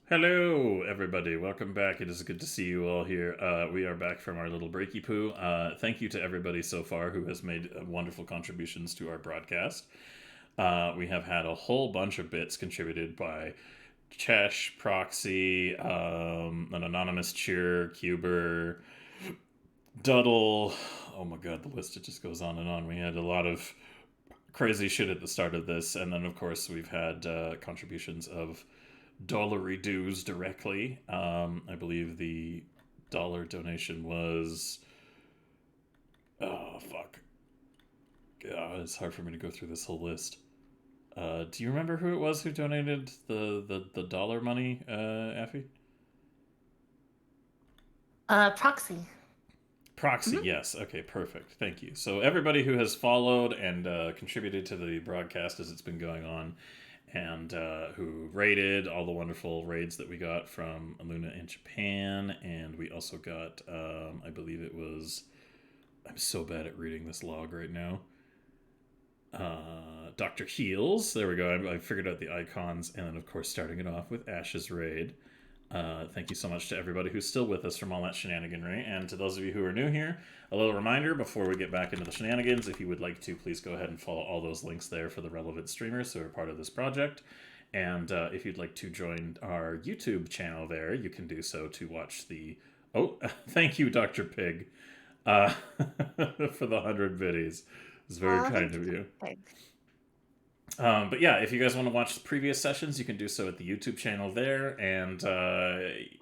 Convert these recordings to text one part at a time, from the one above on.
Hello, everybody. Welcome back. It is good to see you all here. We are back from our little breaky poo. Thank you to everybody so far who has made wonderful contributions to our broadcast. We have had a whole bunch of bits contributed by Chesh, Proxy, an anonymous cheer, Cuber, Duddle. Oh my god, the list it just goes on and on. We had a lot of crazy shit at the start of this, and then of course we've had contributions of dollary dues directly. I believe the dollar donation was. Oh, fuck. It's hard for me to go through this whole list. Do you remember who it was who donated the dollar money, Effie? Proxy. Proxy, yes. Okay, perfect. Thank you. So, everybody who has followed and contributed to the broadcast as it's been going on, and who raided all the wonderful raids that we got from Luna in Japan. And we also got, I believe it was, I'm so bad at reading this log right now. Dr. Heels, there we go. I figured out the icons. And then, of course, starting it off with Ash's raid. Thank you so much to everybody who's still with us from all that shenaniganry. And to those of you who are new here, a little reminder before we get back into the shenanigans, if you would like to, please go ahead and follow all those links there for the relevant streamers who are part of this project. And if you'd like to join our YouTube channel there, you can do so to watch the... Oh, thank you, Dr. Pig, for the 100 biddies. It's very kind of you. But yeah, if you guys want to watch the previous sessions, you can do so at the YouTube channel there. And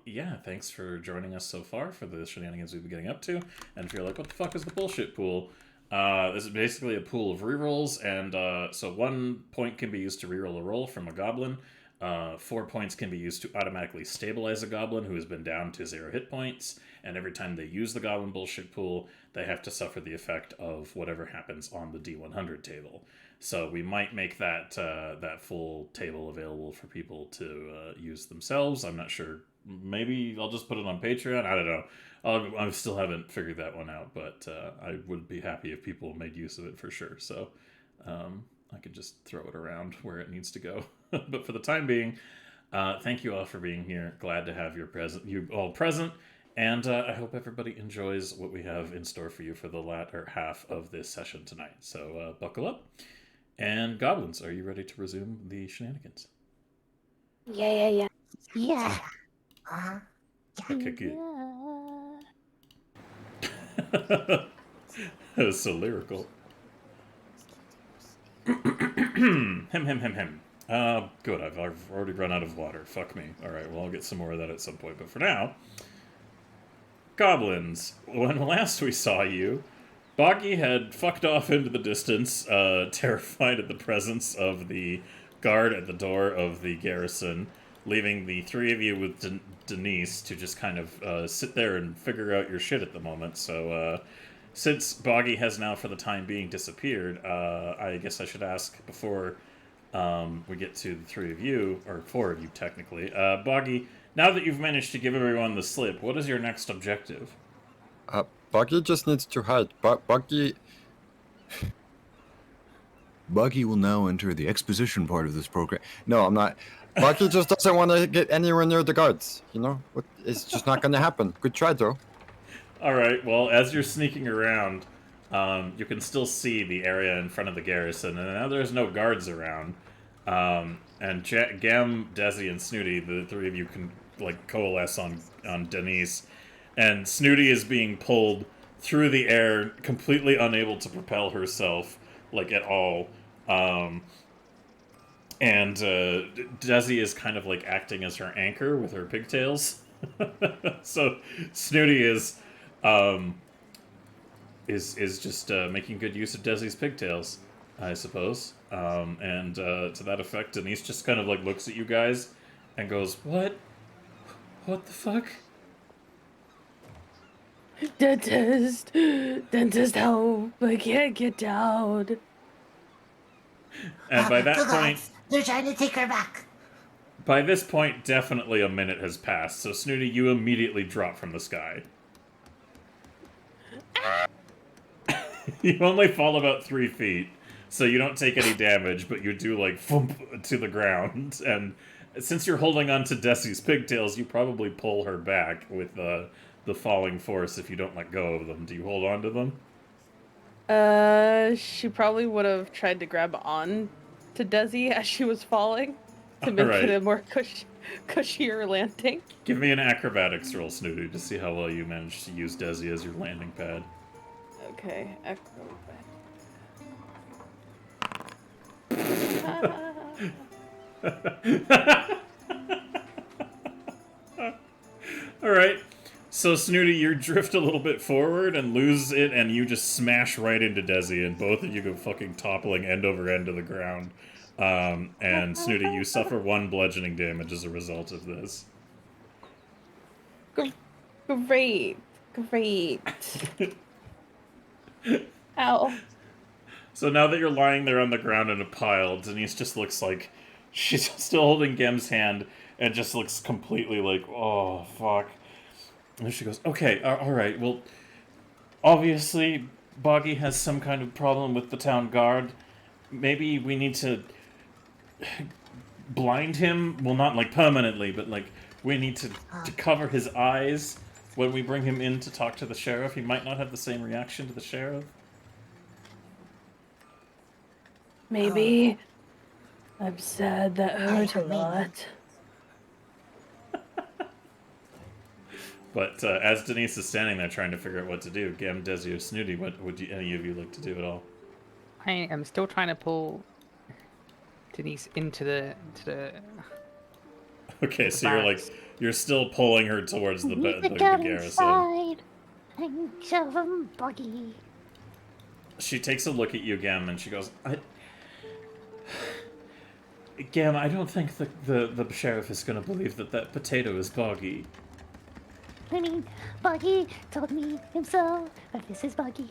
yeah, thanks for joining us so far for the shenanigans we've been getting up to. And if you're like, what the fuck is the bullshit pool? This is basically a pool of rerolls. And so 1 point can be used to reroll a roll from a goblin. 4 points can be used to automatically stabilize a goblin who has been down to 0 hit points. And every time they use the goblin bullshit pool, they have to suffer the effect of whatever happens on the D100 table. So we might make that that full table available for people to use themselves. I'm not sure. Maybe I'll just put it on Patreon. I don't know. I still haven't figured that one out, but I would be happy if people made use of it for sure. So I could just throw it around where it needs to go. But for the time being, thank you all for being here. Glad to have you all present. And I hope everybody enjoys what we have in store for you for the latter half of this session tonight. So buckle up. And Goblins, are you ready to resume the shenanigans? Yeah. Yeah. Okay, good. That was so lyrical. Hem. Good, I've already run out of water. Fuck me. Alright, well, I'll get some more of that at some point. But for now, Goblins, when last we saw you, Boggy had fucked off into the distance, terrified at the presence of the guard at the door of the garrison, leaving the three of you with Denise to just kind of sit there and figure out your shit at the moment. So, since Boggy has now, for the time being, disappeared, I guess I should ask before we get to the three of you, or four of you technically. Boggy, now that you've managed to give everyone the slip, what is your next objective? Buggy just needs to hide. Buggy will now enter the exposition part of this program. No, I'm not. Buggy just doesn't want to get anywhere near the guards. You know, it's just not going to happen. Good try, though. All right. Well, as you're sneaking around, you can still see the area in front of the garrison, and now there's no guards around. And Gam, Desi, and Snooty, the three of you can like coalesce on Denise. And Snooty is being pulled through the air, completely unable to propel herself, like, at all. And Desi is kind of, like, acting as her anchor with her pigtails. So Snooty is just making good use of Desi's pigtails, I suppose. And to that effect, Denise just kind of, like, looks at you guys and goes, What? What the fuck? Dentist, help! I can't get down. And by that point, they're trying to take her back. By this point, definitely a minute has passed. So Snooty, you immediately drop from the sky. You only fall about 3 feet, so you don't take any damage, but you do like thump to the ground, and Since you're holding on to Desi's pigtails, you probably pull her back with the falling force if you don't let go of them. Do you hold on to them? She probably would have tried to grab on to Desi as she was falling to make Alright. it a more cushier landing. Give me an acrobatics roll, Snooty, to see how well you managed to use Desi as your landing pad. Okay, Alright. So, Snooty, you drift a little bit forward and lose it, and you just smash right into Desi, and both of you go fucking toppling end over end to the ground. And Snooty, you suffer 1 bludgeoning damage as a result of this. Great. Ow. So now that you're lying there on the ground in a pile, Denise just looks like she's still holding Gem's hand and just looks completely like, oh, fuck. And she goes, okay, alright, well, obviously Boggy has some kind of problem with the town guard. Maybe we need to blind him. Well, not like permanently, but like we need to cover his eyes when we bring him in to talk to the sheriff. He might not have the same reaction to the sheriff. Maybe. I'm sad that hurt a lot. But as Denise is standing there trying to figure out what to do, Gem, Desi, or Snooty, what would any of you like to do at all? I am still trying to pull Denise into the Okay, so you're still pulling her towards the Need to the get garrison. inside and shove him buggy. She takes a look at you, Gem, and she goes, Gem, I don't think the sheriff is going to believe that potato is Boggy. I mean, Buggy told me himself that this is Buggy.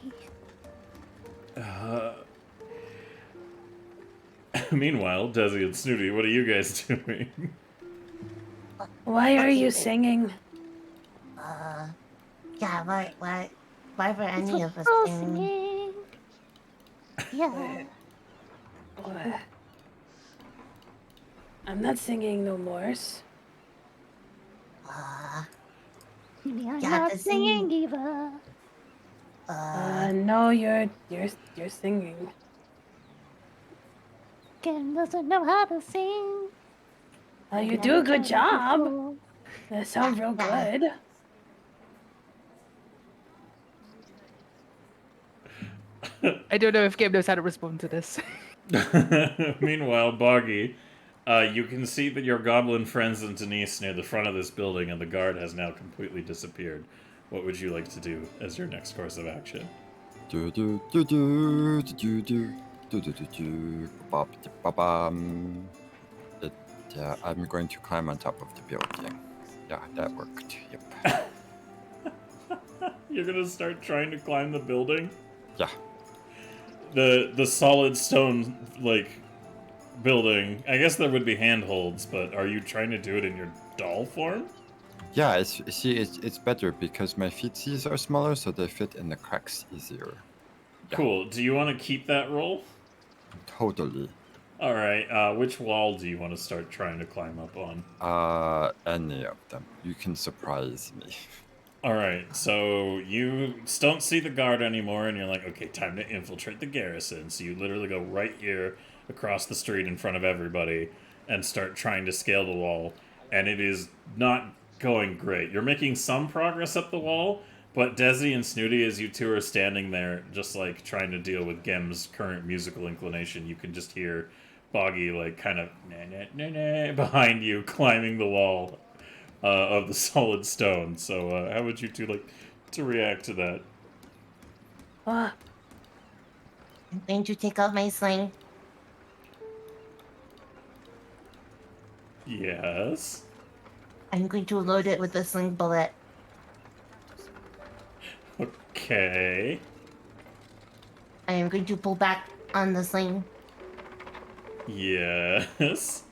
Meanwhile, Desi and Snooty, what are you guys doing? Why are you singing? Yeah, why were any of us singing? Yeah. What? I'm not singing no Morse. Maybe I'm Yeah, not the singing Uh, either. no, you're singing. Ken doesn't know how to sing. You do a good job. That sounds real good. I don't know if Gabe knows how to respond to this. Meanwhile, Boggy, you can see that your goblin friends and Denise near the front of this building, and the guard has now completely disappeared. What would you like to do as your next course of action? I'm going to climb on top of the building. Yeah, that worked. Yep. You're gonna start trying to climb the building? Yeah. The solid stone, like, building. I guess there would be handholds, but are you trying to do it in your doll form? Yeah, it's better because my feetsies are smaller, so they fit in the cracks easier. Yeah. Cool. Do you want to keep that roll? Totally. Alright, which wall do you want to start trying to climb up on? Any of them. You can surprise me. Alright, so you don't see the guard anymore, and you're like, okay, time to infiltrate the garrison. So you literally go right here across the street in front of everybody and start trying to scale the wall. And it is not going great. You're making some progress up the wall, but Desi and Snooty, as you two are standing there, just like trying to deal with Gem's current musical inclination, you can just hear Boggy, like, kind of behind you, climbing the wall of the solid stone. So, how would you two like to react to that? I'm going to take out my sling. Yes. I'm going to load it with a sling bullet. Okay. I am going to pull back on the sling. Yes.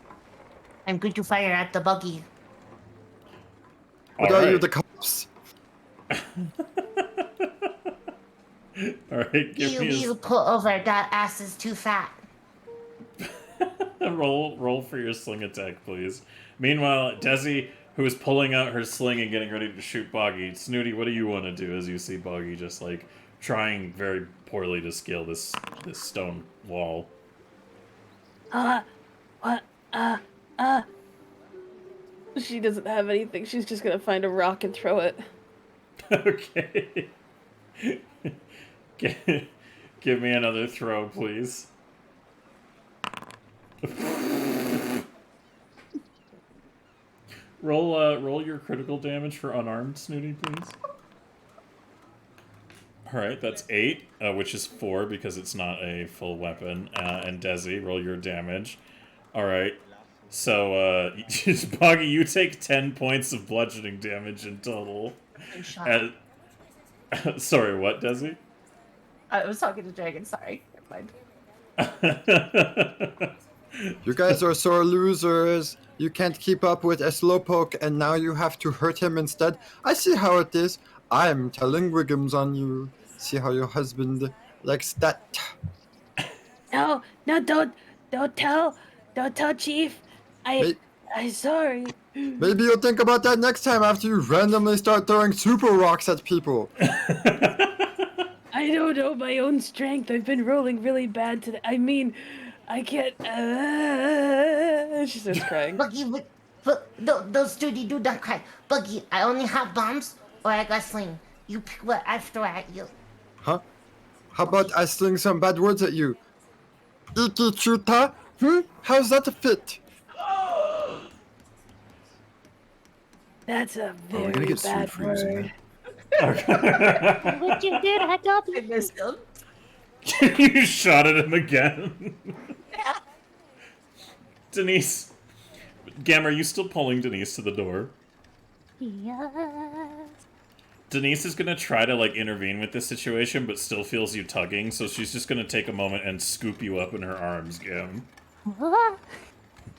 I'm going to fire at the buggy. What are you, Alright. the cops? Alright, give me You a... pull over, that ass is too fat. roll for your sling attack, please. Meanwhile, Desi, who is pulling out her sling and getting ready to shoot Boggy. Snooty, what do you want to do as you see Boggy just like trying very poorly to scale this stone wall? She doesn't have anything. She's just gonna find a rock and throw it. Okay. Give me another throw, please. Roll your critical damage for unarmed, Snooty, please. Alright, that's 8, which is 4 because it's not a full weapon. And Desi, roll your damage. Alright. So, Boggy, you take 10 points of bludgeoning damage in total. And, sorry, what, Desi? I was talking to Dragon, sorry. Never mind. You guys are sore losers. You can't keep up with a slowpoke, and now you have to hurt him instead. I see how it is. I'm telling Wiggums on you. See how your husband likes that. No, don't tell Chief. I'm sorry. Maybe you'll think about that next time after you randomly start throwing super rocks at people. I don't know my own strength. I've been rolling really bad today. I mean, I can't. She starts crying. Buggy, those duty do not cry. Buggy, I only have bombs or I got sling. You pick what I throw at you. Huh? How about I sling some bad words at you? Iki chuta? How's that a fit? That's a we're gonna very get sued bad for using word. What you did, I got I missed him. You shot at him again. Denise. Gam, are you still pulling Denise to the door? Yes. Denise is gonna try to, like, intervene with this situation, but still feels you tugging, so she's just gonna take a moment and scoop you up in her arms, Gam. What?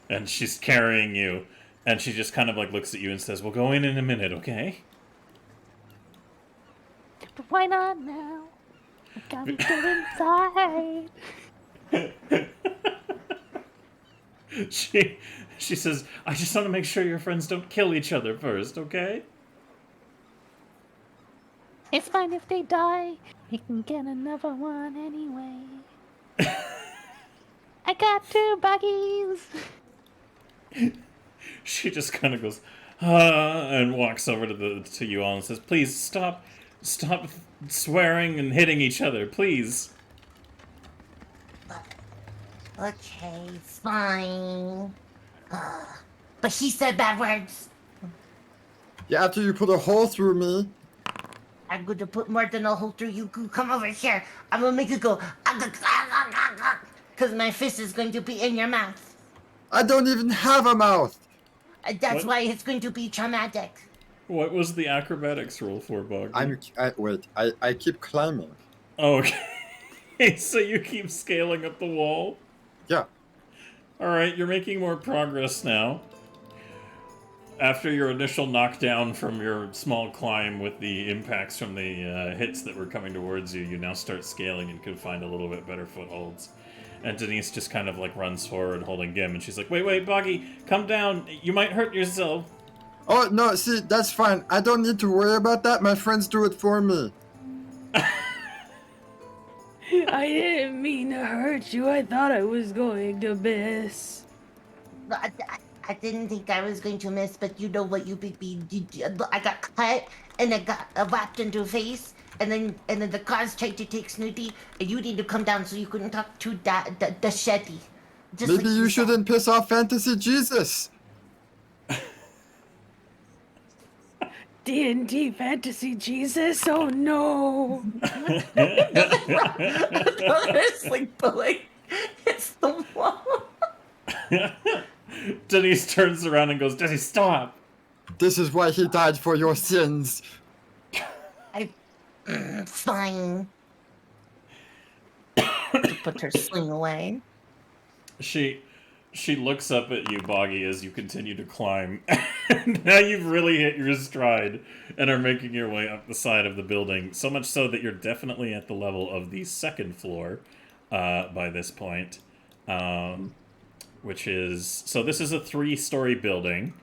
And she's carrying you, and she just kind of, like, looks at you and says, "We'll go in a minute, okay?" But why not now? I gotta get inside. She says, "I just want to make sure your friends don't kill each other first, okay?" It's fine if they die. You can get another one anyway. I got 2 buggies. She just kind of goes, and walks over to you all and says, "Please stop swearing and hitting each other, please." Okay, fine. But she said bad words. Yeah, after you put a hole through me. I'm gonna put more than a hole through you. Come over here. I'm gonna make you go. Because my fist is going to be in your mouth. I don't even have a mouth. That's What? why it's going to be traumatic. What was the acrobatics roll for, Bug? I keep climbing. Oh, okay. So you keep scaling up the wall? Yeah. Alright, you're making more progress now. After your initial knockdown from your small climb with the impacts from the hits that were coming towards you, you now start scaling and can find a little bit better footholds. And Denise just kind of like runs forward holding Gim, and she's like, wait, Boggy, come down. You might hurt yourself. Oh, no, see, that's fine. I don't need to worry about that. My friends do it for me. I didn't mean to hurt you. I thought I was going to miss. I didn't think I was going to miss, but you know what you be. I got cut and I got whapped into the face, and then the cars tried to take Snooty, and you need to come down so you couldn't talk to the Shetty. Maybe like you shouldn't piss off Fantasy Jesus. D&D Fantasy Jesus? Oh no! It's like pulling. It's the wall. Denise turns around and goes, Desi, stop! This is why he died for your sins. Fine. To put her sling away. She looks up at you, Boggy, as you continue to climb. Now you've really hit your stride and are making your way up the side of the building. So much so that you're definitely at the level of the second floor by this point. which is... So this is a 3-story building.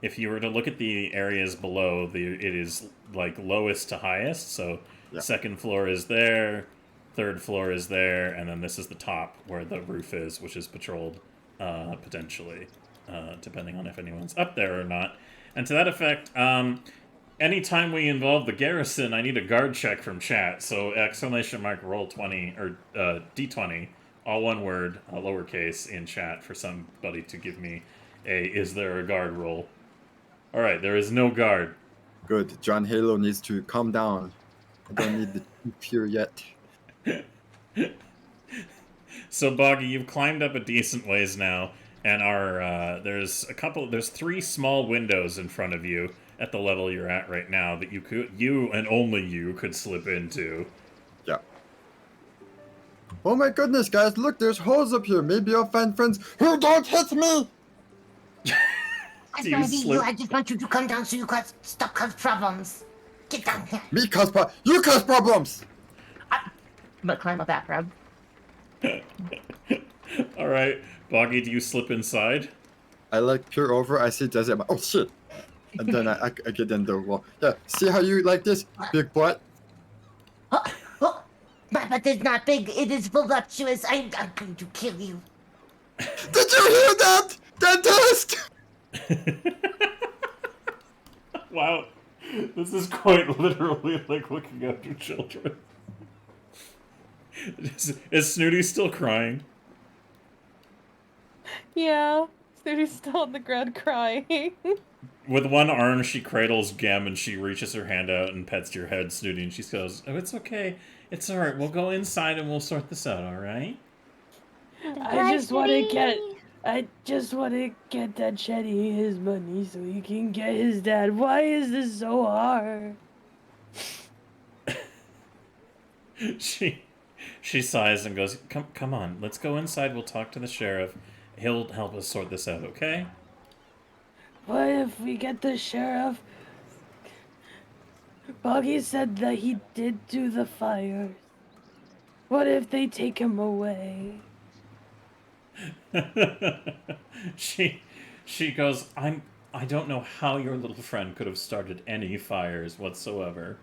If you were to look at the areas below, it is like lowest to highest. So second floor is there, third floor is there, and then this is the top where the roof is, which is patrolled potentially, depending on if anyone's up there or not. And to that effect, anytime we involve the garrison, I need a guard check from chat. So !roll 20 or d20, all one word, lowercase in chat for somebody to give me a is there a guard roll. All right, there is no guard. Good. John Halo needs to calm down. I don't need the fear yet. So Boggy, you've climbed up a decent ways now, and there's 3 small windows in front of you at the level you're at right now that you and only you could slip into. Yeah. Oh my goodness, guys! Look, there's holes up here. Maybe I'll find friends who don't hit me. I just want you to come down so you can stop cause problems. Get down here. Me cause you cause problems. I'm gonna climb up that rope. All right, Boggy, do you slip inside? I like peer over. I see Desi. I'm like, oh shit! And then I get in the wall. Yeah. See how you like this, big butt? My butt is not big. It is voluptuous. I'm going to kill you. Did you hear that, dentist? Wow, this is quite literally like looking after children. Is Snooty still crying? Yeah, Snooty's still on the ground crying. With one arm, she cradles Gem and she reaches her hand out and pets your head, Snooty, and she goes, "Oh, it's okay. It's alright. We'll go inside and we'll sort this out, alright?" I just want to get Dad Shetty his money so he can get his dad. Why is this so hard? She sighs and goes, Come on, let's go inside. We'll talk to the sheriff. He'll help us sort this out, okay?" What if we get the sheriff? Boggy said that he did do the fires. What if they take him away? She goes, I don't know how your little friend could have started any fires whatsoever.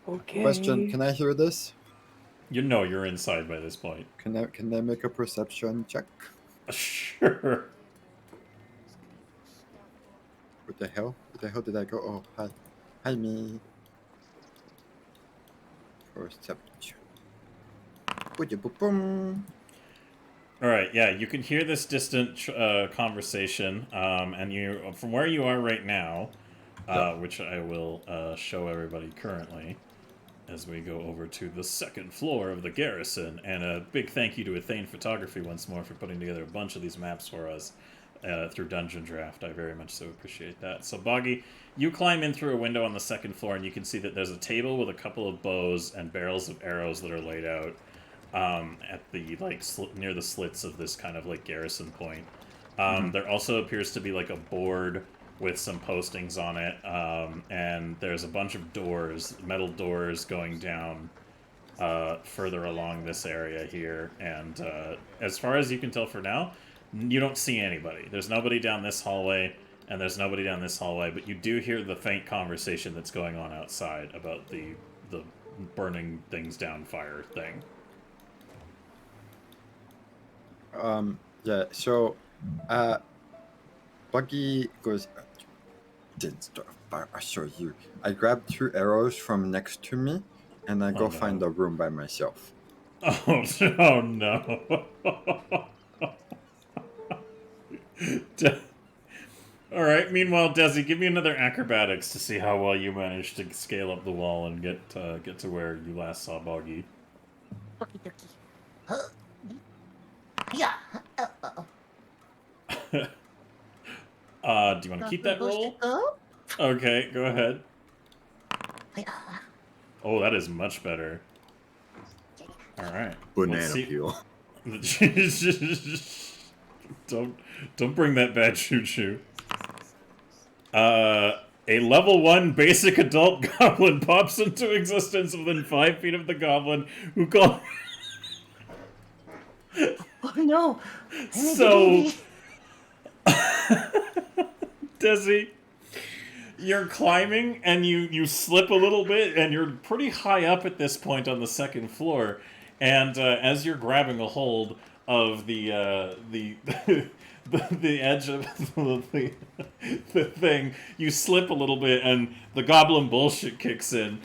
Okay. Question: can I hear this? You know you're inside by this point. Can I make a perception check? Sure. What the hell? Where the hell did I go? Oh, hi. Hi, me. Perception. Boom. Alright, yeah, you can hear this distant conversation, and you, from where you are right now, which I will show everybody currently, as we go over to the second floor of the garrison, and a big thank you to Athane Photography once more for putting together a bunch of these maps for us through Dungeon Draft. I very much so appreciate that. So, Boggy, you climb in through a window on the second floor, and you can see that there's a table with a couple of bows and barrels of arrows that are laid out at the, like, near the slits of this kind of, like, garrison point. There also appears to be, like, a board with some postings on it, and there's a bunch of doors, metal doors going down further along this area here, and as far as you can tell for now, you don't see anybody. There's nobody down this hallway, and there's nobody down this hallway, but you do hear the faint conversation that's going on outside about the burning things down fire thing. Yeah, so, Buggy goes, didn't start a fire, I show you. I grab 2 arrows from next to me, and I go find a room by myself. Oh no. Alright, meanwhile, Desi, give me another acrobatics to see how well you managed to scale up the wall and get to where you last saw Boggy. Okie dokie. Yeah. Do you want to keep that roll? Go? Okay, go ahead. Yeah. Oh, that is much better. Alright. Banana peel. Don't bring that bad choo-choo. A level 1 basic adult goblin pops into existence within 5 feet of the goblin who calls... Oh no! I need So, the baby. Desi, you're climbing and you slip a little bit, and you're pretty high up at this point on the second floor. And as you're grabbing a hold of the the edge of the thing, you slip a little bit, and the goblin bullshit kicks in.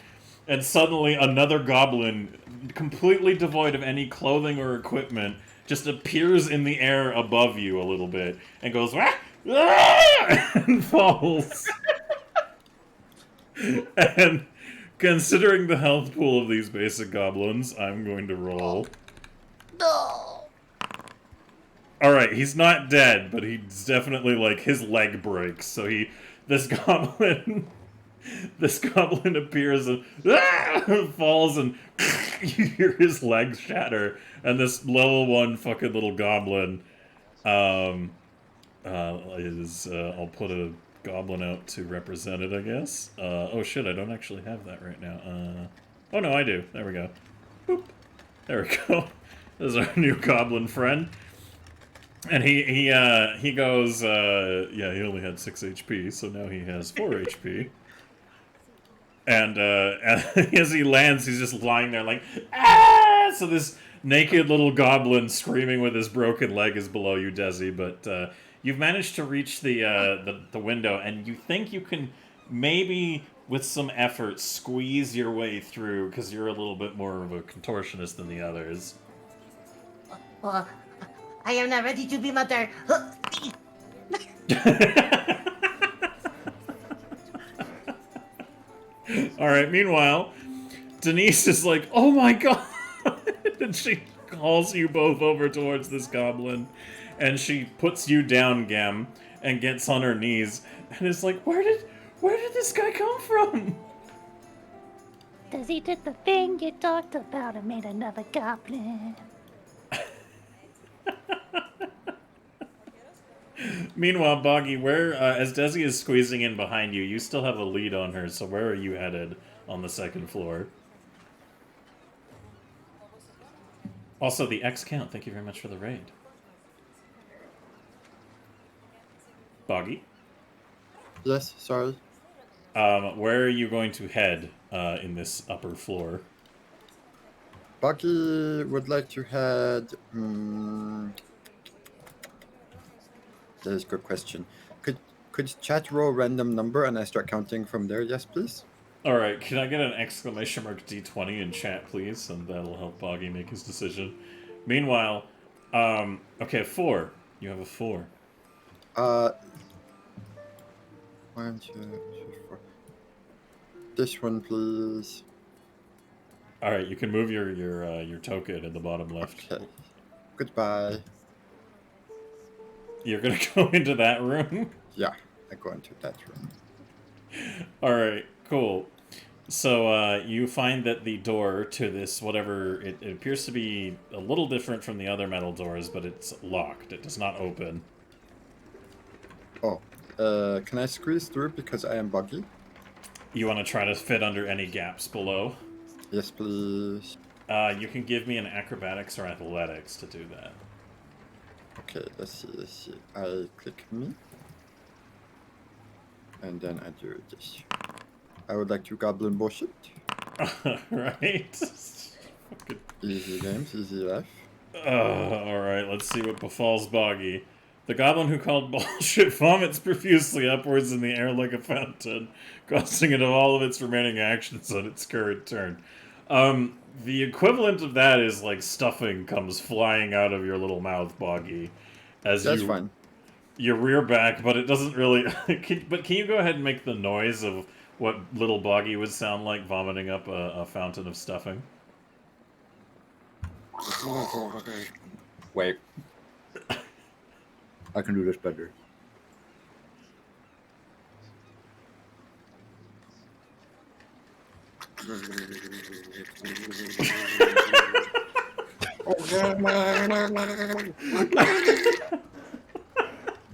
And suddenly another goblin, completely devoid of any clothing or equipment, just appears in the air above you a little bit and goes, "Ah! Ah!" and falls. And considering the health pool of these basic goblins, I'm going to roll. No. Alright, he's not dead, but he's definitely, like, his leg breaks. So this goblin appears and falls, and you hear his legs shatter. And this level 1 fucking little goblin I'll put a goblin out to represent it, I guess. Oh shit, I don't actually have that right now. Oh no, I do. There we go. Boop. There we go. There's our new goblin friend. And he goes, yeah, he only had 6 HP, so now he has 4 HP. And as he lands, he's just lying there like, ah! So this naked little goblin screaming with his broken leg is below you, Desi, but you've managed to reach the window, and you think you can maybe, with some effort, squeeze your way through, because you're a little bit more of a contortionist than the others. I am not ready to be mother. Alright, meanwhile, Denise is like, oh my god! And she calls you both over towards this goblin, and she puts you down, Gem, and gets on her knees, and is like, where did this guy come from? Does he did the thing you talked about and made another goblin? Meanwhile, Boggy, where, as Desi is squeezing in behind you, you still have a lead on her, so where are you headed on the second floor? Also, the X count, thank you very much for the raid. Boggy? Yes, sorry. Where are you going to head in this upper floor? Bucky would like to head... That is a good question. Could chat roll a random number and I start counting from there? Yes, please. Alright, can I get an exclamation mark D20 in chat, please? And that'll help Boggy make his decision. Meanwhile, okay, 4. You have a 4. 1, 2, 3, 4. This one, please. Alright, you can move your token in the bottom left. Okay. Goodbye. You're gonna go into that room? Yeah, I go into that room. Alright, cool. So, you find that the door to this, whatever, it appears to be a little different from the other metal doors, but it's locked. It does not open. Oh, can I squeeze through because I am buggy? You want to try to fit under any gaps below? Yes, please. You can give me an acrobatics or athletics to do that. Okay, let's see. I click me. And then I do this. I would like to goblin bullshit. Right. Easy games, easy life. Alright, let's see what befalls Boggy. The goblin who called bullshit vomits profusely upwards in the air like a fountain, costing it of all of its remaining actions on its current turn. The equivalent of that is like stuffing comes flying out of your little mouth, Boggy. As That's fine. You rear back, but it doesn't really... But can you go ahead and make the noise of what little Boggy would sound like vomiting up a fountain of stuffing? Wait. I can do this better.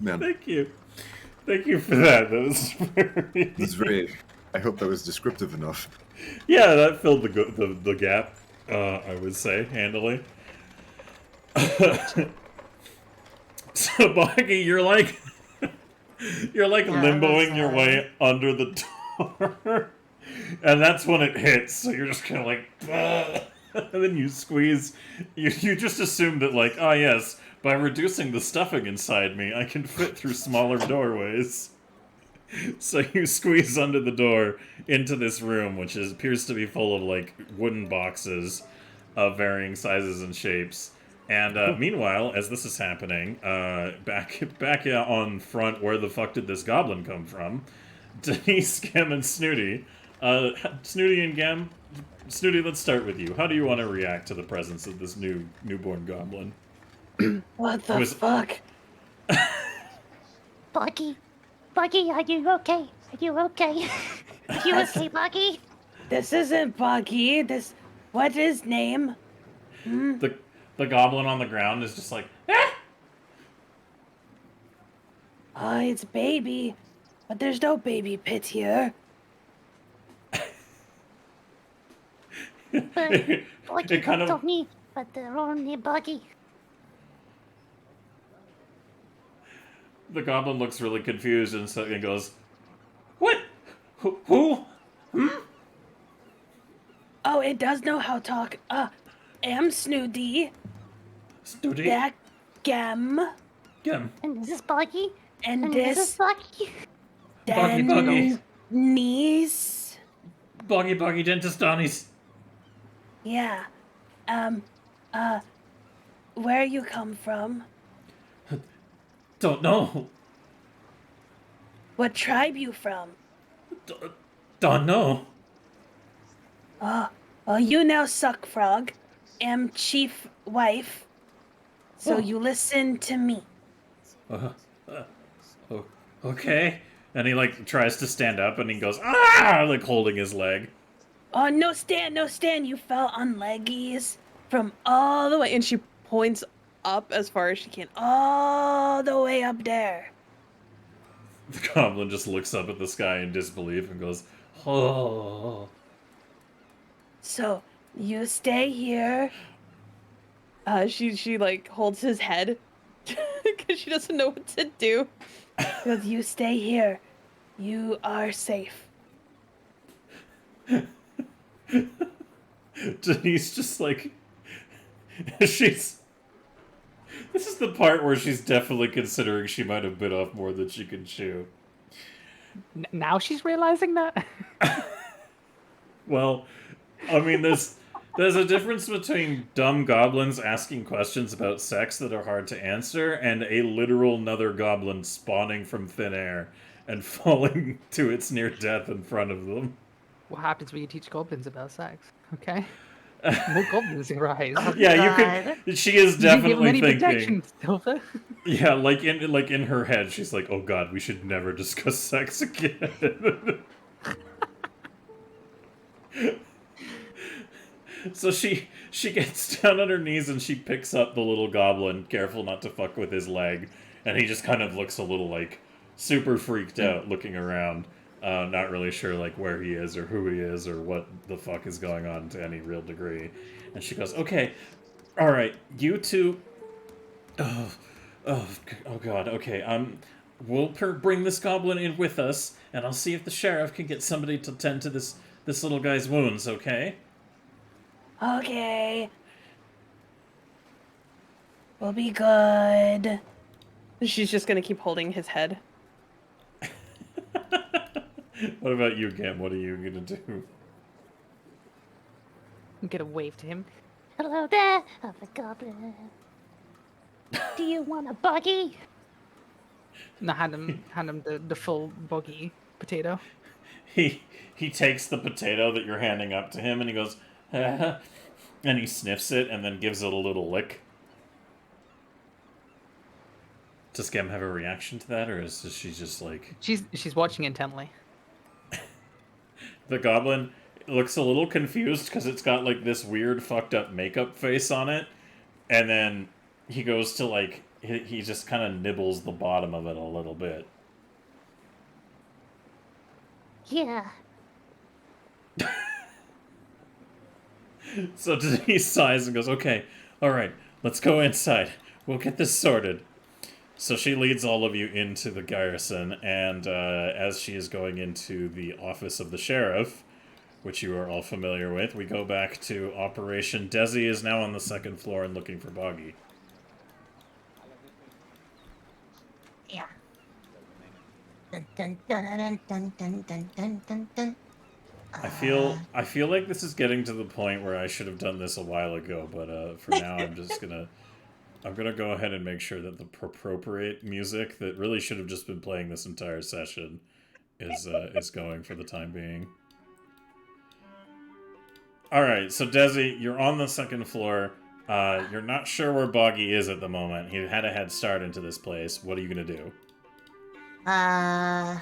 Man, Thank you. Thank you for that. That was very... that's very... I hope that was descriptive enough. Yeah, that filled the gap, I would say, handily. So, Boggy, you're like limboing your was, way under the door, and that's when it hits. So you're just kind of like, "Ugh." And then you squeeze. You just assume that like, ah, yes, by reducing the stuffing inside me, I can fit through smaller doorways. So you squeeze under the door into this room, which appears to be full of like wooden boxes of varying sizes and shapes. And meanwhile, as this is happening, back on front, where the fuck did this goblin come from? Denise, Gem, and Snooty. Snooty and Gem, Snooty, let's start with you. How do you want to react to the presence of this newborn goblin? What the fuck? Buggy, Buggy, are you okay? Are you okay? Are you okay, Buggy? This isn't Buggy. What is name? The goblin on the ground is just like, ah! Oh, it's baby. But there's no baby pit here. But Buggy It kind of- told me, but they're only Buggy. The goblin looks really confused and so it goes, what? Who? Oh, it does know how to talk. Am Snooty. Snooty? That Gem. Gem. And this is Buggy. And And this this is Buggy. Buggy. Denise. Boggy Dentist Donnies. Yeah. Where you come from? Don't know. What tribe you from? Don't know. Oh, you now suck frog. Am chief wife. So Oh. you listen to me. Okay. And he like tries to stand up and he goes, ah, like holding his leg. Oh, no stand. You fell on leggies. From all the way, and she points up as far as she can. All the way up there. The goblin just looks up at the sky in disbelief and goes, oh. So you stay here. She like holds his head because she doesn't know what to do. Because you stay here. You are safe. Denise just like, this is the part where she's definitely considering she might have bit off more than she can chew. Now she's realizing that? Well, I mean, there's a difference between dumb goblins asking questions about sex that are hard to answer and a literal nether goblin spawning from thin air and falling to its near death in front of them. What happens when you teach goblins about sex? Okay. More goblins arise. Yeah, you could. She is Did you give them definitely any thinking. protection, Silver? Yeah, like in her head, she's like, "Oh God, we should never discuss sex again." So she gets down on her knees and she picks up the little goblin, careful not to fuck with his leg, and he just kind of looks a little like super freaked out, looking around, not really sure like where he is or who he is or what the fuck is going on to any real degree. And she goes, "Okay, all right, you two. Oh God. Okay. We'll bring this goblin in with us, and I'll see if the sheriff can get somebody to tend to this little guy's wounds. Okay." Okay. We'll be good. She's just gonna keep holding his head. What about you, Gam? What are you gonna do? I'm gonna wave to him. Hello there, I'm the goblin. Do you want a Buggy? No, hand him the full boggy potato. He takes the potato that you're handing up to him, and he goes, and he sniffs it, and then gives it a little lick. Does Gam have a reaction to that, or is she just like... She's watching intently. The goblin looks a little confused because it's got like this weird fucked up makeup face on it, and then he goes to like he just kind of nibbles the bottom of it a little bit. Yeah. So he sighs and goes, "Okay, all right, Let's go inside. We'll get this sorted. So she leads all of you into the garrison, and as she is going into the office of the sheriff, which you are all familiar with, we go back to Operation Desi is now on the second floor and looking for Boggy. Yeah. Dun, dun, dun, dun, dun, dun, dun, dun, dun. I feel like this is getting to the point where I should have done this a while ago, but for now I'm gonna go ahead and make sure that the appropriate music that really should have just been playing this entire session is going for the time being. All right, so Desi, you're on the second floor. You're not sure where Boggy is at the moment. He had a head start into this place. What are you gonna do? I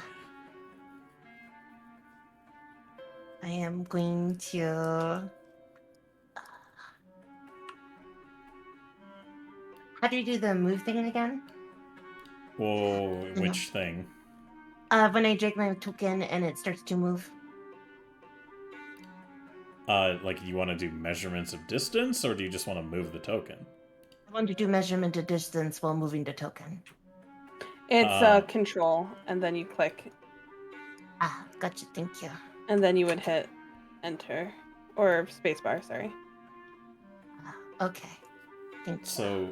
am going to. How do you do the move thing again? Whoa, which thing? When I drag my token and it starts to move. Like you want to do measurements of distance, or do you just want to move the token? I want to do measurement of distance while moving the token. It's control, and then you click, Ah, gotcha. Thank you. and then you would hit enter or spacebar. Sorry. Okay. Thank you. So,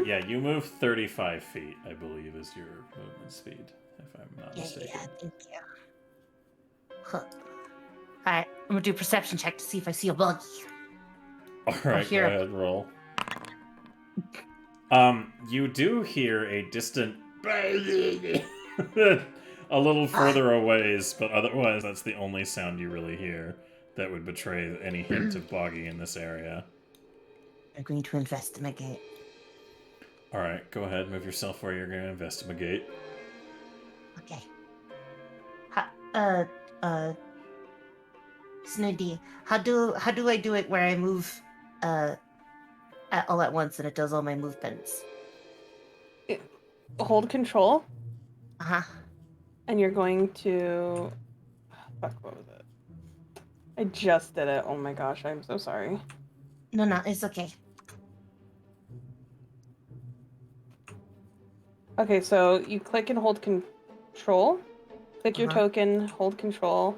yeah, you move 35 feet, I believe, is your movement speed, if I'm not mistaken. Yeah, thank you. Huh. Alright, I'm gonna do a perception check to see if I see a buggy. Alright, go hear it. ahead, roll. You do hear a distant a little further a ways, but otherwise that's the only sound you really hear that would betray any hint of Boggy in this area. I'm going to investigate. Alright, go ahead, move yourself where you're going to investigate. Okay. Snooty, how do I do it where I move all at once and it does all my movements? Hold control, Uh-huh. and you're going to. Fuck, what was it? I just did it. Oh my gosh, I'm so sorry. No, it's okay. Okay, so you click and hold control. Click your Uh-huh. token, hold control,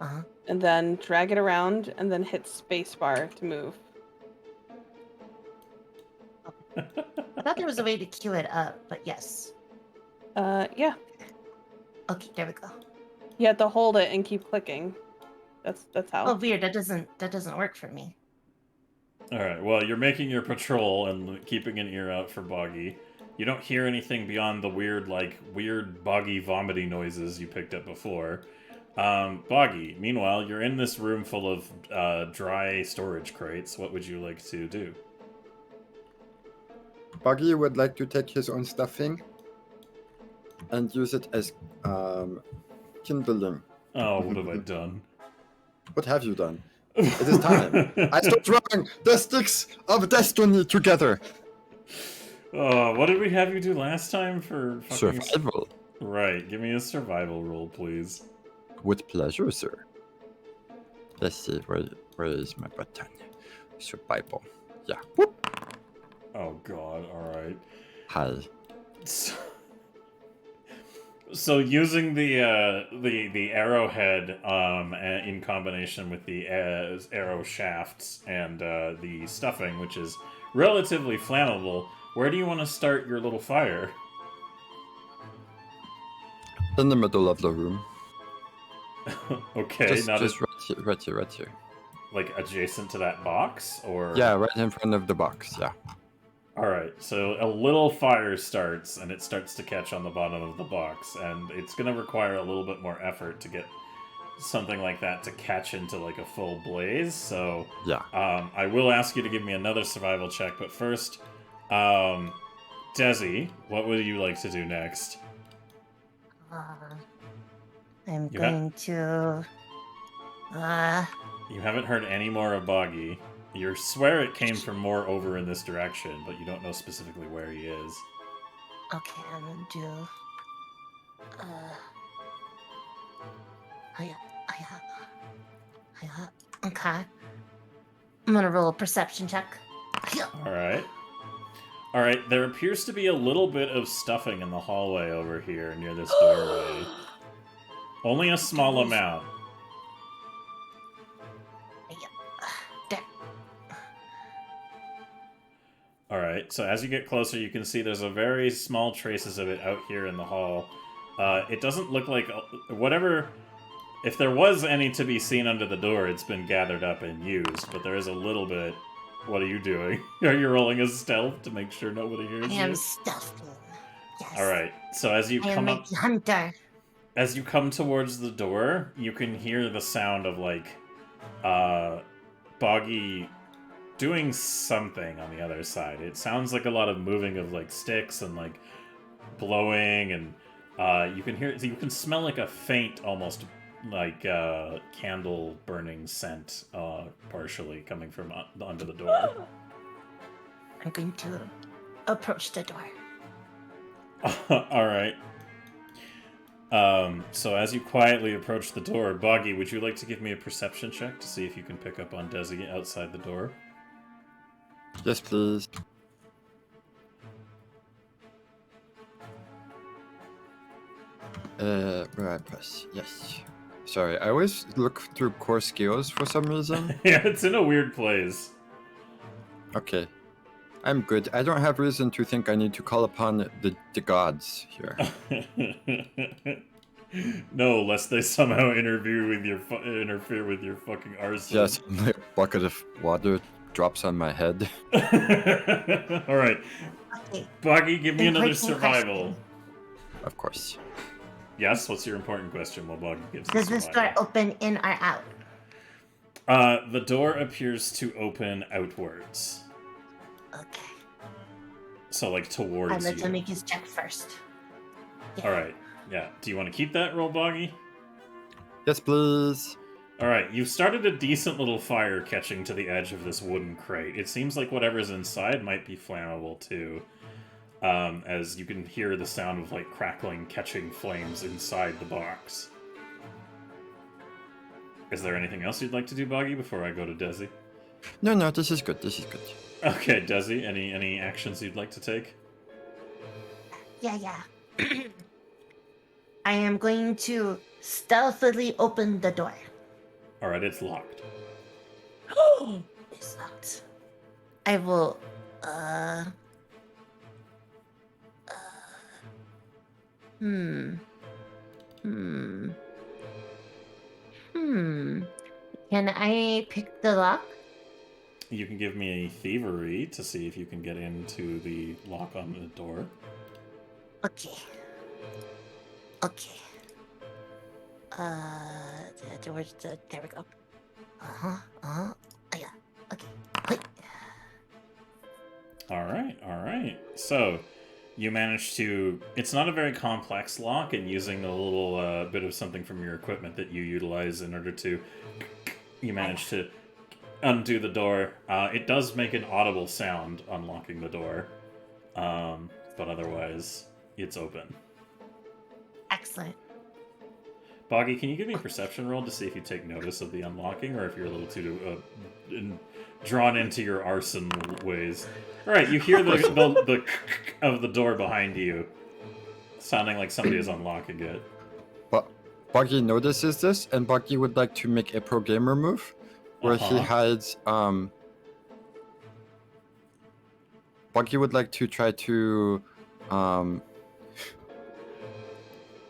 Uh-huh. and then drag it around, and then hit spacebar to move. I thought there was a way to queue it up, but yes. Yeah. Okay, there we go. You have to hold it and keep clicking. That's how. Oh, weird. That doesn't work for me. Alright, well, you're making your patrol and keeping an ear out for Boggy. You don't hear anything beyond the weird Boggy vomiting noises you picked up before. Boggy, meanwhile, you're in this room full of dry storage crates. What would you like to do? Buggy would like to take his own stuffing and use it as kindling. Oh, what have I done? What have you done? It is time. I stopped drawing the sticks of destiny together. What did we have you do last time for fucking... Survival. Right, give me a survival roll, please. With pleasure, sir. Let's see, where is my button? Survival. Yeah. Whoop. Oh god, alright. Hi. So using the arrowhead in combination with the arrow shafts and the stuffing, which is relatively flammable, where do you want to start your little fire? In the middle of the room. Okay, just right here. Like adjacent to that box, or Yeah, right in front of the box. Yeah. All right, so a little fire starts, and it starts to catch on the bottom of the box, and it's going to require a little bit more effort to get something like that to catch into like a full blaze. So Yeah. I will ask you to give me another survival check, but first, Desi, what would you like to do next? I'm You going to. You haven't heard any more of Boggy. You swear it came from more over in this direction, but you don't know specifically where he is. Okay, I'm gonna do. Okay. I'm gonna roll a perception check. All right. All right, there appears to be a little bit of stuffing in the hallway over here near this doorway. Only a small amount. Alright, so as you get closer, you can see there's a very small traces of it out here in the hall. It doesn't look like... whatever... If there was any to be seen under the door, it's been gathered up and used, but there is a little bit... What are you doing? Are you rolling a stealth to make sure nobody hears you? I am stealthing. Yes. Alright, so as you I come am up... a hunter. As you come towards the door, you can hear the sound of, like, Boggy doing something on the other side. It sounds like a lot of moving of, like, sticks and, like, blowing, and you can hear... You can smell, like, a faint, almost, like, candle burning scent, partially, coming from under the door. I'm going to approach the door. Alright. So as you quietly approach the door, Boggy, would you like to give me a perception check to see if you can pick up on Desi outside the door? Yes, please. Where I press? Yes. Sorry, I always look through core skills for some reason. Yeah, it's in a weird place. Okay. I'm good. I don't have reason to think I need to call upon the gods here. No, lest they somehow interfere with your fucking arsenal. Yes, a bucket of water drops on my head. All right, Okay. Boggy, give me another Important survival. question. Of course. Yes, what's your important question? While Boggy gives Does the this survival. door open in or out? The door appears to open outwards. Okay. So, like, towards I'll let you. him make his check first. Yeah. Alright, yeah. Do you want to keep that roll, Boggy? Yes, please. Alright, you've started a decent little fire catching to the edge of this wooden crate. It seems like whatever's inside might be flammable, too. As you can hear the sound of, like, crackling, catching flames inside the box. Is there anything else you'd like to do, Boggy, before I go to Desi? No, this is good. This is good. Okay, Desi, any actions you'd like to take? Yeah. I am going to stealthily open the door. Alright, it's locked. It's locked. I will, Can I pick the lock? You can give me a thievery to see if you can get into the lock on the door. Okay. There we go. Oh yeah. Okay. Wait. Alright. So, you managed to... It's not a very complex lock, and using a little bit of something from your equipment that you utilize in order to... You managed to undo the door. It does make an audible sound unlocking the door. But otherwise, it's open. Excellent. Boggy, can you give me a perception roll to see if you take notice of the unlocking, or if you're a little too drawn into your arson ways? All right, you hear the of the door behind you, sounding like somebody is unlocking it. But Buggy notices this, and Buggy would like to make a pro gamer move, where he hides. Buggy would like to try to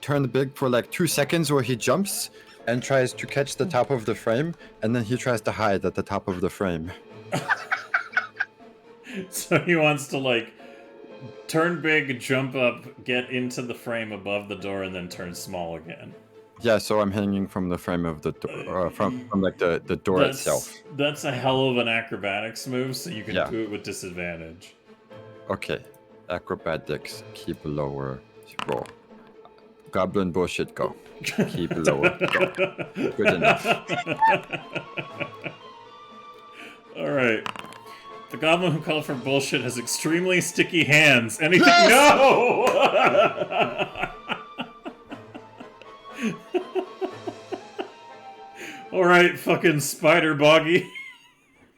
turn big for like 2 seconds, where he jumps and tries to catch the top of the frame, and then he tries to hide at the top of the frame. So he wants to, like, turn big, jump up, get into the frame above the door, and then turn small again. Yeah, so I'm hanging from the frame of the door, from like the door itself. That's a hell of an acrobatics move, so you can Yeah. do it with disadvantage. Okay, acrobatics, keep lower, roll. Goblin bullshit, go. Keep lower, go. Good enough. Alright. The goblin who called for bullshit has extremely sticky hands. Anything? No! Alright, fucking Spider Boggy.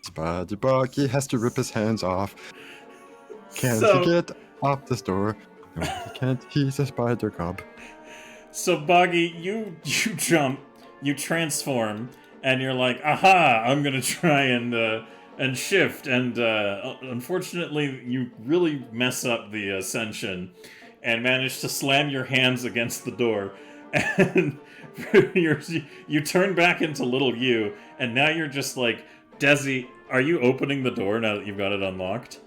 Spider Buggy has to rip his hands off. Can't So- get off the store. No, he can't. He's a spider cop. So Boggy, you jump, you transform, and you're like, aha! I'm gonna try and shift, and unfortunately, you really mess up the ascension, and manage to slam your hands against the door, and you turn back into little you, and now you're just like, Desi, are you opening the door now that you've got it unlocked?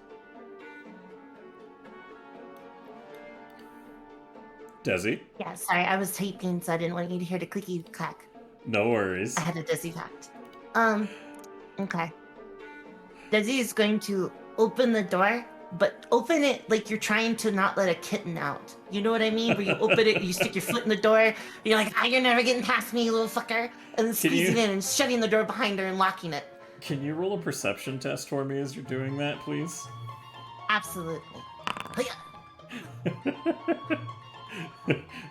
Desi? Yeah, sorry, I was typing, so I didn't want you to hear the clicky clack. No worries. I had a Desi fact. Okay. Desi is going to open the door, but open it like you're trying to not let a kitten out. You know what I mean? Where you open it, you stick your foot in the door, and you're like, you're never getting past me, you little fucker. And then squeezing in and shutting the door behind her and locking it. Can you roll a perception test for me as you're doing that, please? Absolutely.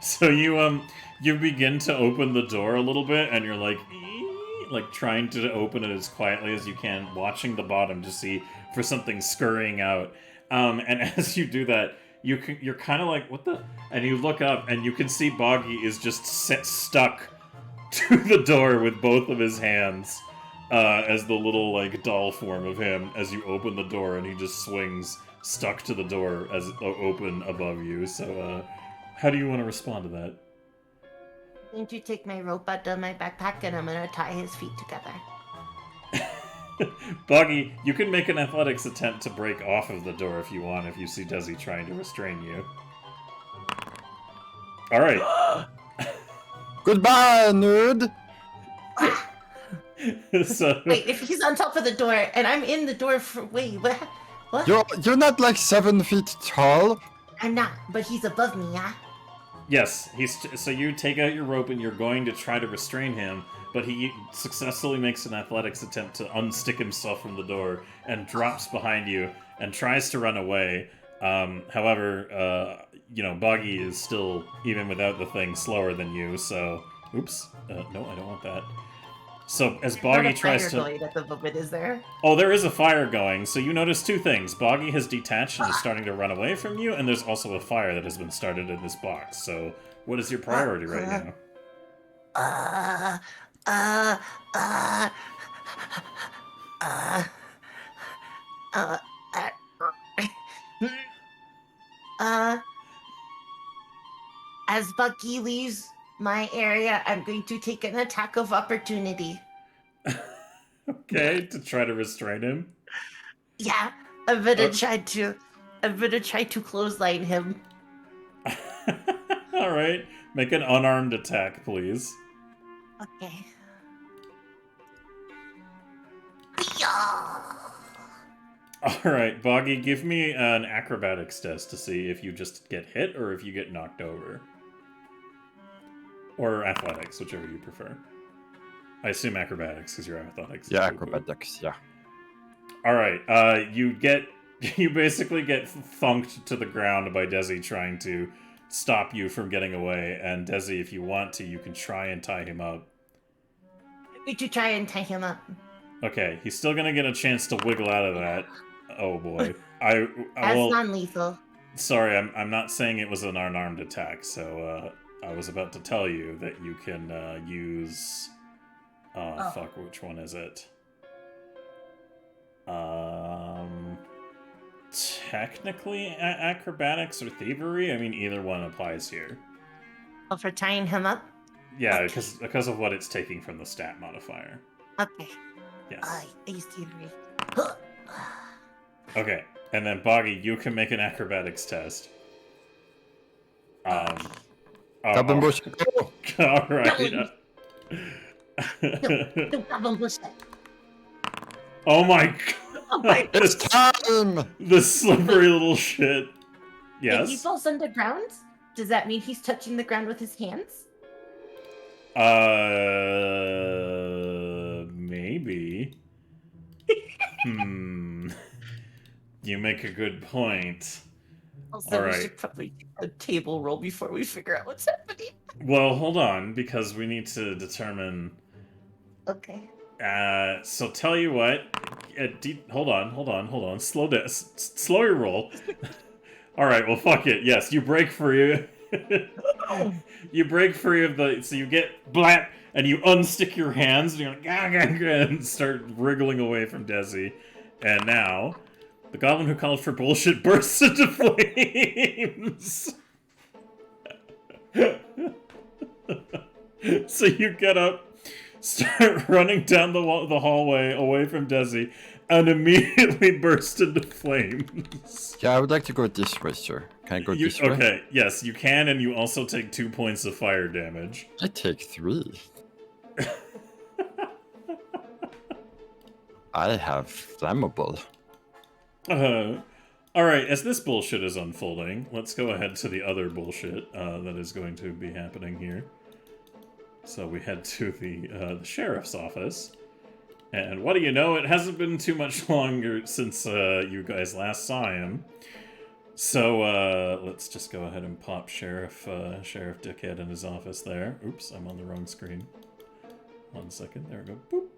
So you begin to open the door a little bit, and you're like trying to open it as quietly as you can, watching the bottom to see for something scurrying out. And as you do that, you're kind of like, what the? And you look up, and you can see Boggy is just stuck to the door with both of his hands, as the little like doll form of him. As you open the door, and he just swings stuck to the door as open above you. So. How do you want to respond to that? I'm going to take my rope out of my backpack and I'm going to tie his feet together. Boggy, you can make an athletics attempt to break off of the door if you want, if you see Desi trying to restrain you. Alright. Goodbye, nerd! So, Wait, if he's on top of the door and I'm in the door for... Wait, what? You're not like 7 feet tall. I'm not, but he's above me, yeah? yes, so you take out your rope and you're going to try to restrain him, but he successfully makes an athletics attempt to unstick himself from the door and drops behind you and tries to run away. However, Boggy is still, even without the thing, slower than you, so... Oops. No, I don't want that. So, as Boggy tries to... At the moment, is there? Oh, there is a fire going, so you notice two things. Boggy has detached and is starting to run away from you, and there's also a fire that has been started in this box. So, what is your priority right now? As Bucky leaves my area, I'm going to take an attack of opportunity. Okay, to try to restrain him. Yeah, I'm gonna try to clothesline him. Alright, make an unarmed attack, please. Okay. Yeah. Alright, Boggy, give me an acrobatics test to see if you just get hit or if you get knocked over. Or athletics, whichever you prefer. I assume acrobatics, because you're athletics. Yeah, acrobatics, yeah. Alright, you basically get thunked to the ground by Desi trying to stop you from getting away, and Desi, if you want to, you can try and tie him up. I'm going to try and tie him up. Okay, he's still gonna get a chance to wiggle out of that. Oh boy. I As will... non-lethal. Sorry, I'm not saying it was an unarmed attack, so I was about to tell you that you can use... fuck, which one is it? Technically acrobatics or thievery? I mean, either one applies here. Oh, for tying him up? Yeah, because of what it's taking from the stat modifier. Okay. Yes. Ace thievery. Okay, and then Boggy, you can make an acrobatics test. Goblin bush. All right. No, goblin bush. Oh my god! Oh my It's time! The slippery little shit. If he Yes. falls underground, does that mean he's touching the ground with his hands? Maybe. You make a good point. Also, All we right. should probably do a table roll before we figure out what's happening. Well, hold on, because we need to determine... Okay. So tell you what, hold on. Slow your roll. All right, well, fuck it. Yes, you break free. You break free of the... So you get blat, and you unstick your hands, and you're like, and start wriggling away from Desi. And now, the goblin who called for bullshit bursts into flames. So you get up, start running down the hallway away from Desi, and immediately burst into flames. Yeah, I would like to go this way, sir. Can I go this way? Okay, yes, you can, and you also take 2 points of fire damage. I take 3. I have flammable. Alright, as this bullshit is unfolding, let's go ahead to the other bullshit that is going to be happening here. So we head to the sheriff's office. And what do you know, it hasn't been too much longer since you guys last saw him. So let's just go ahead and pop Sheriff Dickhead in his office there. Oops, I'm on the wrong screen. 1 second, there we go. Boop.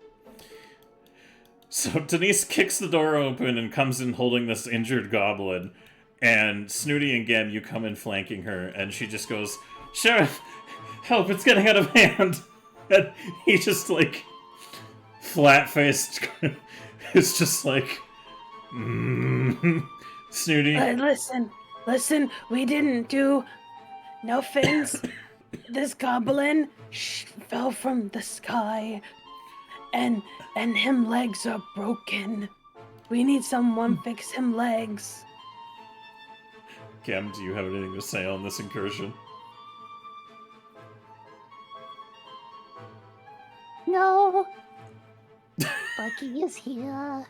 So Denise kicks the door open and comes in holding this injured goblin. And Snooty and Gem, you come in flanking her, and she just goes, "Sheriff, help, it's getting out of hand." And he just, like, flat-faced, is just like, Snooty. Listen, we didn't do... No offense. This goblin fell from the sky, and him legs are broken. We need someone fix him legs. Gem, do you have anything to say on this incursion? No. Bucky is here.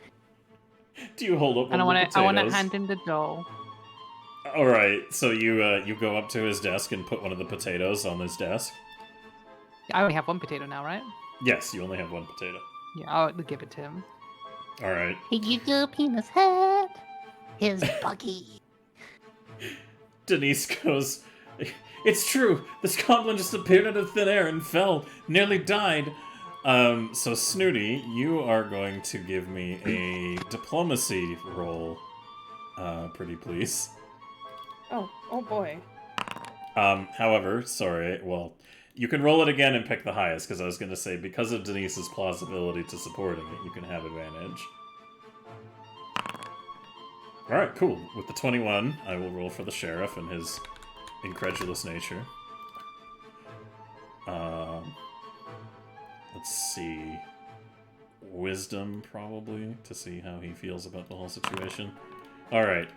Do you hold up one of the potatoes? I want to hand him the doll. All right, so you go up to his desk and put one of the potatoes on his desk. I only have 1 potato now, right? Yes, you only have 1 potato. Yeah, I'll give it to him. All right. Here you go, penis head. Here's Bucky. Denise goes, "It's true. This goblin just appeared out of thin air and fell, nearly died." So Snooty, you are going to give me a diplomacy roll, pretty please. Oh boy. However, sorry, well, you can roll it again and pick the highest, because I was going to say, because of Denise's plausibility to supporting it, you can have advantage. Alright, cool. With the 21, I will roll for the sheriff and his incredulous nature. Let's see. Wisdom, probably, to see how he feels about the whole situation. Alright.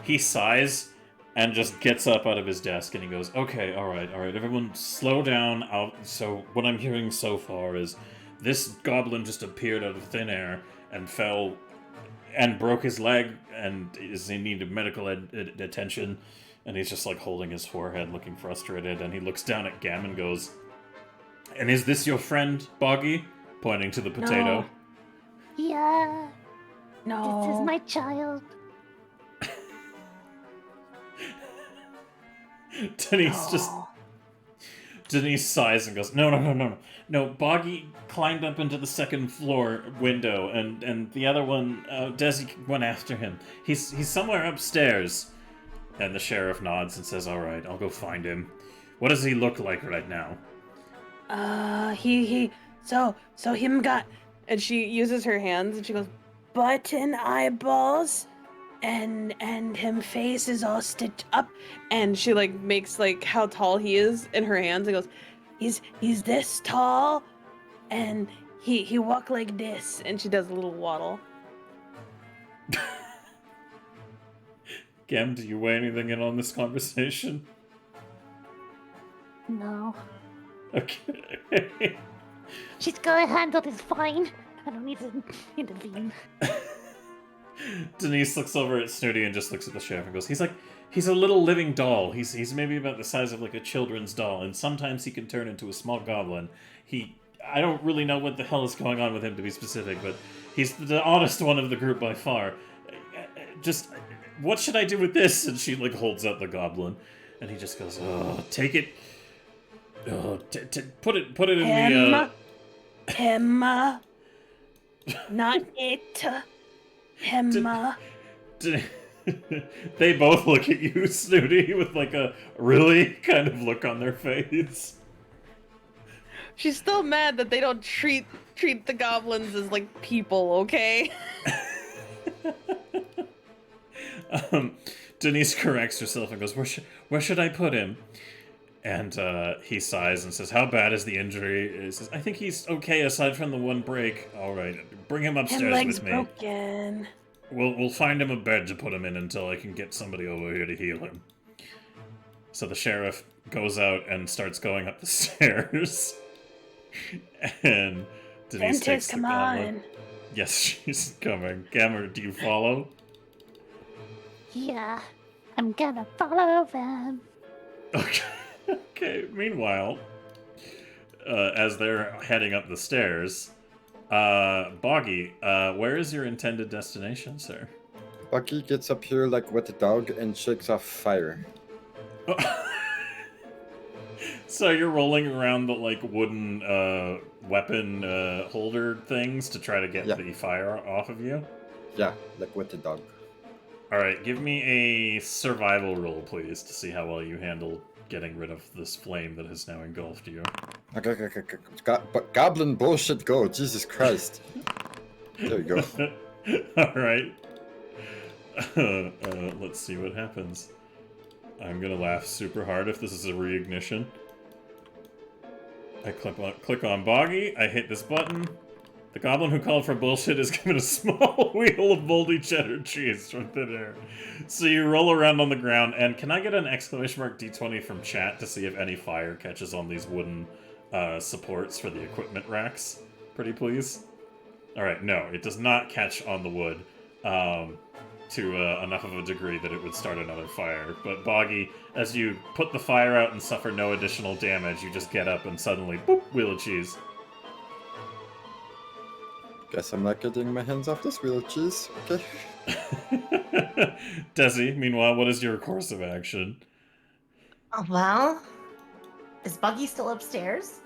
He sighs and just gets up out of his desk and he goes, "Okay, alright, everyone slow down. So what I'm hearing so far is this goblin just appeared out of thin air and fell and broke his leg and is in need of medical attention." And he's just like holding his forehead, looking frustrated, and he looks down at Gam and goes, "And is this your friend, Boggy?" Pointing to the potato. No. Yeah. No. This is my child. Denise sighs and goes, No, Boggy climbed up into the second floor window, and the other one, Desi went after him. He's somewhere upstairs. And the sheriff nods and says, "Alright, I'll go find him. What does he look like right now?" So him got," and she uses her hands and she goes, "button eyeballs, and him face is all stitched up," and she like makes like how tall he is in her hands and goes, he's this tall, and he walk like this," and she does a little waddle. Gem, do you weigh anything in on this conversation? No. Okay. She's gonna handle this fine. I don't need to intervene. Denise looks over at Snooty and just looks at the sheriff and goes, he's a little living doll. He's maybe about the size of like a children's doll, and sometimes he can turn into a small goblin. I don't really know what the hell is going on with him, to be specific, but he's the oddest one of the group by far. Just, what should I do with this? And she like holds up the goblin, and he just goes, "Oh, take it. Oh, put it in the." Emma. Not it. Him. They both look at you, Snooty, with like a really kind of look on their face. She's still mad that they don't treat the goblins as like people, okay? Denise corrects herself and goes, where should I put him? And he sighs and says, how bad is the injury? He says, I think he's okay aside from the one break. All right, bring him Him upstairs legs with me. broken. We'll find him a bed to put him in until I can get somebody over here to heal him. So the sheriff goes out and starts going up the stairs. And Denise takes the come goblin. on. Yes, she's coming. Gamma, do you follow? Yeah, I'm gonna follow them. Okay. Okay. Meanwhile, as they're heading up the stairs, Boggy, where is your intended destination, sir? Bucky gets up here like with a dog and shakes off fire. So you're rolling around the like wooden weapon holder things to try to get the fire off of you? Yeah, like with the dog. Alright, give me a survival roll, please, to see how well you handle getting rid of this flame that has now engulfed you. Okay. But goblin bullshit go, Jesus Christ. There you go. Alright. Let's see what happens. I'm gonna laugh super hard if this is a reignition. I click on Boggy, I hit this button. The goblin who called for bullshit is given a small wheel of moldy cheddar cheese from thin air. So you roll around on the ground, and can I get an exclamation mark D20 from chat to see if any fire catches on these wooden supports for the equipment racks? Pretty please? Alright, no, it does not catch on the wood to enough of a degree that it would start another fire. But Boggy, as you put the fire out and suffer no additional damage, you just get up and suddenly, boop, wheel of cheese. Guess I'm not getting my hands off this wheel of cheese. Okay. Desi, meanwhile, what is your course of action? Oh, well, is Buggy still upstairs?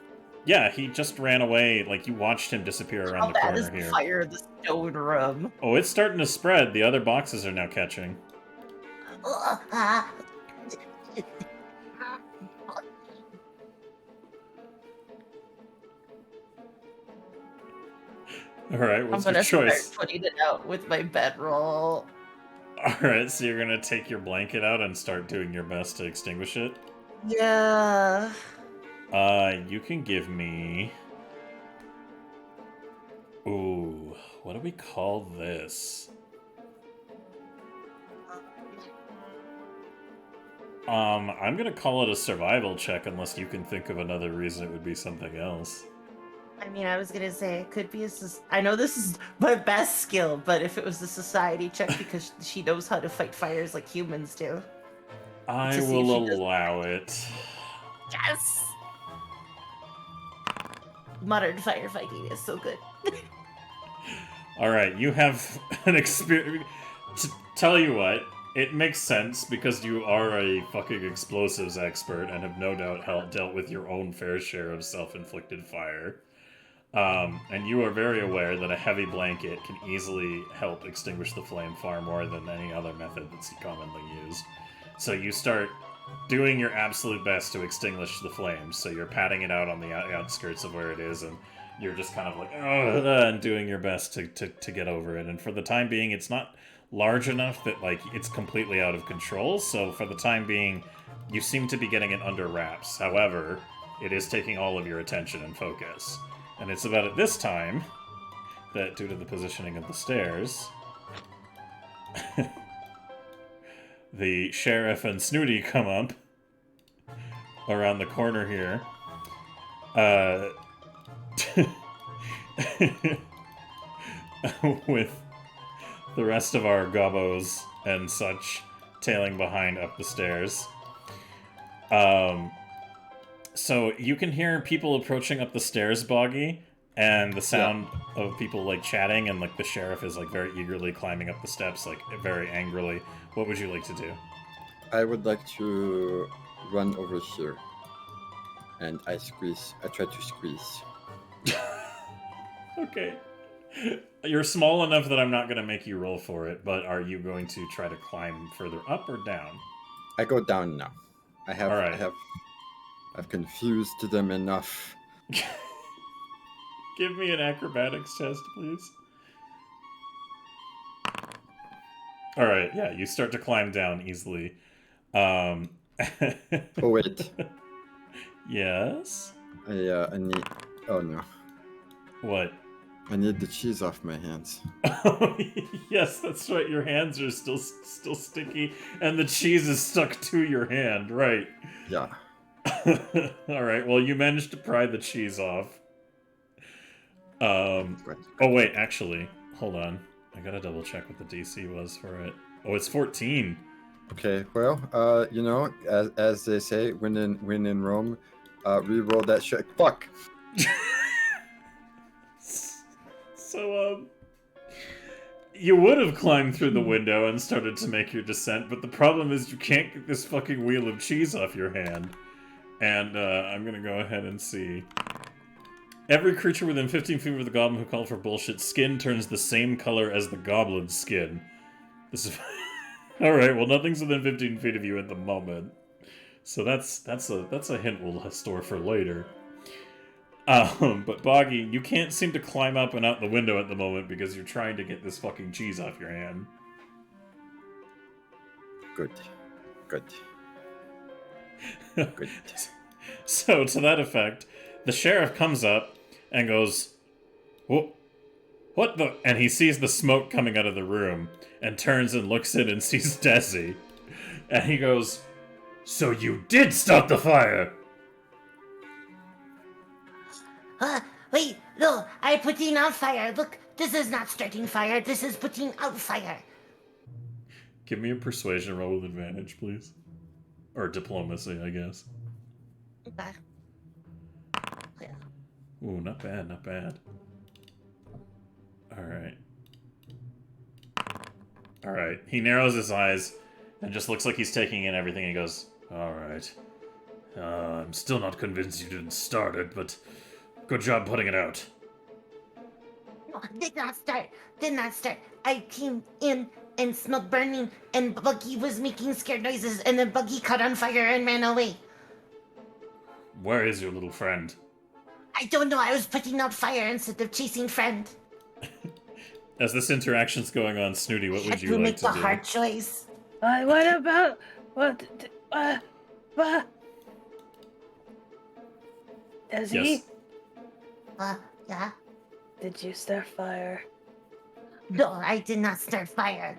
Yeah, he just ran away. Like, you watched him disappear around How the bad corner is the here. fire in the stone room? Oh, it's starting to spread. The other boxes are now catching. Alright, what's I'm your gonna choice? start putting it out with my bedroll. Alright, so you're gonna take your blanket out and start doing your best to extinguish it? Yeah. You can give me... Ooh, what do we call this? I'm gonna call it a survival check unless you can think of another reason it would be something else. I mean, I was gonna say it could be a. I know this is my best skill, but if it was a society check because she knows how to fight fires like humans do. I To see if will she does- allow it. Yes. Modern firefighting is so good. Alright, you have an experience. To tell you what, it makes sense because you are a fucking explosives expert and have no doubt dealt with your own fair share of self-inflicted fire. And you are very aware that a heavy blanket can easily help extinguish the flame far more than any other method that's commonly used. So you start doing your absolute best to extinguish the flames. So you're patting it out on the outskirts of where it is, and you're just kind of like, and doing your best to get over it. And for the time being, it's not large enough that, like, it's completely out of control. So for the time being, you seem to be getting it under wraps. However, it is taking all of your attention and focus. And it's about at this time that, due to the positioning of the stairs, the sheriff and Snooty come up around the corner here. With the rest of our gobbos and such tailing behind up the stairs. So you can hear people approaching up the stairs, Boggy, and the sound of people like chatting, and like the sheriff is like very eagerly climbing up the steps, like very angrily. What would you like to do? I would like to run over here. And I try to squeeze. Okay. You're small enough that I'm not going to make you roll for it, but are you going to try to climb further up or down? I go down now. All right. I've confused them enough. Give me an acrobatics test, please. All right, yeah, you start to climb down easily. Oh wait, Yes? I need. Oh no, What? I need the cheese off my hands. Oh, yes, that's right. Your hands are still sticky, and the cheese is stuck to your hand. Right. Yeah. All right. Well, you managed to pry the cheese off. Good. Oh wait, actually, hold on. I gotta double check what the DC was for it. Oh, it's 14. Okay. Well, you know, as they say, when in Rome, re-roll that shit. Fuck. So, you would have climbed through the window and started to make your descent, but the problem is you can't get this fucking wheel of cheese off your hand. And, I'm gonna go ahead and see. Every creature within 15 feet of the goblin who called for bullshit skin turns the same color as the goblin's skin. This is... Alright, well nothing's within 15 feet of you at the moment. So that's a hint we'll store for later. But Boggy, you can't seem to climb up and out the window at the moment because you're trying to get this fucking cheese off your hand. Good. Good. So, to that effect, the sheriff comes up and goes, What the? And he sees the smoke coming out of the room and turns and looks in and sees Desi. And he goes, So you did stop the fire! Wait, no, I putting out fire. Look, this is not starting fire. This is putting out fire. Give me a persuasion roll with advantage, please. Or diplomacy, I guess. Okay. Yeah. Ooh, not bad, not bad. Alright. Alright, he narrows his eyes and just looks like he's taking in everything and goes, Alright. I'm still not convinced you didn't start it, but good job putting it out. No, did not start. Did not start. I came in and smelled burning, and Buggy was making scared noises, and then Buggy caught on fire and ran away. Where is your little friend? I don't know. I was putting out fire instead of chasing friend. As this interaction's going on, Snooty, what I would had you to like make to the do? hard choice. What about Does Yes. Yeah? Did you start fire? No, I did not start fire.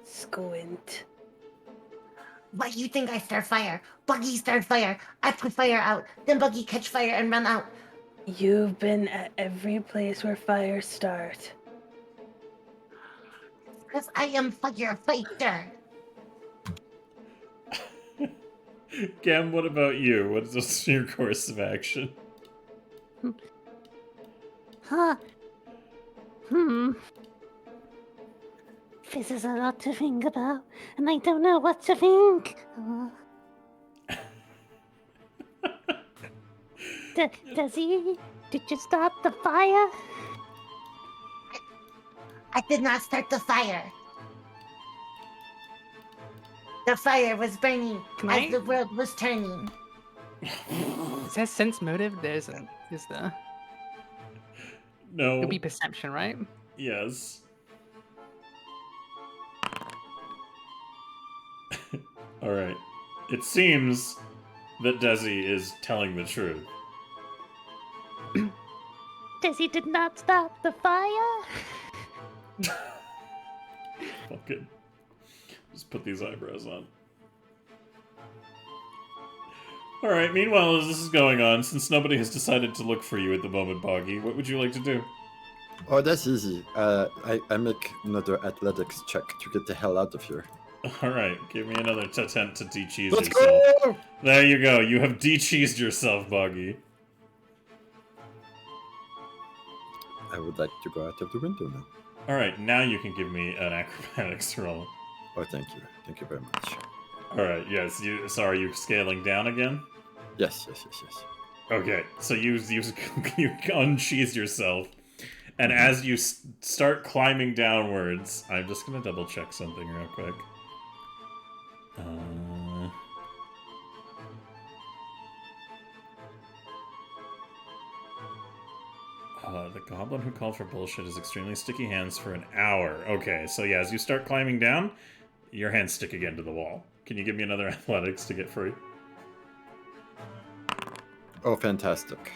Squint. Why you think I start fire? Buggy start fire. I put fire out. Then Buggy catch fire and run out. You've been at every place where fires start. Because I am firefighter. Gam, what about you? What's your course of action? Huh. This is a lot to think about, and I don't know what to think. Does he? Did you start the fire? I did not start the fire. The fire was burning Can as I- the world was turning. Is there sense motive? There isn't, is there? No. It'll be perception, right? Yes. Alright. It seems that Desi is telling the truth. Desi did not start the fire? Fucking. Just put these eyebrows on. Alright, meanwhile, as this is going on, since nobody has decided to look for you at the moment, Boggy, what would you like to do? Oh, that's easy. I make another athletics check to get the hell out of here. Alright, give me another attempt to de-cheese Let's yourself. go! There you go, you have de-cheesed yourself, Boggy. I would like to go out of the window now. Alright, now you can give me an acrobatics roll. Oh, thank you. Thank you very much. Alright, yes, so are you scaling down again? Yes. Okay, so you unsheath yourself, and as you start climbing downwards, I'm just gonna double check something real quick. The goblin who called for bullshit has extremely sticky hands for an hour. Okay, so yeah, as you start climbing down, your hands stick again to the wall. Can you give me another athletics to get free? Oh, fantastic.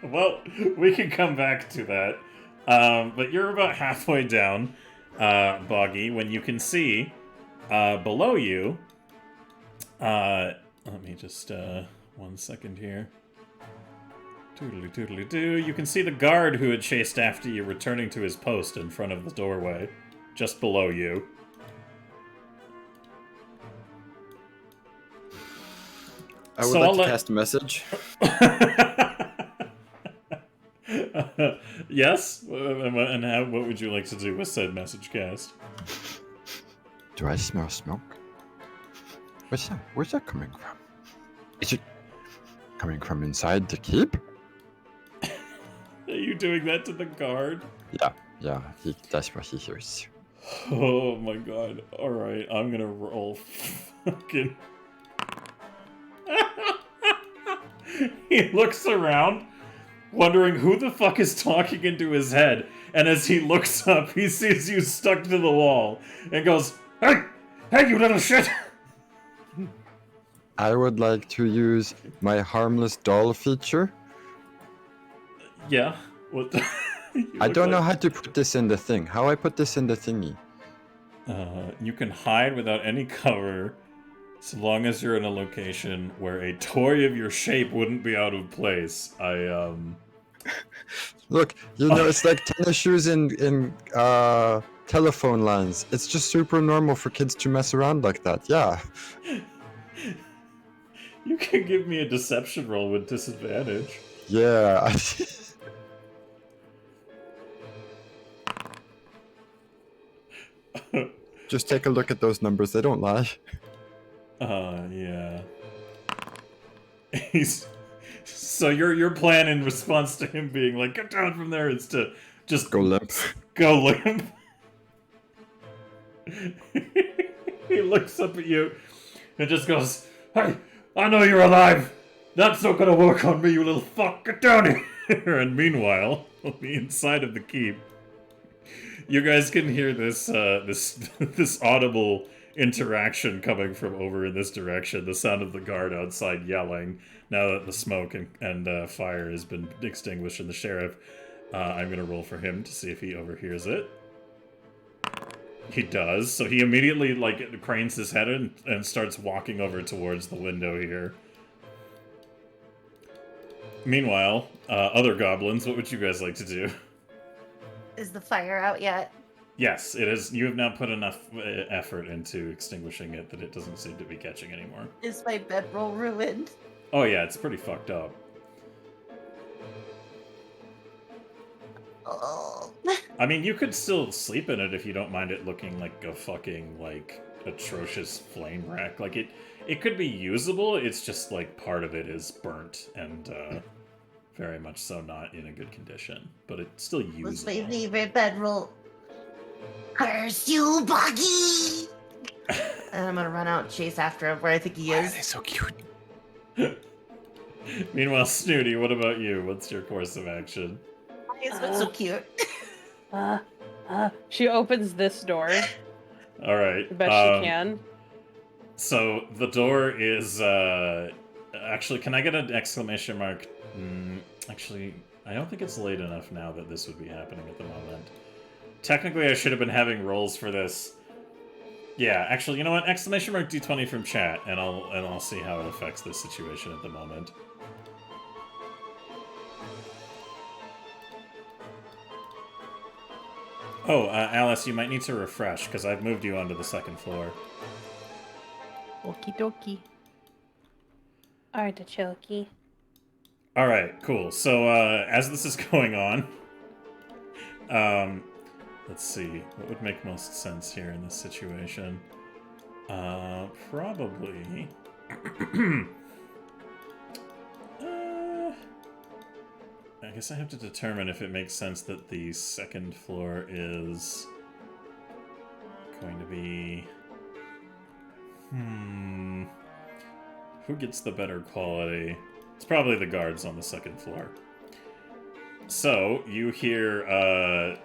Well, we can come back to that. But you're about halfway down, Boggy, when you can see below you. Let me just 1 second here. Toodly toodly doo. You can see the guard who had chased after you returning to his post in front of the doorway, just below you. I would like to cast a message. Yes? And what would you like to do with said message cast? Do I smell smoke? Where's that coming from? Is it coming from inside the keep? Are you doing that to the guard? Yeah, that's what he hears. Oh my god. Alright, I'm gonna roll fucking... He looks around, wondering who the fuck is talking into his head, and as he looks up, he sees you stuck to the wall, and goes, Hey! Hey, you little shit! I would like to use my harmless doll feature. Yeah? What the... I don't know how to put this in the thing. How I put this in the thingy? You can hide without any cover, so long as you're in a location where a toy of your shape wouldn't be out of place. Look, it's like tennis shoes in telephone lines. It's just super normal for kids to mess around like that. Yeah. You can give me a deception roll with disadvantage. Yeah. Just take a look at those numbers. They don't lie. Yeah. So your plan in response to him being like, get down from there, is to just go limp. Go limp. He looks up at you and just goes, Hey, I know you're alive. That's not gonna work on me, you little fuck. Get down here. And meanwhile, on the inside of the keep, you guys can hear this this audible interaction coming from over in this direction. The sound of the guard outside yelling. Now that the smoke and fire has been extinguished, and the sheriff, I'm gonna roll for him to see if he overhears it. He does. So he immediately cranes his head and starts walking over towards the window here. Meanwhile, other goblins, what would you guys like to do? Is the fire out yet? Yes, it is. You have now put enough effort into extinguishing it that it doesn't seem to be catching anymore. Is my bedroll ruined? Oh yeah, it's pretty fucked up. Oh. I mean, you could still sleep in it if you don't mind it looking like a fucking, atrocious flame wreck. It could be usable, it's just, part of it is burnt and, very much so not in a good condition. But it's still usable. Was my favorite bedroll. Curse you, Buggy! And I'm gonna run out and chase after him where I think he is. Why are they so cute? Meanwhile, Snooty, what about you? What's your course of action? Why is it so cute? She opens this door Alright. the best she can. So, the door is, actually, can I get an exclamation mark? Actually, I don't think it's late enough now that this would be happening at the moment. Technically, I should have been having rolls for this. Yeah, actually, you know what? Exclamation mark D20 from chat, and I'll see how it affects this situation at the moment. Oh, Alice, you might need to refresh, because I've moved you onto the second floor. Okie dokie. Artichoke. Alright, cool. So, as this is going on, let's see, what would make most sense here in this situation? Probably... I guess I have to determine if it makes sense that the second floor is going to be... Who gets the better quality? It's probably the guards on the second floor. So, you hear a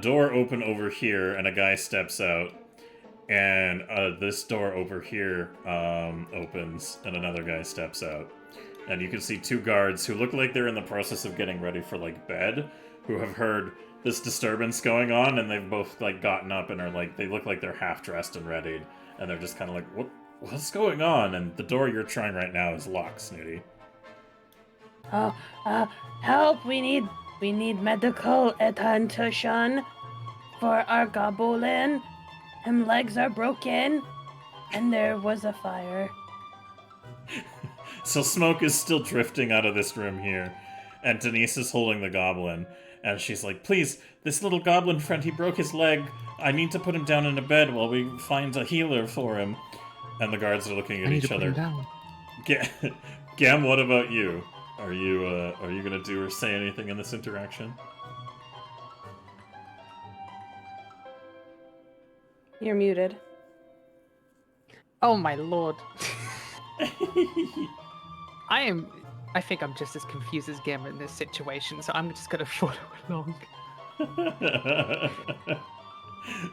door open over here, and a guy steps out. And this door over here opens, and another guy steps out. And you can see two guards who look like they're in the process of getting ready for, like, bed, who have heard this disturbance going on, and they've both, like, gotten up and are, like, they look like they're half-dressed and readied. And they're just kind of like, what's going on? And the door you're trying right now is locked, Snooty. Oh, help! We need medical attention for our goblin. His legs are broken, and there was a fire. So smoke is still drifting out of this room here, and Denise is holding the goblin, and she's like, please, this little goblin friend, he broke his leg. I need to put him down in a bed while we find a healer for him. And the guards are looking at each other. Gam, what about you? Are you gonna do or say anything in this interaction? You're muted. Oh my lord. I think I'm just as confused as Gamma in this situation, so I'm just gonna follow along.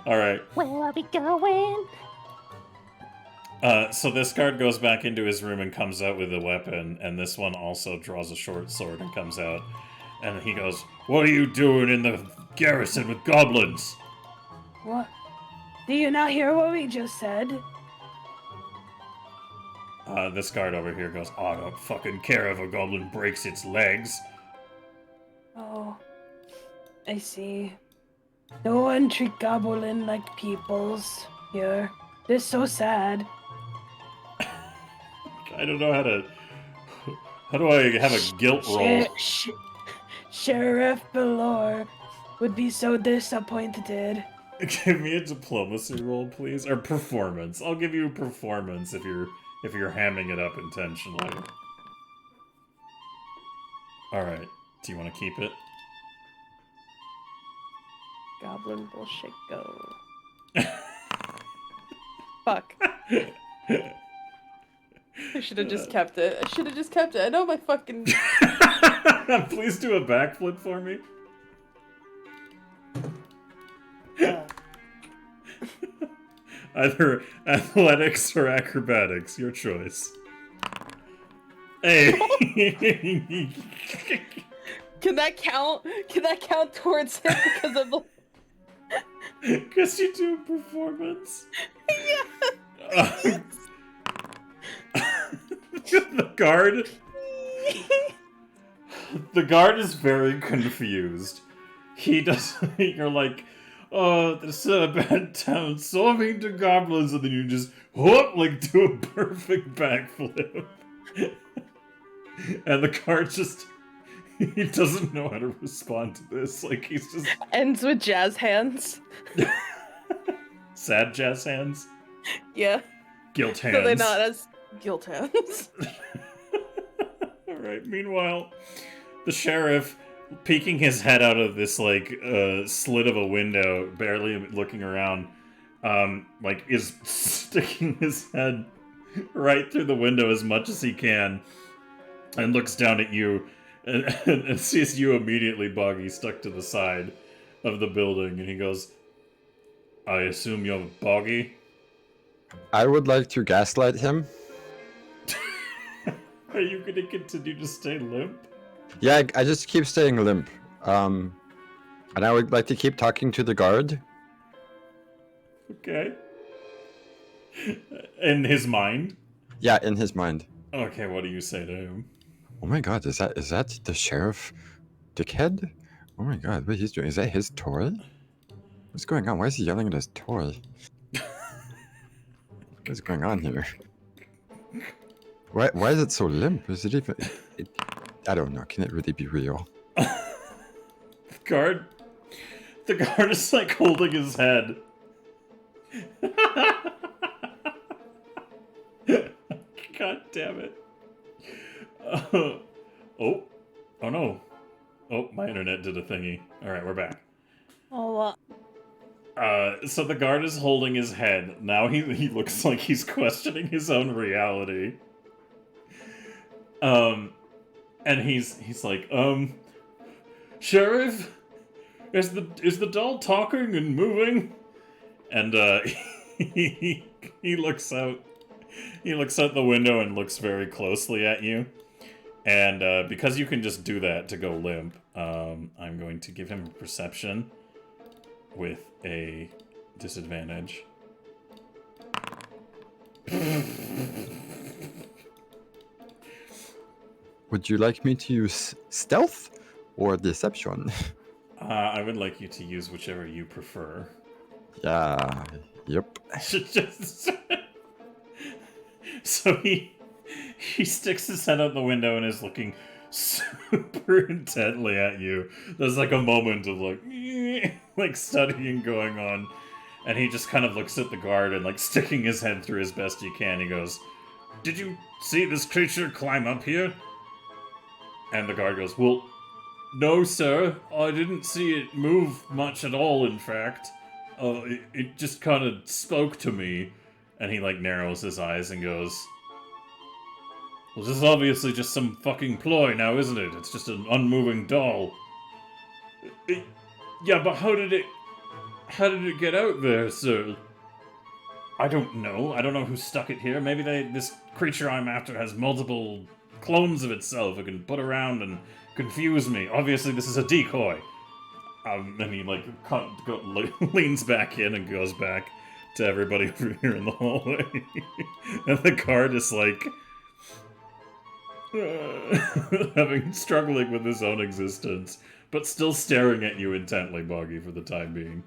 Alright. Where are we going? So this guard goes back into his room and comes out with a weapon, and this one also draws a short sword and comes out. And he goes, what are you doing in the garrison with goblins? What? Do you not hear what we just said? This guard over here goes, I don't fucking care if a goblin breaks its legs. Oh, I see. No one treat goblin like peoples here. They're so sad. I don't know how to... How do I have a guilt roll? Sheriff Belor would be so disappointed. Give me a diplomacy roll, please. Or performance. I'll give you performance if you're hamming it up intentionally. Alright. Do you want to keep it? Goblin bullshit go. Fuck. I should have just kept it. I know my fucking... Please do a backflip for me. Either athletics or acrobatics, your choice. Hey! Can that count? Can that count towards it because of the... Because you do performance? Yeah. The guard is very confused. He does. You're like, oh, this is a bad town, so I'm into goblins, and then you just whoop, like do a perfect backflip, and the guard just he doesn't know how to respond to this. Like he's just ends with jazz hands. Sad jazz hands. Yeah. Guilt hands. So they're not as guilt hands. Alright, meanwhile, the sheriff, peeking his head out of this, like, slit of a window, barely looking around, like, is sticking his head right through the window as much as he can, and looks down at you, and sees you immediately, Boggy, stuck to the side of the building, and he goes, I assume you're Boggy? I would like to gaslight him. Are you going to continue to stay limp? Yeah, I just keep staying limp. And I would like to keep talking to the guard. Okay. In his mind? Yeah, in his mind. Okay, what do you say to him? Oh my god, is that the sheriff dickhead? Oh my god, what he's doing? Is that his toy? What's going on? Why is he yelling at his toy? What's going on here? Why is it so limp? Is it even... I don't know. Can it really be real? The guard is like holding his head. God damn it. Oh no. Oh, my internet did a thingy. Alright, we're back. Oh, So the guard is holding his head. Now he looks like he's questioning his own reality. And he's like, Sheriff? Is the doll talking and moving? And, he looks out. He looks out the window and looks very closely at you. And, because you can just do that to go limp, I'm going to give him a perception with a disadvantage. Would you like me to use stealth or deception? I would like you to use whichever you prefer. Yeah. Yep. So he sticks his head out the window and is looking super intently at you. There's like a moment of like studying going on, and he just kind of looks at the guard and like sticking his head through as best he can. He goes, "Did you see this creature climb up here?" And the guard goes, "Well, no, sir. I didn't see it move much at all, in fact. It just kind of spoke to me." And he, like, narrows his eyes and goes, "Well, this is obviously just some fucking ploy now, isn't it? It's just an unmoving doll." Yeah, but how did it get out there, sir?" "I don't know. I don't know who stuck it here. Maybe this creature I'm after has multiple clones of itself it can put around and confuse me. Obviously, this is a decoy." And he, like, leans back in and goes back to everybody over here in the hallway. And the guard is, like, struggling with his own existence, but still staring at you intently, Boggy, for the time being.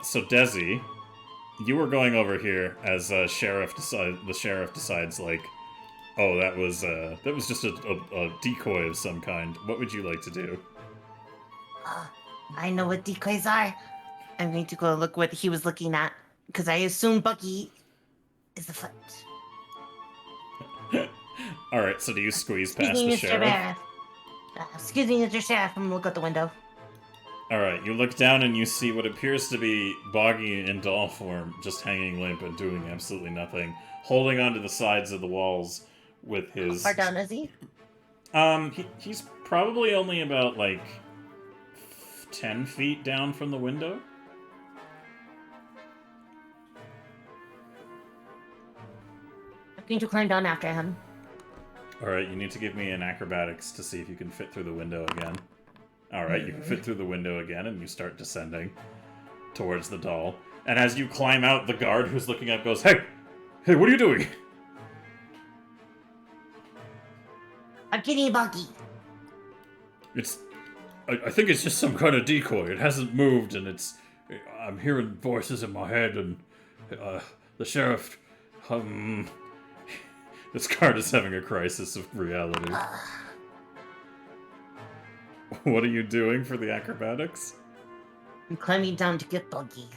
So, Desi, you were going over here as the sheriff decides, like, oh, that was just a decoy of some kind. What would you like to do? I know what decoys are. I'm going to go look what he was looking at, because I assume Bucky is the front. Alright, so do you squeeze past Excuse me, the Mr. sheriff? Sheriff. Excuse me, Mr. Sheriff. I'm going to look out the window. Alright, you look down and you see what appears to be Boggy in doll form, just hanging limp and doing absolutely nothing, holding onto the sides of the walls with his... How far down is he? He's probably only about, like, 10 feet down from the window. I'm going to climb down after him. Alright, you need to give me an acrobatics to see if you can fit through the window again. Alright, you can fit through the window again, and you start descending towards the doll. And as you climb out, the guard who's looking up goes, Hey, what are you doing?" I'm getting Bucky. I think it's just some kind of decoy. It hasn't moved, and I'm hearing voices in my head, and the sheriff, this guard is having a crisis of reality. What are you doing for the acrobatics? I'm climbing down to get Bucky.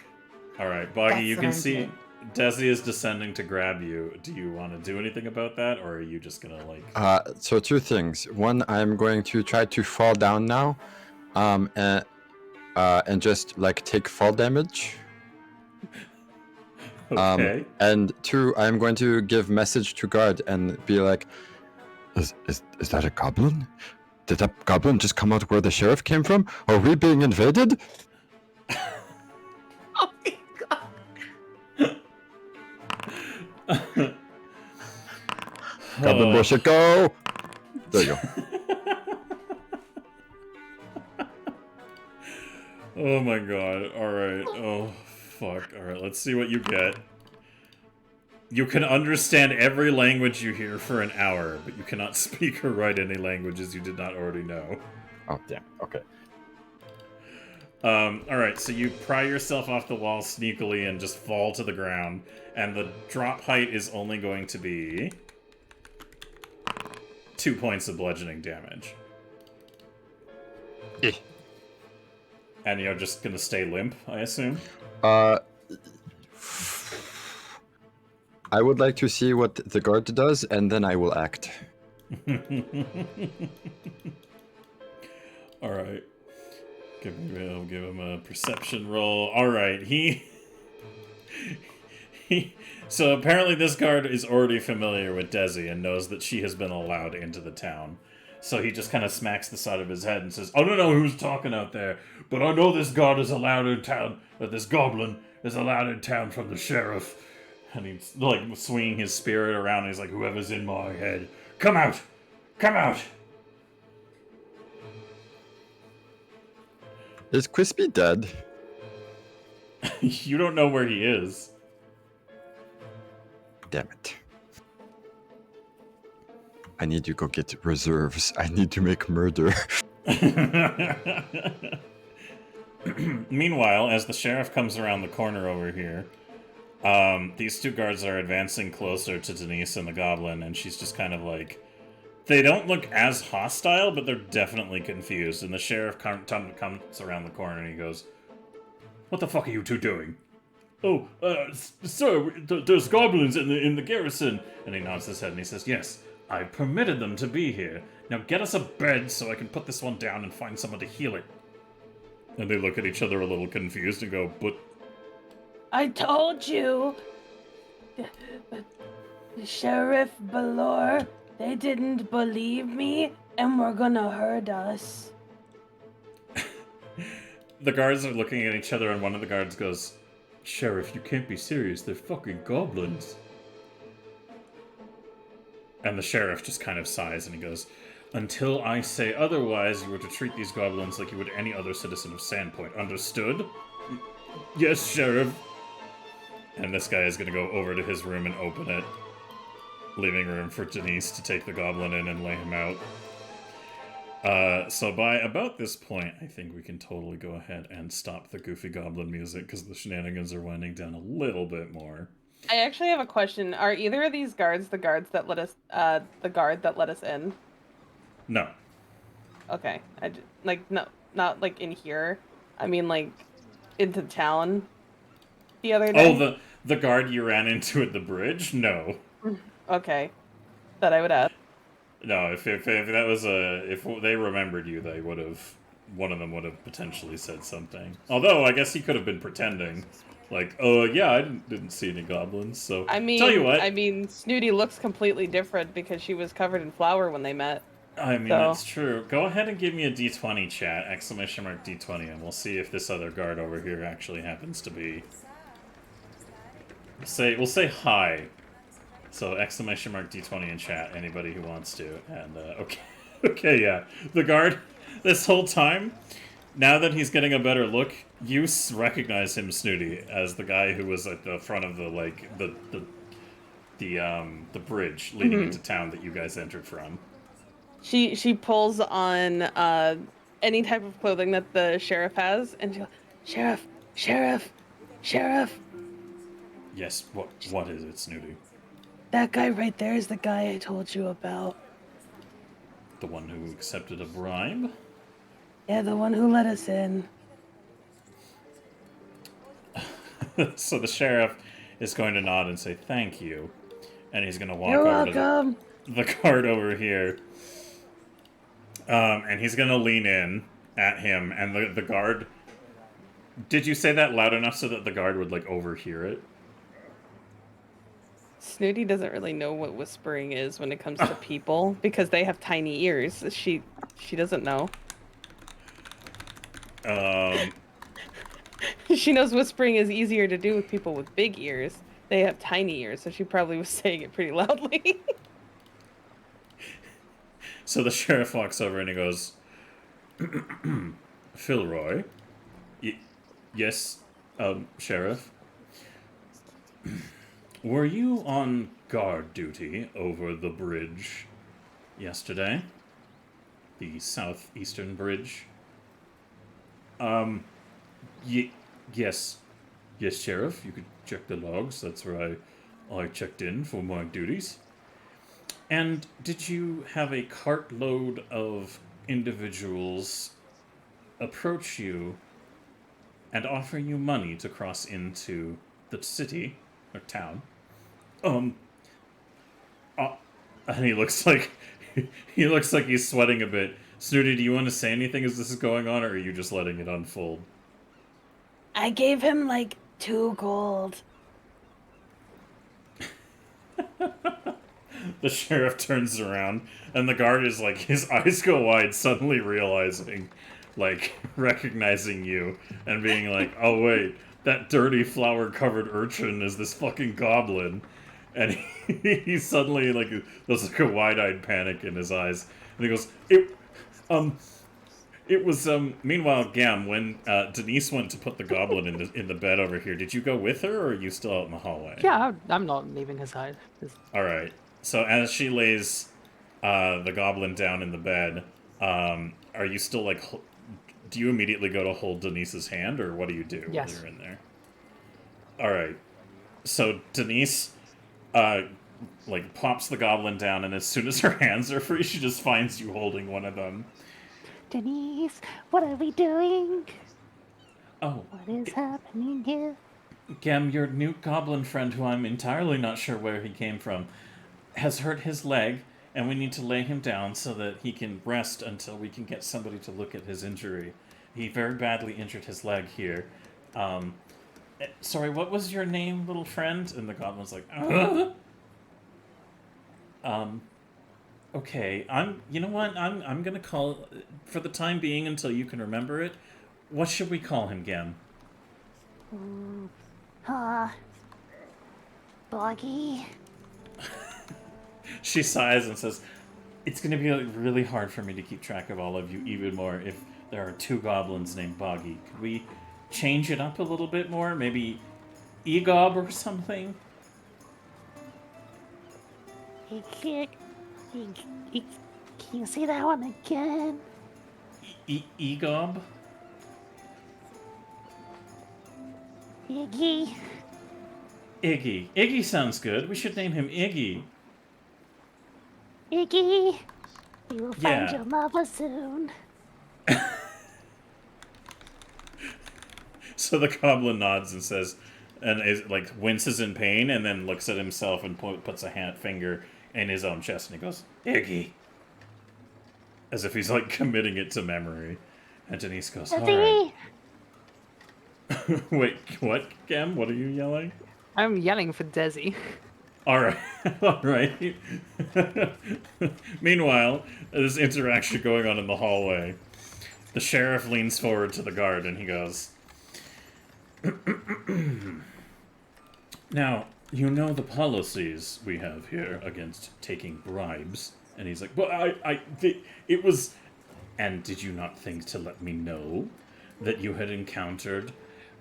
Alright, Boggy, That's you what can I'm see doing. Desi is descending to grab you. Do you want to do anything about that, or are you just gonna, like... So two things. One, I'm going to try to fall down now, and just like take fall damage. Okay. And two, I'm going to give message to guard and be like, is that a goblin? Did that goblin just come out where the sheriff came from? Are we being invaded? Oh my god. Goblin bullshit, go! There you go. Oh my god, alright. Oh, fuck. Alright, let's see what you get. You can understand every language you hear for an hour, but you cannot speak or write any languages you did not already know. Oh, damn. Okay. Alright, so you pry yourself off the wall sneakily and just fall to the ground, and the drop height is only going to be 2 points of bludgeoning damage. Eh. And you're just gonna stay limp, I assume? I would like to see what the guard does, and then I will act. All right. I'll give him a perception roll. All right, So apparently this guard is already familiar with Desi and knows that she has been allowed into the town. So he just kind of smacks the side of his head and says, "I don't know who's talking out there, but I know this guard is allowed in town, that this goblin is allowed in town from the sheriff." And he's like swinging his spirit around and he's like, "Whoever's in my head, come out! Come out!" Is Crispy dead? You don't know where he is. Damn it. I need to go get reserves. I need to make murder. Meanwhile, as the sheriff comes around the corner over here, these two guards are advancing closer to Denise and the goblin, and she's just kind of like... They don't look as hostile, but they're definitely confused, and the sheriff comes around the corner and he goes, "What the fuck are you two doing?" "Oh, sir, there's goblins in the garrison." And he nods his head and he says, "Yes, I permitted them to be here. Now get us a bed so I can put this one down and find someone to heal it." And they look at each other a little confused and go, "But..." I told you. Sheriff Balor, they didn't believe me and were gonna hurt us. The guards are looking at each other and one of the guards goes, "Sheriff, you can't be serious. They're fucking goblins." And the sheriff just kind of sighs and he goes, "Until I say otherwise, you are to treat these goblins like you would any other citizen of Sandpoint. Understood?" "Yes, Sheriff." And this guy is going to go over to his room and open it, leaving room for Denise to take the goblin in and lay him out. So by about this point, I think we can totally go ahead and stop the goofy goblin music because the shenanigans are winding down a little bit more. I actually have a question. Are either of these guards the guards that let us, the guard that let us in? No. Okay. No, not like in here. I mean, like, into town the other day. Oh, the guard you ran into at the bridge? No. Okay. That I would ask. No, if that was if they remembered you, they would have, one of them would have potentially said something. Although, I guess he could have been pretending. Like, "Oh, yeah, I didn't see any goblins, so..." I mean, tell you what. I mean, Snooty looks completely different because she was covered in flour when they met. I mean, so. That's true. Go ahead and give me a D20 chat, !D20, and we'll see if this other guard over here actually happens to be... We'll say hi. So, !D20 in chat, anybody who wants to. And, okay. Okay, yeah. The guard, this whole time, now that he's getting a better look, you recognize him, Snooty, as the guy who was at the front of the, like, the bridge leading into town that you guys entered from. She pulls on any type of clothing that the sheriff has, and she goes, "Sheriff, sheriff, sheriff." Yes, what is it, Snooty? That guy right there is the guy I told you about. The one who accepted a bribe? Yeah, the one who let us in. So the sheriff is going to nod and say thank you, and he's going to walk You're over welcome. to the guard over here, and he's going to lean in at him, and the guard... Did you say that loud enough so that the guard would, like, overhear it? Snooty doesn't really know what whispering is when it comes to people because they have tiny ears. She doesn't know. She knows whispering is easier to do with people with big ears. They have tiny ears, so she probably was saying it pretty loudly. So the sheriff walks over and he goes, "Philroy? Yes, Sheriff? Were you on guard duty over the bridge yesterday? The southeastern bridge?" Yes. Yes, Sheriff. You could check the logs. That's where I checked in for my duties. And did you have a cartload of individuals approach you and offer you money to cross into the city or town? And he looks like he's sweating a bit. Snooty, do you want to say anything as this is going on, or are you just letting it unfold? I gave him like 2 gold. The sheriff turns around, and the guard is like, his eyes go wide, suddenly realizing, like, recognizing you, and being like, oh wait, that dirty flower-covered urchin is this fucking goblin. And he suddenly, like, there's like a wide-eyed panic in his eyes, and he goes, it was, meanwhile, Gam, when Denise went to put the goblin in the bed over here, did you go with her, or are you still out in the hallway? Yeah, I'm not leaving her side. Alright, so as she lays the goblin down in the bed, are you still, like, do you immediately go to hold Denise's hand, or what do you do while you're in there? Alright, so Denise, like, pops the goblin down, and as soon as her hands are free, she just finds you holding one of them. Denise, what are we doing? Oh. What is happening here? Gem, your new goblin friend, who I'm entirely not sure where he came from, has hurt his leg, and we need to lay him down so that he can rest until we can get somebody to look at his injury. He very badly injured his leg here. Sorry, what was your name, little friend? And the goblin's like, okay, you know what, I'm gonna call, for the time being until you can remember it, what should we call him, Gem? Boggy. She sighs and says, it's gonna be really hard for me to keep track of all of you, even more if there are 2 goblins named Boggy. Could we change it up a little bit more? Maybe Egob or something? Can you say that one again? Egob? Iggy. Iggy. Iggy sounds good. We should name him Iggy. Iggy. You will find your mother soon. So the goblin nods and says, and is, like, winces in pain, and then looks at himself and puts a finger in his own chest, and he goes, Iggy. As if he's, like, committing it to memory. And Denise goes, alright. Wait, what, Gem? What are you yelling? I'm yelling for Desi. Alright, alright. Meanwhile, there's interaction going on in the hallway. The sheriff leans forward to the guard, and he goes, now, you know the policies we have here against taking bribes. And he's like, well, it was... And did you not think to let me know that you had encountered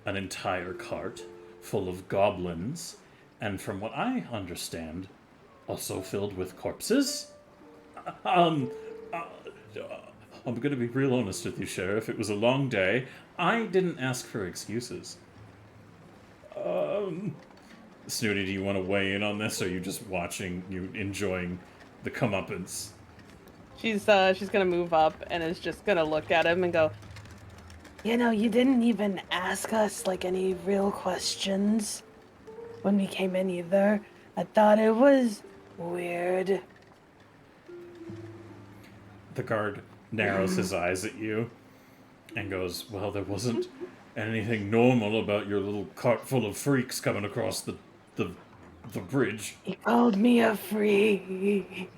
an entire cart full of goblins, and from what I understand, also filled with corpses? I'm gonna be real honest with you, Sheriff. It was a long day. I didn't ask for excuses. Snooty, do you want to weigh in on this, or are you just watching, you enjoying the comeuppance? She's gonna move up and is just gonna look at him and go, you know, you didn't even ask us, like, any real questions when we came in either. I thought it was weird. The guard narrows his eyes at you and goes, well, there wasn't anything normal about your little cart full of freaks coming across the bridge. He called me a freak.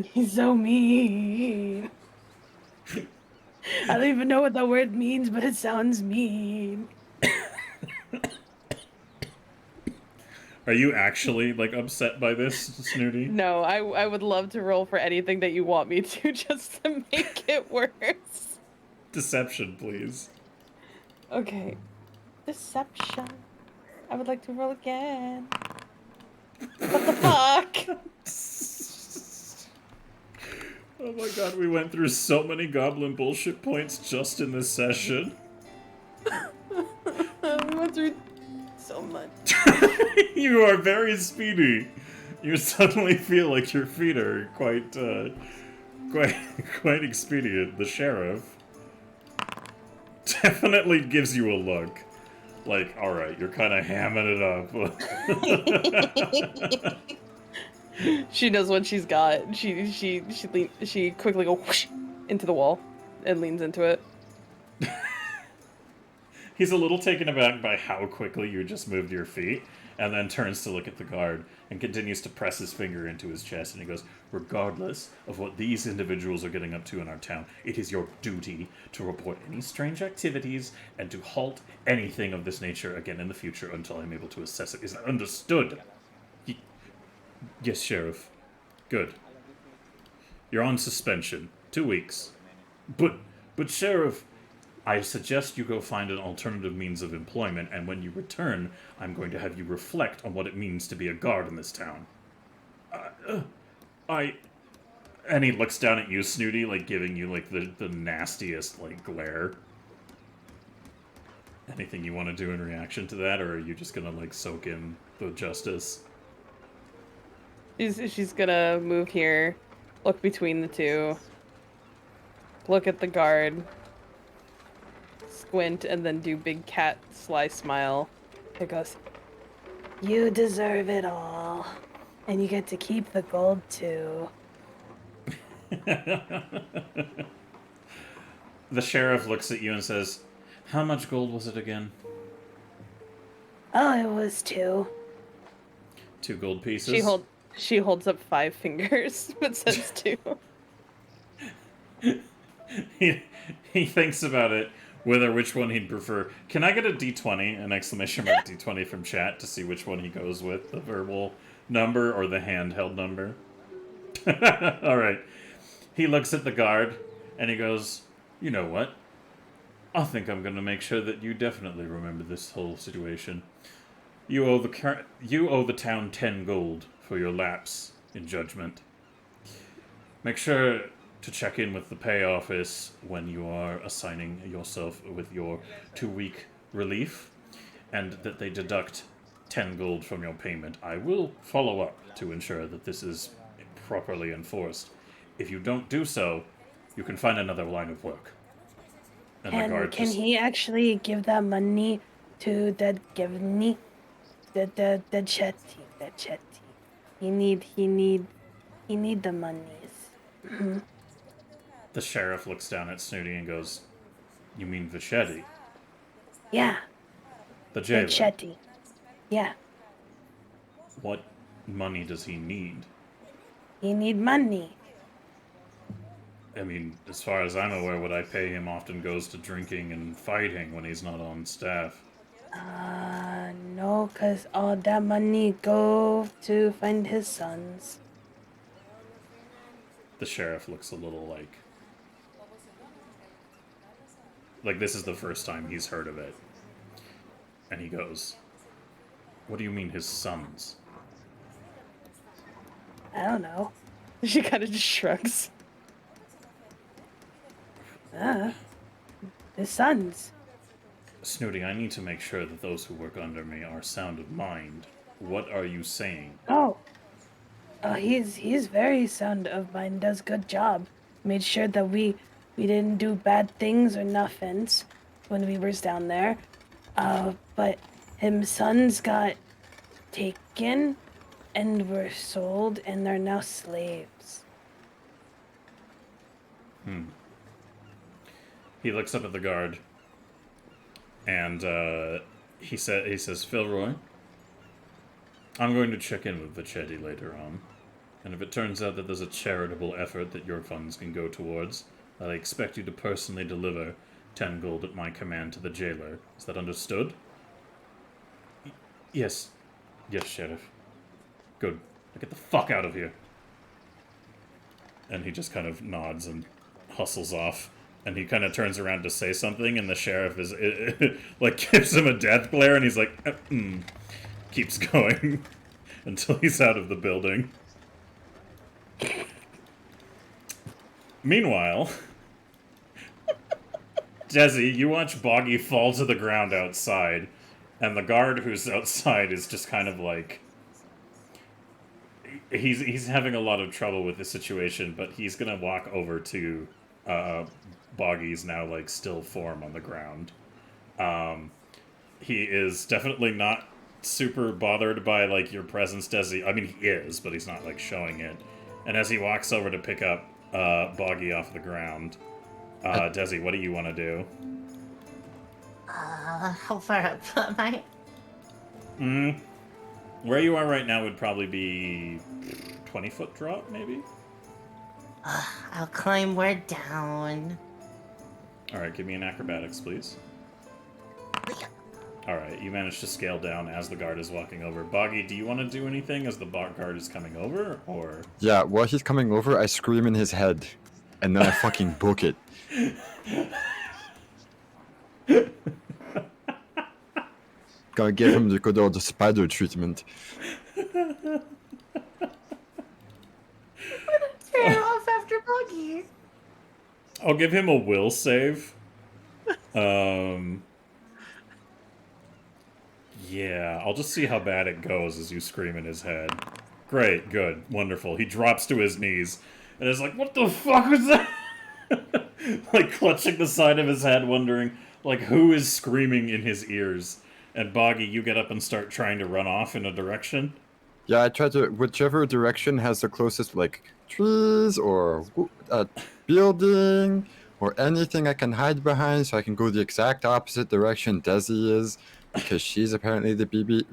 He's so mean. I don't even know what the word means, but it sounds mean. Are you actually, like, upset by this, Snooty? No, I would love to roll for anything that you want me to, just to make it worse. Deception, please. Okay. Deception. I would like to roll again. What the fuck? Oh my god, we went through so many goblin bullshit points just in this session. We went through so much. You are very speedy. You suddenly feel like your feet are quite expedient. The sheriff definitely gives you a look. Like, alright, you're kind of hamming it up. She knows what she's got. She quickly go whoosh into the wall and leans into it. He's a little taken aback by how quickly you just moved your feet, and then turns to look at the guard and continues to press his finger into his chest, and he goes, regardless of what these individuals are getting up to in our town, it is your duty to report any strange activities and to halt anything of this nature again in the future until I'm able to assess it. Is that understood? Yes, Sheriff. Good. You're on suspension. 2 weeks. But Sheriff, I suggest you go find an alternative means of employment, and when you return, I'm going to have you reflect on what it means to be a guard in this town. And he looks down at you, Snooty, like, giving you, like, the nastiest, like, glare. Anything you want to do in reaction to that, or are you just gonna, like, soak in the justice? She's gonna move here, look between the two, look at the guard, squint, and then do big cat sly smile. It goes, you deserve it all, and you get to keep the gold too. The sheriff looks at you and says, how much gold was it again? Oh, it was 2. 2 gold pieces? She holds up 5 fingers, but says 2. he thinks about it, whether which one he'd prefer. Can I get a D20, an exclamation mark D20 from chat to see which one he goes with, the verbal number or the handheld number? Alright. He looks at the guard, and he goes, you know what? I think I'm going to make sure that you definitely remember this whole situation. You owe the town 10 gold for your lapse in judgment. Make sure to check in with the pay office when you are assigning yourself with your 2-week relief, and that they deduct 10 gold from your payment. I will follow up to ensure that this is properly enforced. If you don't do so, you can find another line of work. And can he actually give that money to that Givney? The Chetty. He need the monies. Mm-hmm. The sheriff looks down at Snooty and goes, you mean Vichetti? Yeah. The jailer? Vichetti. Yeah. What money does he need? He need money. I mean, as far as I'm aware, what I pay him often goes to drinking and fighting when he's not on staff. No, 'cause all that money go to find his sons. The sheriff looks a little like this is the first time he's heard of it. And he goes, what do you mean his sons? I don't know. She kind of just shrugs. His sons. Snooty, I need to make sure that those who work under me are sound of mind. What are you saying? Oh, he's very sound of mind. Does good job. Made sure that we didn't do bad things or nothings when we was down there. But him sons got taken and were sold, and they're now slaves. He looks up at the guard, and he says, Philroy, I'm going to check in with Vichetti later on, and if it turns out that there's a charitable effort that your funds can go towards, I expect you to personally deliver 10 gold at my command to the jailer. Is that understood? Yes. Yes, Sheriff. Good. Now get the fuck out of here. And he just kind of nods and hustles off. And he kind of turns around to say something, and the sheriff is, like, gives him a death glare, and he's like, keeps going until he's out of the building. Meanwhile, Desi, you watch Boggy fall to the ground outside, and the guard who's outside is just kind of like, he's having a lot of trouble with the situation, but he's gonna walk over to Boggy's now, like, still form on the ground. He is definitely not super bothered by, like, your presence, Desi. I mean, he is, but he's not, like, showing it. And as he walks over to pick up Boggy off the ground, Desi, what do you want to do? How far up am I? Where you are right now would probably be 20-foot drop, maybe? I'll climb more down. Alright, give me an acrobatics, please. Alright, you managed to scale down as the guard is walking over. Boggy, do you want to do anything as the guard is coming over, or...? Yeah, while he's coming over, I scream in his head. And then I fucking book it. Gonna give him the good old spider treatment. Tear off after Buggy. I'll give him a will save. Yeah, I'll just see how bad it goes as you scream in his head. Great, good, wonderful. He drops to his knees and is like, what the fuck was that? Like, clutching the side of his head, wondering, like, who is screaming in his ears? And Boggy, you get up and start trying to run off in a direction. Yeah, I try to, whichever direction has the closest, like, trees or building or anything I can hide behind, so I can go the exact opposite direction Desi is, because she's apparently the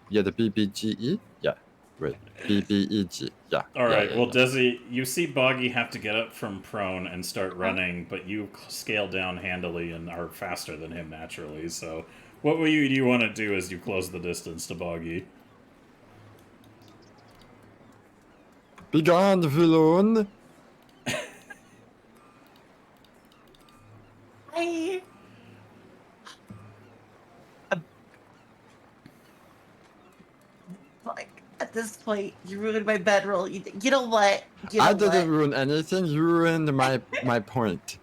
Yeah, the BBGE? Yeah. Wait. BBEG. Yeah. Alright, yeah, well, yeah. Desi, you see Boggy have to get up from prone and start running, but you scale down handily and are faster than him naturally, so what do you want to do as you close the distance to Boggy? Begone, villain! Like, at this point, you ruined my bedroll. You know what? I didn't ruin anything. You ruined my point.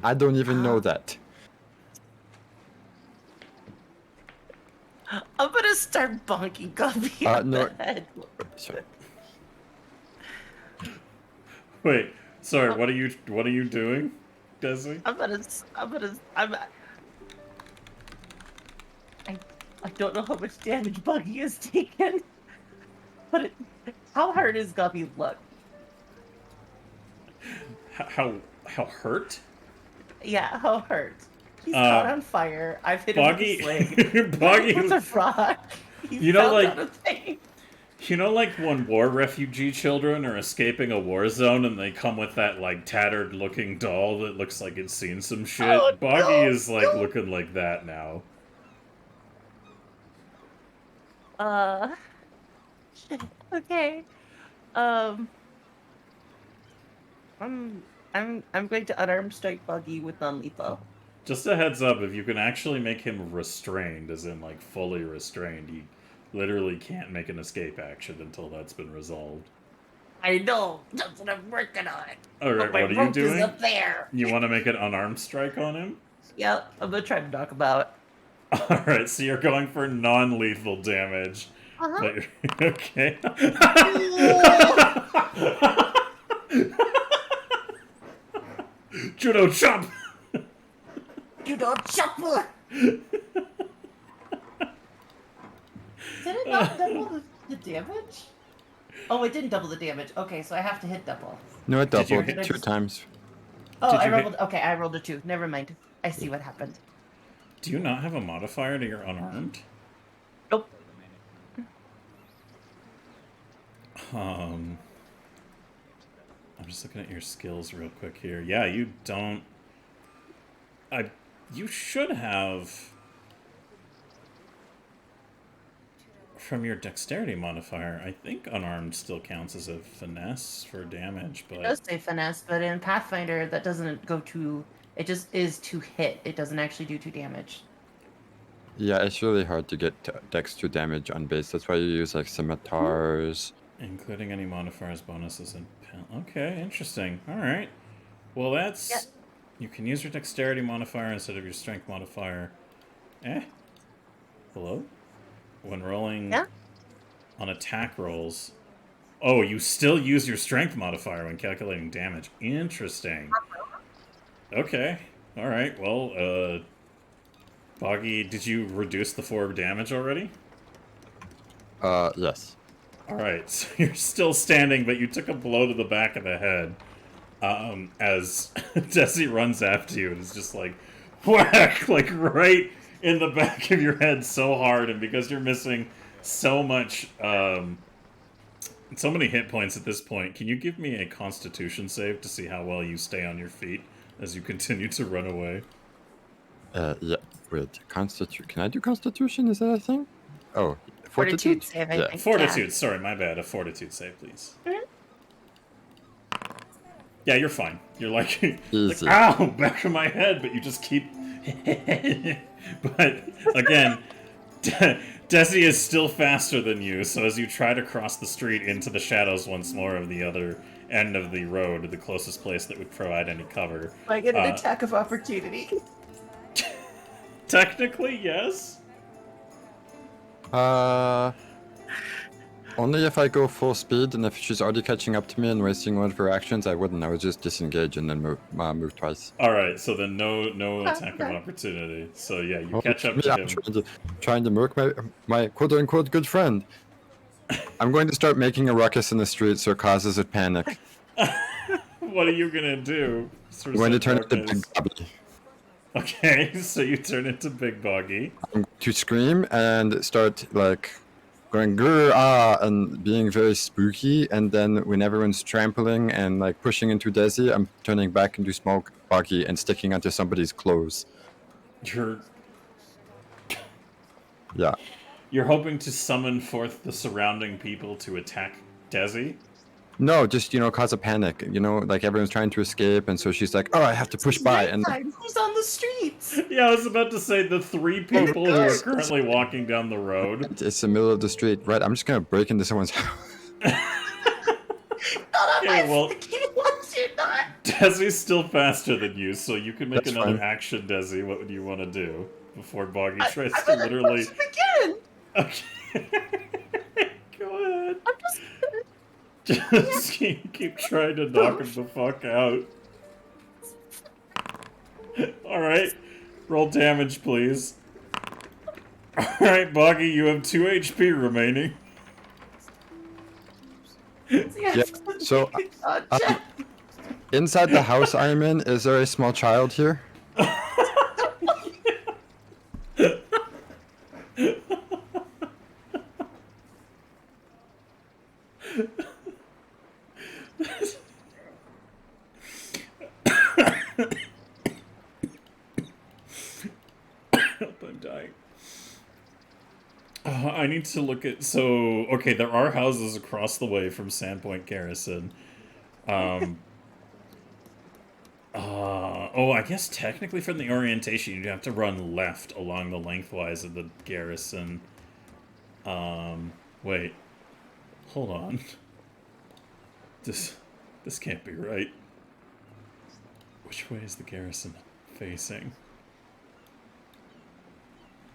I don't even know that. I'm gonna start bonking Guppy on no. the head. Sorry. Wait, sorry, what are you doing, Desi? I don't know how much damage Buggy has taken, but how hard is Guppy look? How hurt? Yeah, how hurt? He's caught on fire. I've hit Boggy, him with a sling. Boggy, with a rock. You know, like when war refugee children are escaping a war zone and they come with that like tattered looking doll that looks like it's seen some shit. Oh, Boggy is like looking like that now. Okay. I'm going to unarmed strike Buggy with non-lethal. Just a heads up, if you can actually make him restrained, as in like fully restrained, he literally can't make an escape action until that's been resolved. I know. That's what I'm working on. Alright, but what my are you rope is doing? up there. You want to make an unarmed strike on him? Yep, I'm gonna try to knock him out. Alright, so you're going for non-lethal damage. Uh-huh. But okay. Judo chop! Judo chopper! Did it not double the damage? Oh, it didn't double the damage. Okay, so I have to hit double. No, it Did you doubled hit- two times. Oh, Did I you hit- rolled. Okay, I rolled a 2. Never mind. I see what happened. Do you not have a modifier to your unarmed? Nope. I'm just looking at your skills real quick here. Yeah, you don't... You should have... From your dexterity modifier, I think unarmed still counts as a finesse for damage, but... It does say finesse, but in Pathfinder, that doesn't go to... It just is to hit. It doesn't actually do 2 damage. Yeah, it's really hard to get dex 2 damage on base. That's why you use like scimitars. Including any modifiers, bonuses, and... Okay, interesting. Alright. Well, that's... Yep. You can use your dexterity modifier instead of your strength modifier. Hello? When rolling on attack rolls... Oh, you still use your strength modifier when calculating damage. Interesting. Okay. Alright, well, Boggy, did you reduce the 4 damage already? Yes. Alright, so you're still standing, but you took a blow to the back of the head. As Desi runs after you and is just like, whack! Like, right in the back of your head so hard, and because you're missing so much, so many hit points at this point, can you give me a Constitution save to see how well you stay on your feet as you continue to run away? Yeah. Wait, Constitution. Can I do Constitution? Is that a thing? Oh, Fortitude Fortitude? save, I Yeah. think. Fortitude, sorry, my bad. A Fortitude save, please. Yeah, you're fine. You're like, Easy. ow, back of my head, but you just keep... But, again, Desi is still faster than you, so as you try to cross the street into the shadows once more of the other end of the road, the closest place that would provide any cover. I get an attack of opportunity. Technically, yes. Only if I go full speed, and if she's already catching up to me and wasting one of her actions, I wouldn't. I would just disengage and then move twice. Alright, so then no attack of opportunity. So yeah, you catch up Me, to I'm him. trying to murk my quote-unquote good friend. I'm going to start making a ruckus in the street so it causes a panic. What are you gonna do? I'm going to turn into Big Bobby. Okay, so you turn into Big Boggy. I'm going to scream and start, like, going grrr, ah, and being very spooky, and then when everyone's trampling and, like, pushing into Desi, I'm turning back into Small Boggy and sticking onto somebody's clothes. You're Yeah. You're hoping to summon forth the surrounding people to attack Desi? No, just, cause a panic. Like everyone's trying to escape, and so she's like, oh, I have to push by. And Who's on the streets? Yeah, I was about to say the 3 people who are currently walking down the road. it's the middle of the street. Right, I'm just going to break into someone's house. Okay, well, Once you're not. Desi's still faster than you, so you can make That's another fine. action, Desi. What would you want to do before Boggy tries I'm to gonna literally... push him again. Okay. Go ahead. I'm just. Just keep trying to knock him the fuck out. Alright. Roll damage, please. Alright, Boggy, you have 2 HP remaining. Yeah, so inside the house I'm in, is there a small child here? I'm dying. I need to look at... So, okay, there are houses across the way from Sandpoint Garrison. Oh, I guess technically from the orientation, you'd have to run left along the lengthwise of the garrison. Wait. Hold on. This can't be right. Which way is the garrison facing?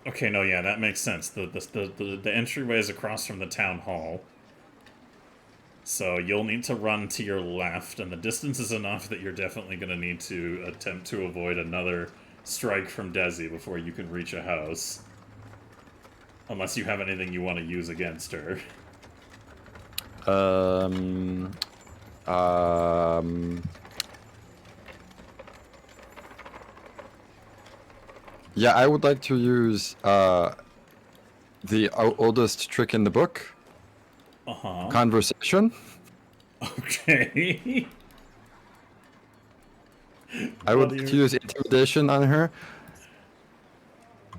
Okay, no, yeah, that makes sense. The entryway is across from the town hall. So you'll need to run to your left, and the distance is enough that you're definitely going to need to attempt to avoid another strike from Desi before you can reach a house. Unless you have anything you want to use against her. Yeah, I would like to use the oldest trick in the book. Uh-huh. Conversation. Okay. I would like to use intimidation on her.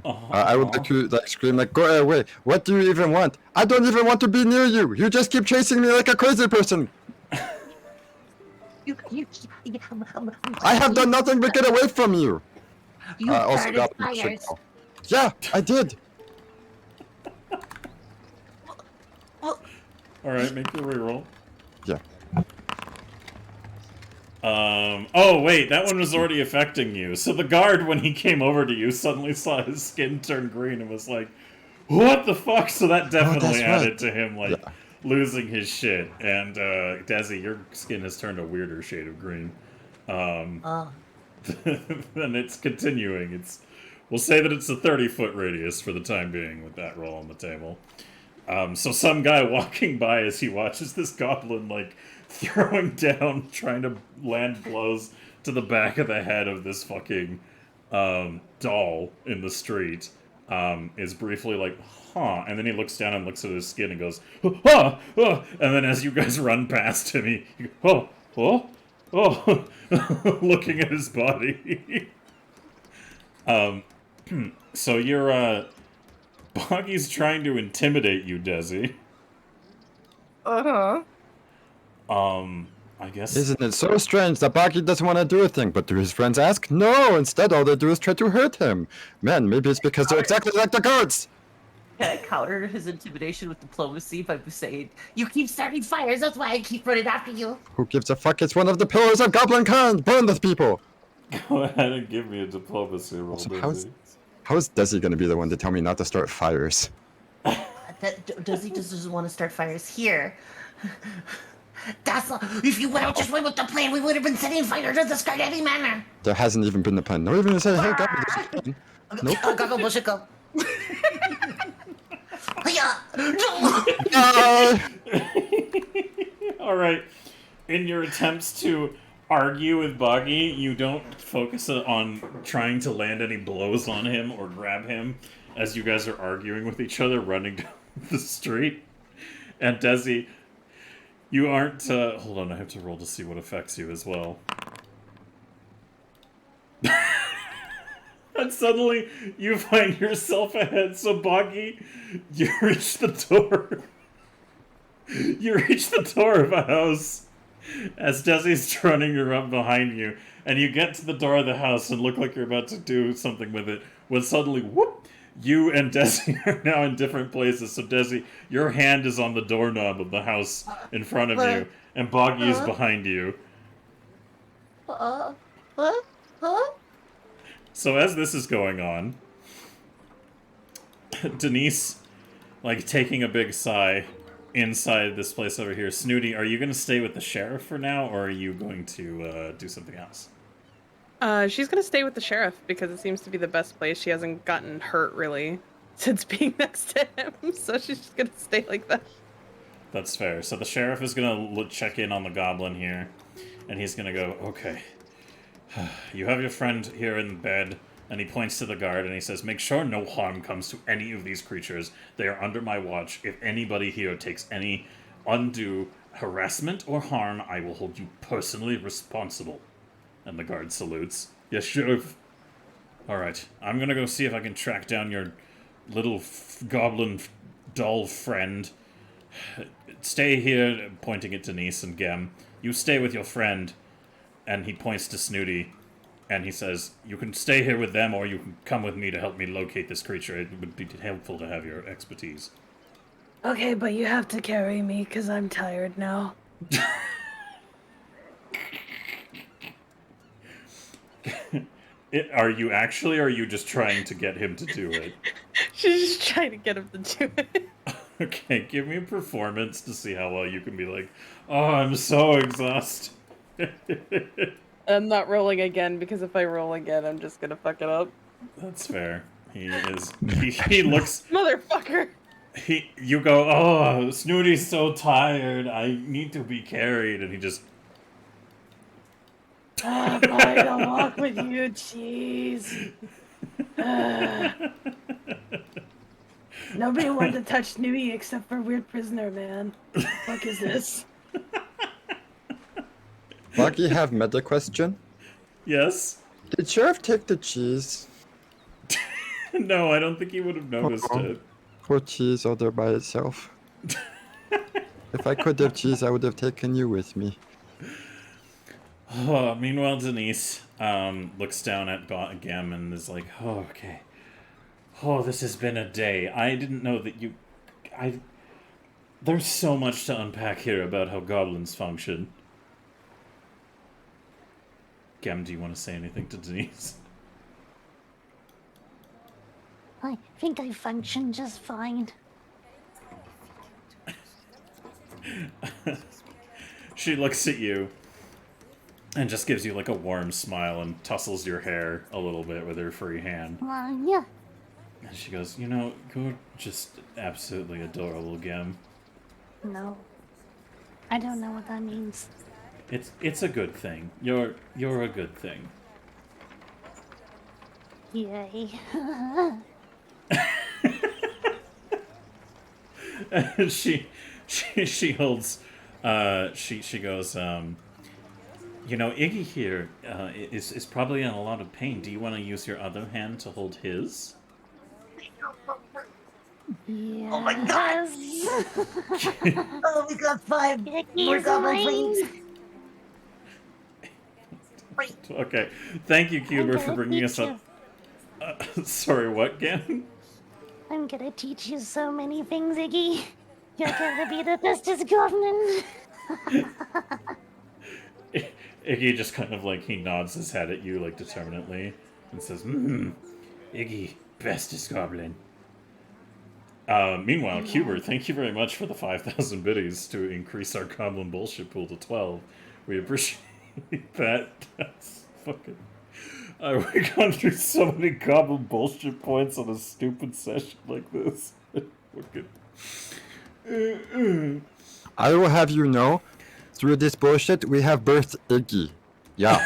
I would like to scream like, "Go away! What do you even want? I don't even want to be near you. You just keep chasing me like a crazy person. I have done nothing but get away from you." You Also started got fires. Yeah, I did. Alright, make your reroll. Yeah. Oh wait, that one was already affecting you. So the guard, when he came over to you, suddenly saw his skin turn green and was like, what the fuck? So that definitely added to him, like, losing his shit. And, Desi, your skin has turned a weirder shade of green. Then it's continuing. It's We'll say that it's a 30-foot radius for the time being with that roll on the table. So some guy walking by as he watches this goblin, like, throwing down, trying to land blows to the back of the head of this fucking doll in the street, is briefly like, huh, and then he looks down and looks at his skin and goes, huh, and then as you guys run past him, he looking at his body. So you're, Boggy's trying to intimidate you, Desi. Uh-huh. I guess... Isn't it so strange that Boggy doesn't want to do a thing, but do his friends ask? No, instead all they do is try to hurt him. Man, maybe it's because they're exactly like the guards. Can I counter his intimidation with diplomacy by saying, "You keep starting fires, that's why I keep running after you." Who gives a fuck? It's one of the pillars of Goblin Con. Burn the people. Go ahead and give me a diplomacy roll, Also, Desi. how is Desi going to be the one to tell me not to start fires? Does just doesn't want to start fires here. That's if you would have just went with the plan, we would have been setting fire to the sky in any manner. There hasn't even been a plan. No even say, hey, Goblin, there's a plan. Nope. Go, bullshit, go. Alright. In your attempts to argue with Boggy, you don't focus on trying to land any blows on him or grab him as you guys are arguing with each other, running down the street. And Desi, you aren't... hold on, I have to roll to see what affects you as well. And suddenly, you find yourself ahead, so Boggy, you reach the door. You reach the door of a house as Desi's running around behind you, and you get to the door of the house and look like you're about to do something with it, when suddenly, whoop, you and Desi are now in different places. So Desi, your hand is on the doorknob of the house in front of you, and Boggy is behind you. Huh? So as this is going on, Denise, like, taking a big sigh inside this place over here. Snooty, are you going to stay with the sheriff for now, or are you going to do something else? She's gonna stay with the sheriff because it seems to be the best place. She hasn't gotten hurt, really, since being next to him, so she's just gonna stay like that. That's fair. So the sheriff is going to check in on the goblin here, and he's going to go, okay, you have your friend here in bed, and he points to the guard, and he says, make sure no harm comes to any of these creatures. They are under my watch. If anybody here takes any undue harassment or harm, I will hold you personally responsible. And the guard salutes. Yes, sheriff. Alright, I'm going to go see if I can track down your little goblin doll friend. Stay here, pointing at Denise and Gem. You stay with your friend. And he points to Snooty, and he says, you can stay here with them, or you can come with me to help me locate this creature. It would be helpful to have your expertise. Okay, but you have to carry me because I'm tired now. Are you actually, or are you just trying to get him to do it? She's just trying to get him to do it. Okay, give me a performance to see how well you can be like, oh, I'm so exhausted. I'm not rolling again because if I roll again, I'm just gonna fuck it up. That's fair. He looks... Motherfucker! You go, oh, Snooty's so tired. I need to be carried. And he just... Oh, I don't walk with you, jeez. Nobody wanted to touch Nui except for Weird Prisoner, man. What the fuck is this? Boggy, have meta question. Yes? Did Sheriff take the cheese? No, I don't think he would have noticed it. Poor cheese out there by itself. If I could have cheese, I would have taken you with me. Oh, meanwhile, Denise looks down at Gem and is like, oh, okay. Oh, this has been a day. I didn't know that you... There's so much to unpack here about how goblins function. Gem, do you want to say anything to Denise? I think I function just fine. She looks at you And just gives you like a warm smile and tussles your hair a little bit with her free hand. Yeah. And she goes, you know, you're just absolutely adorable, Gem. No. I don't know what that means. It's a good thing. You're a good thing. Yay. And she holds she goes, you know, Iggy here is probably in a lot of pain. Do you want to use your other hand to hold his? Yes. Oh my god! Oh, we got 5 more He's goblin mine. planes. Okay, thank you, I'm Cuber, for gonna bringing us teach up. Sorry, what, Gam? I'm gonna teach you so many things, Iggy. You're gonna be the bestest goblin. Iggy just kind of like, he nods his head at you, like, determinately, and says, Iggy, bestest goblin. Meanwhile, Cuber, thank you very much for the 5,000 biddies to increase our goblin bullshit pool to 12. We appreciate that. That's fucking... we've gone through so many goblin bullshit points on a stupid session like this. Fucking... I will have you know, through this bullshit, we have birthed Iggy. Yeah.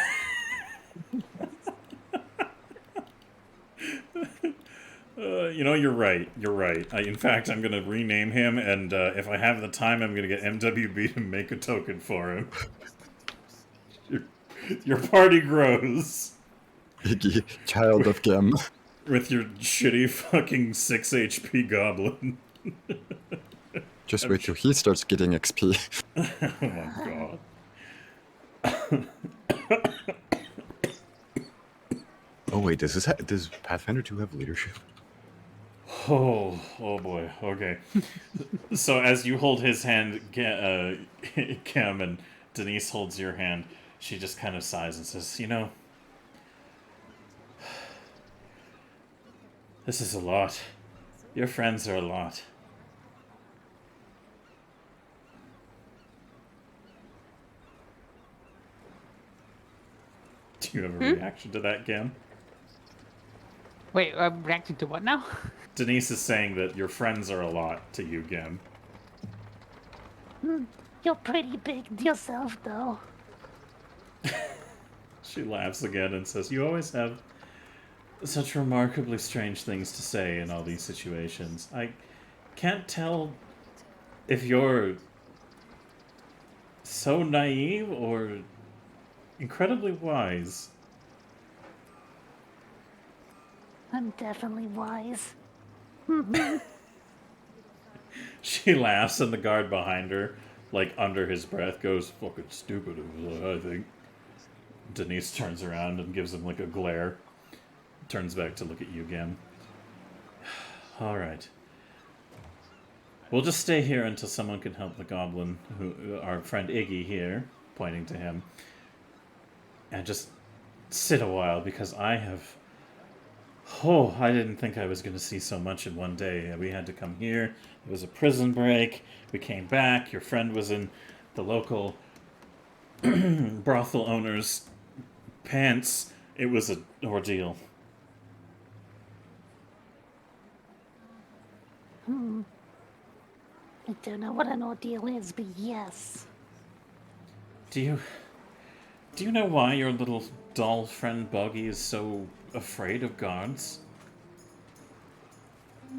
You know, you're right. You're right. In fact, I'm gonna rename him, and if I have the time, I'm gonna get MWB to make a token for him. Your party grows. Iggy, child of Gem. With your shitty fucking 6 HP goblin. Just wait till he starts getting XP. Oh my god. Oh wait, does Pathfinder 2 have leadership? Oh boy. Okay. So as you hold his hand, Cam, and Denise holds your hand, she just kind of sighs and says, you know, this is a lot. Your friends are a lot. Do you have a reaction to that, Cam? Wait, I'm reacting to what now? Denise is saying that your friends are a lot to you, Gem. You're pretty big yourself, though. She laughs again and says, you always have such remarkably strange things to say in all these situations. I can't tell if you're so naive or incredibly wise. I'm definitely wise. She laughs, and the guard behind her, like under his breath, goes, fucking stupid, I think. Denise turns around and gives him like a glare. Turns back to look at you again. Alright. We'll just stay here until someone can help the goblin, our friend Iggy here, pointing to him. And just sit a while, because I have... Oh, I didn't think I was going to see so much in one day. We had to come here. It was a prison break. We came back. Your friend was in the local brothel owner's pants. It was an ordeal. I don't know what an ordeal is, but yes. Do you know why your little doll friend Boggy is so afraid of guards?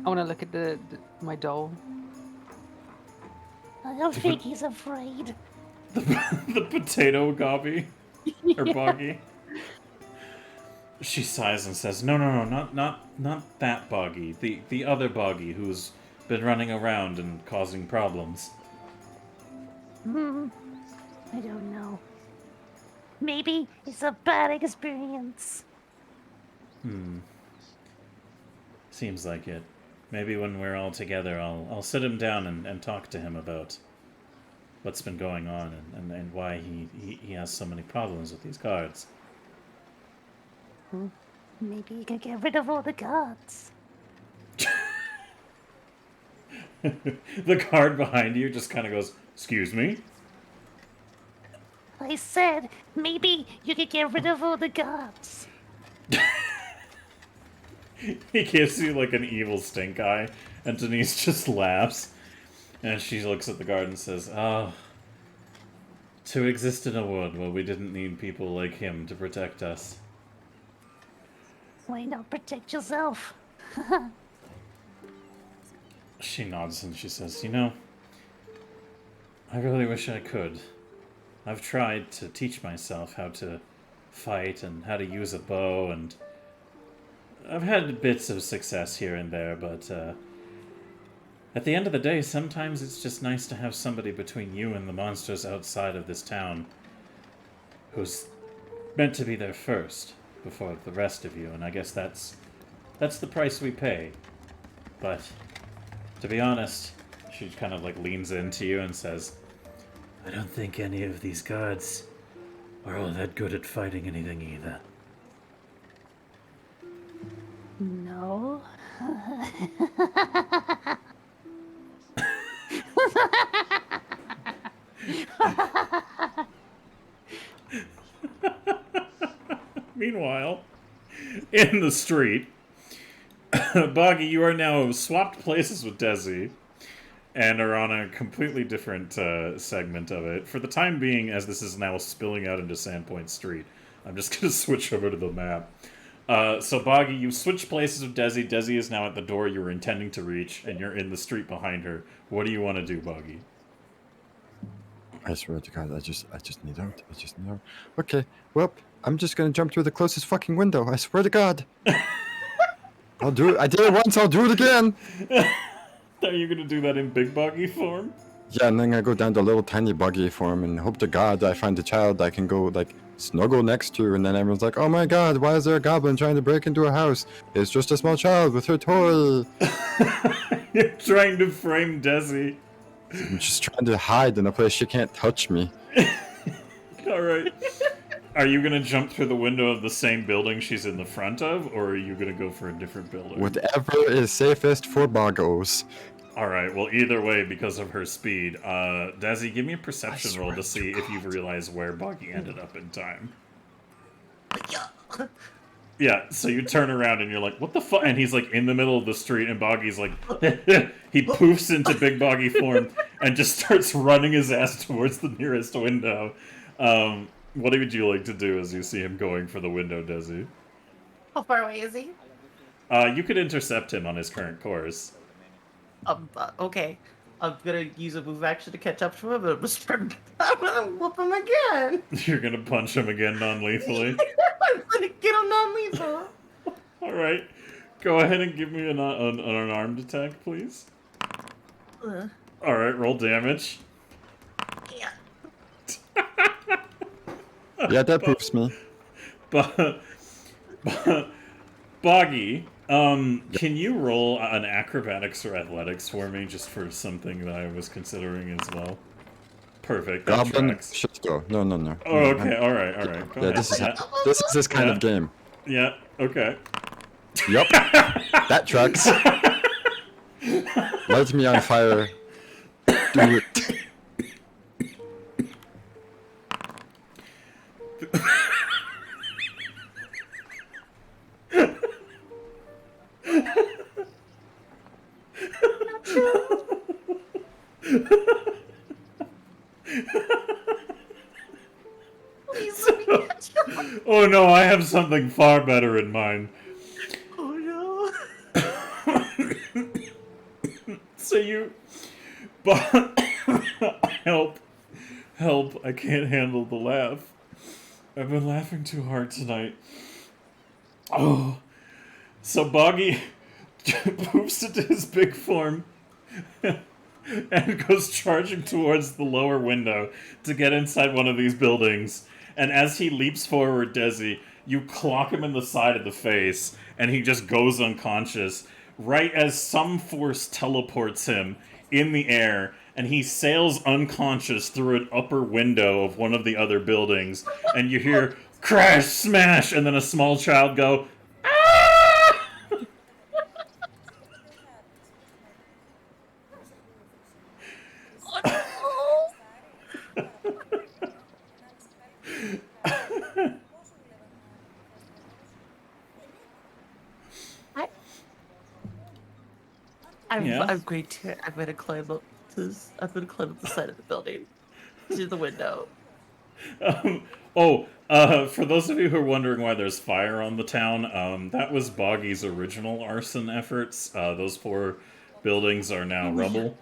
I want to look at my doll. I don't think he's afraid. The potato gobby? Or Boggy? She sighs and says, no, not that Boggy. The other Boggy who's been running around and causing problems. I don't know. Maybe it's a bad experience. Seems like it. Maybe when we're all together, I'll sit him down and talk to him about what's been going on and why he has so many problems with these guards. Maybe you can get rid of all the guards. The guard behind you just kind of goes, excuse me? I I said maybe you could get rid of all the guards. He gives you like an evil stink eye, and Denise just laughs. And she looks at the guard and says, "Oh, to exist in a world where we didn't need people like him to protect us." Why not protect yourself? She nods and she says, "You know, I really wish I could. I've tried to teach myself how to fight and how to use a bow, and I've had bits of success here and there, but at the end of the day, sometimes it's just nice to have somebody between you and the monsters outside of this town who's meant to be there first before the rest of you, and I guess that's the price we pay. But to be honest," she kind of like leans into you and says, "I don't think any of these guards are all that good at fighting anything either." No. Meanwhile, in the street, Boggy, you are now swapped places with Desi and are on a completely different segment of it. For the time being, as this is now spilling out into Sandpoint Street, I'm just going to switch over to the map. So, Boggy, you switch places with Desi. Desi is now at the door you were intending to reach, and you're in the street behind her. What do you want to do, Boggy? I swear to God, I just need out. I just need out. Okay, well, I'm just gonna jump through the closest fucking window. I swear to God. I'll do it. I did it once. I'll do it again. Are you going to do that in big Boggy form? Yeah, and then I go down to little tiny buggy form and hope to God I find a child I can go like snuggle next to, and then everyone's like, "Oh my God, why is there a goblin trying to break into a house? It's just a small child with her toy." You're trying to frame Desi. I'm just trying to hide in a place she can't touch me. Alright. Are you gonna jump through the window of the same building she's in the front of, or are you gonna go for a different building? Whatever is safest for boggos. Alright, well either way, because of her speed, Desi, give me a perception roll to see if you've realized where Boggy ended up in time. Yeah, so you turn around and you're like, what the fuck? And he's like in the middle of the street, and Boggy's like, he poofs into big Boggy form and just starts running his ass towards the nearest window. What would you like to do as you see him going for the window, Desi? How far away is he? You could intercept him on his current course. Okay. I'm gonna use a move action to catch up to him, but I'm gonna whoop him again. You're gonna punch him again non-lethally? I'm gonna get him non-lethal. Alright. Go ahead and give me an unarmed attack, please. Alright, roll damage. Yeah. Yeah, that proves me. Boggy, can you roll an acrobatics or athletics for me, just for something that I was considering as well? Perfect. That Goblin tracks. should go. No. Oh, okay. All right. Go Yeah, ahead. this is this kind of game. Yeah. Okay. Yup. That tracks. Light me on fire. Do it. Oh no, I have something far better in mind. Oh no. So you... Help. I can't handle the laugh. I've been laughing too hard tonight. Oh. So Boggy poofs into his big form and goes charging towards the lower window to get inside one of these buildings. And as he leaps forward, Desi, you clock him in the side of the face, and he just goes unconscious, right as some force teleports him in the air, and he sails unconscious through an upper window of one of the other buildings, and you hear crash, smash, and then a small child go, "Ah!" I'm Yeah? I'm gonna climb up the side of the building to the window. For those of you who are wondering why there's fire on the town, that was Boggy's original arson efforts. Those 4 buildings are now rubble.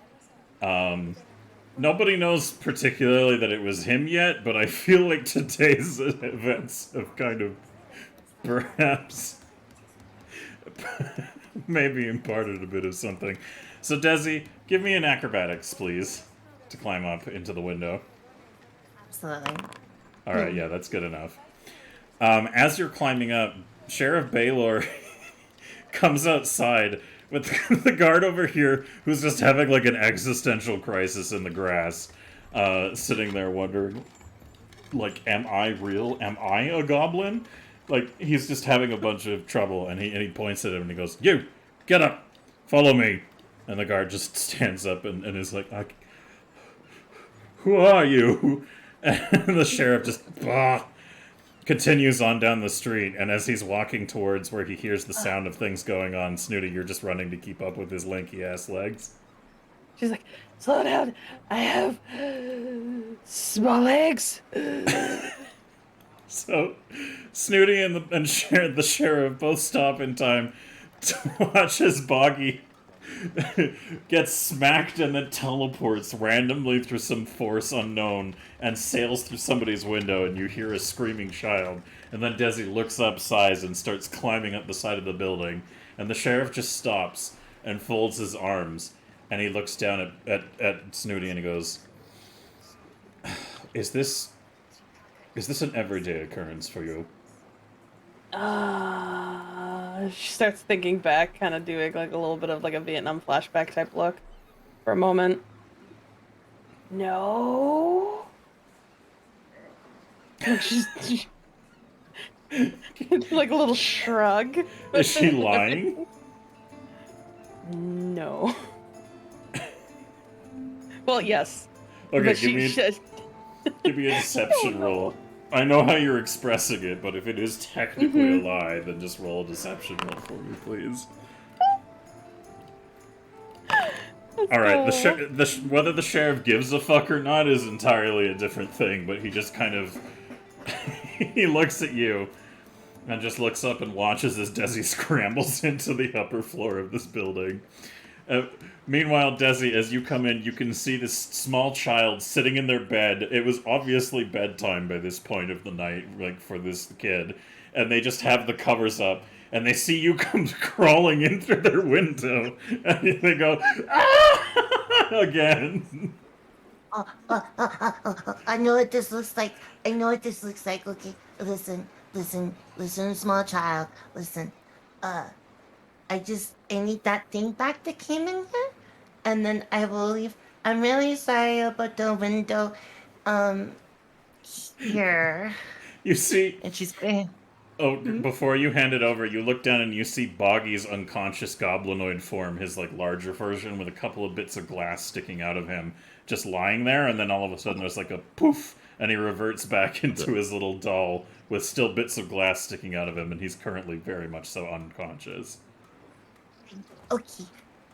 Nobody knows particularly that it was him yet, but I feel like today's events have kind of perhaps maybe imparted a bit of something. So, Desi, give me an acrobatics, please, to climb up into the window. Absolutely. Alright, yeah, that's good enough. As you're climbing up, Sheriff Baylor comes outside with the guard over here who's just having like an existential crisis in the grass, sitting there wondering, like, am I real? Am I a goblin? Like, he's just having a bunch of trouble, and he points at him and he goes, "You, get up, follow me." And the guard just stands up and is like, "Who are you?" And the sheriff just continues on down the street, and as he's walking towards where he hears the sound of things going on, Snooty, you're just running to keep up with his lanky-ass legs. She's like, slow down. I have small legs. So, Snooty and the sheriff both stop in time to watch as Boggy gets smacked and then teleports randomly through some force unknown and sails through somebody's window, and you hear a screaming child. And then Desi looks up, sighs, and starts climbing up the side of the building. And the sheriff just stops and folds his arms, and he looks down at Snooty and he goes, Is this an everyday occurrence for you? She starts thinking back, kind of doing like a little bit of like a Vietnam flashback type look for a moment. No. She's like a little shrug. Is she lying? No. Well, yes. Okay, But give me a deception roll. I know how you're expressing it, but if it is technically a lie, then just roll a deception roll for me, please. Alright, whether the sheriff gives a fuck or not is entirely a different thing, but he just kind of... he looks at you, and just looks up and watches as Desi scrambles into the upper floor of this building. Meanwhile, Desi, as you come in, you can see this small child sitting in their bed. It was obviously bedtime by this point of the night, like, for this kid. And they just have the covers up, and they see you come crawling in through their window, and they go, "Ah!" again. I know what this looks like. Okay, listen, small child. Listen, I need that thing back that came in here, and then I will leave. I'm really sorry about the window, here. You see... And she's going. Oh, before you hand it over, you look down and you see Boggy's unconscious goblinoid form, his, like, larger version with a couple of bits of glass sticking out of him, just lying there, and then all of a sudden there's like a poof, and he reverts back into his little doll with still bits of glass sticking out of him, and he's currently very much so unconscious. Okay,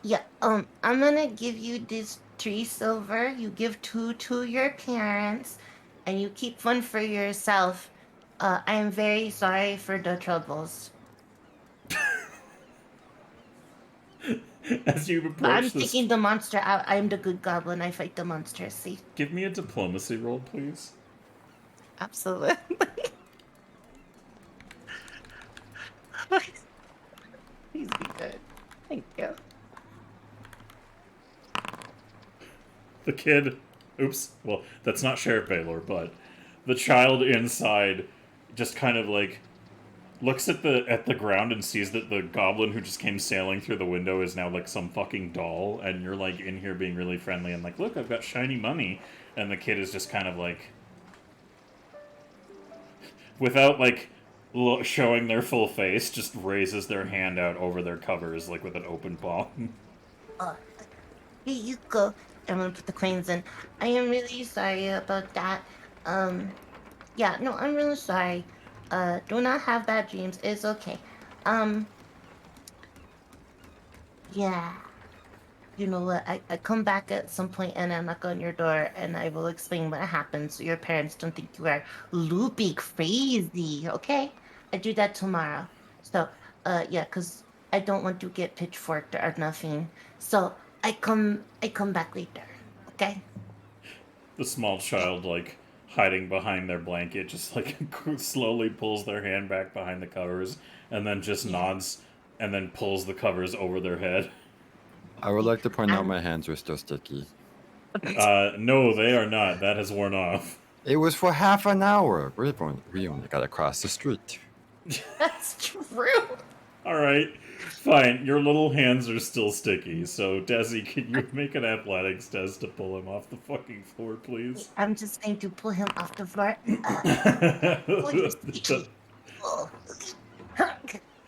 yeah. I'm gonna give you this 3 silver. You give 2 to your parents, and you keep 1 for yourself. I am very sorry for the troubles. As you approach I'm this... taking the monster out. I'm the good goblin. I fight the monsters. See? Give me a diplomacy roll, please. Absolutely. Please be good. Thank you. The kid... Oops. Well, that's not Sheriff Baylor, but... The child inside just kind of, like, looks at the ground and sees that the goblin who just came sailing through the window is now, like, some fucking doll, and you're, like, in here being really friendly and like, look, I've got shiny money. And the kid is just kind of, like... Without, like, showing their full face, just raises their hand out over their covers, like, with an open palm. Here you go. I'm gonna put the coins in. I am really sorry about that. Yeah, no, I'm really sorry. Do not have bad dreams. It's okay. Yeah. you know what? I come back at some point and I knock on your door and I will explain what happened so your parents don't think you are loopy crazy. Okay? I do that tomorrow. So, yeah, cause I don't want to get pitchforked or nothing. So I come back later. Okay? The small child, like, hiding behind their blanket, just, like, slowly pulls their hand back behind the covers, and then just nods, and then pulls the covers over their head. I would like to point out my hands are still sticky. No, they are not. That has worn off. It was for half an hour. We only got across the street. That's true. Alright, fine. Your little hands are still sticky, so Desi, can you make an athletics test to pull him off the fucking floor, please? I'm just going to pull him off the floor. Oh,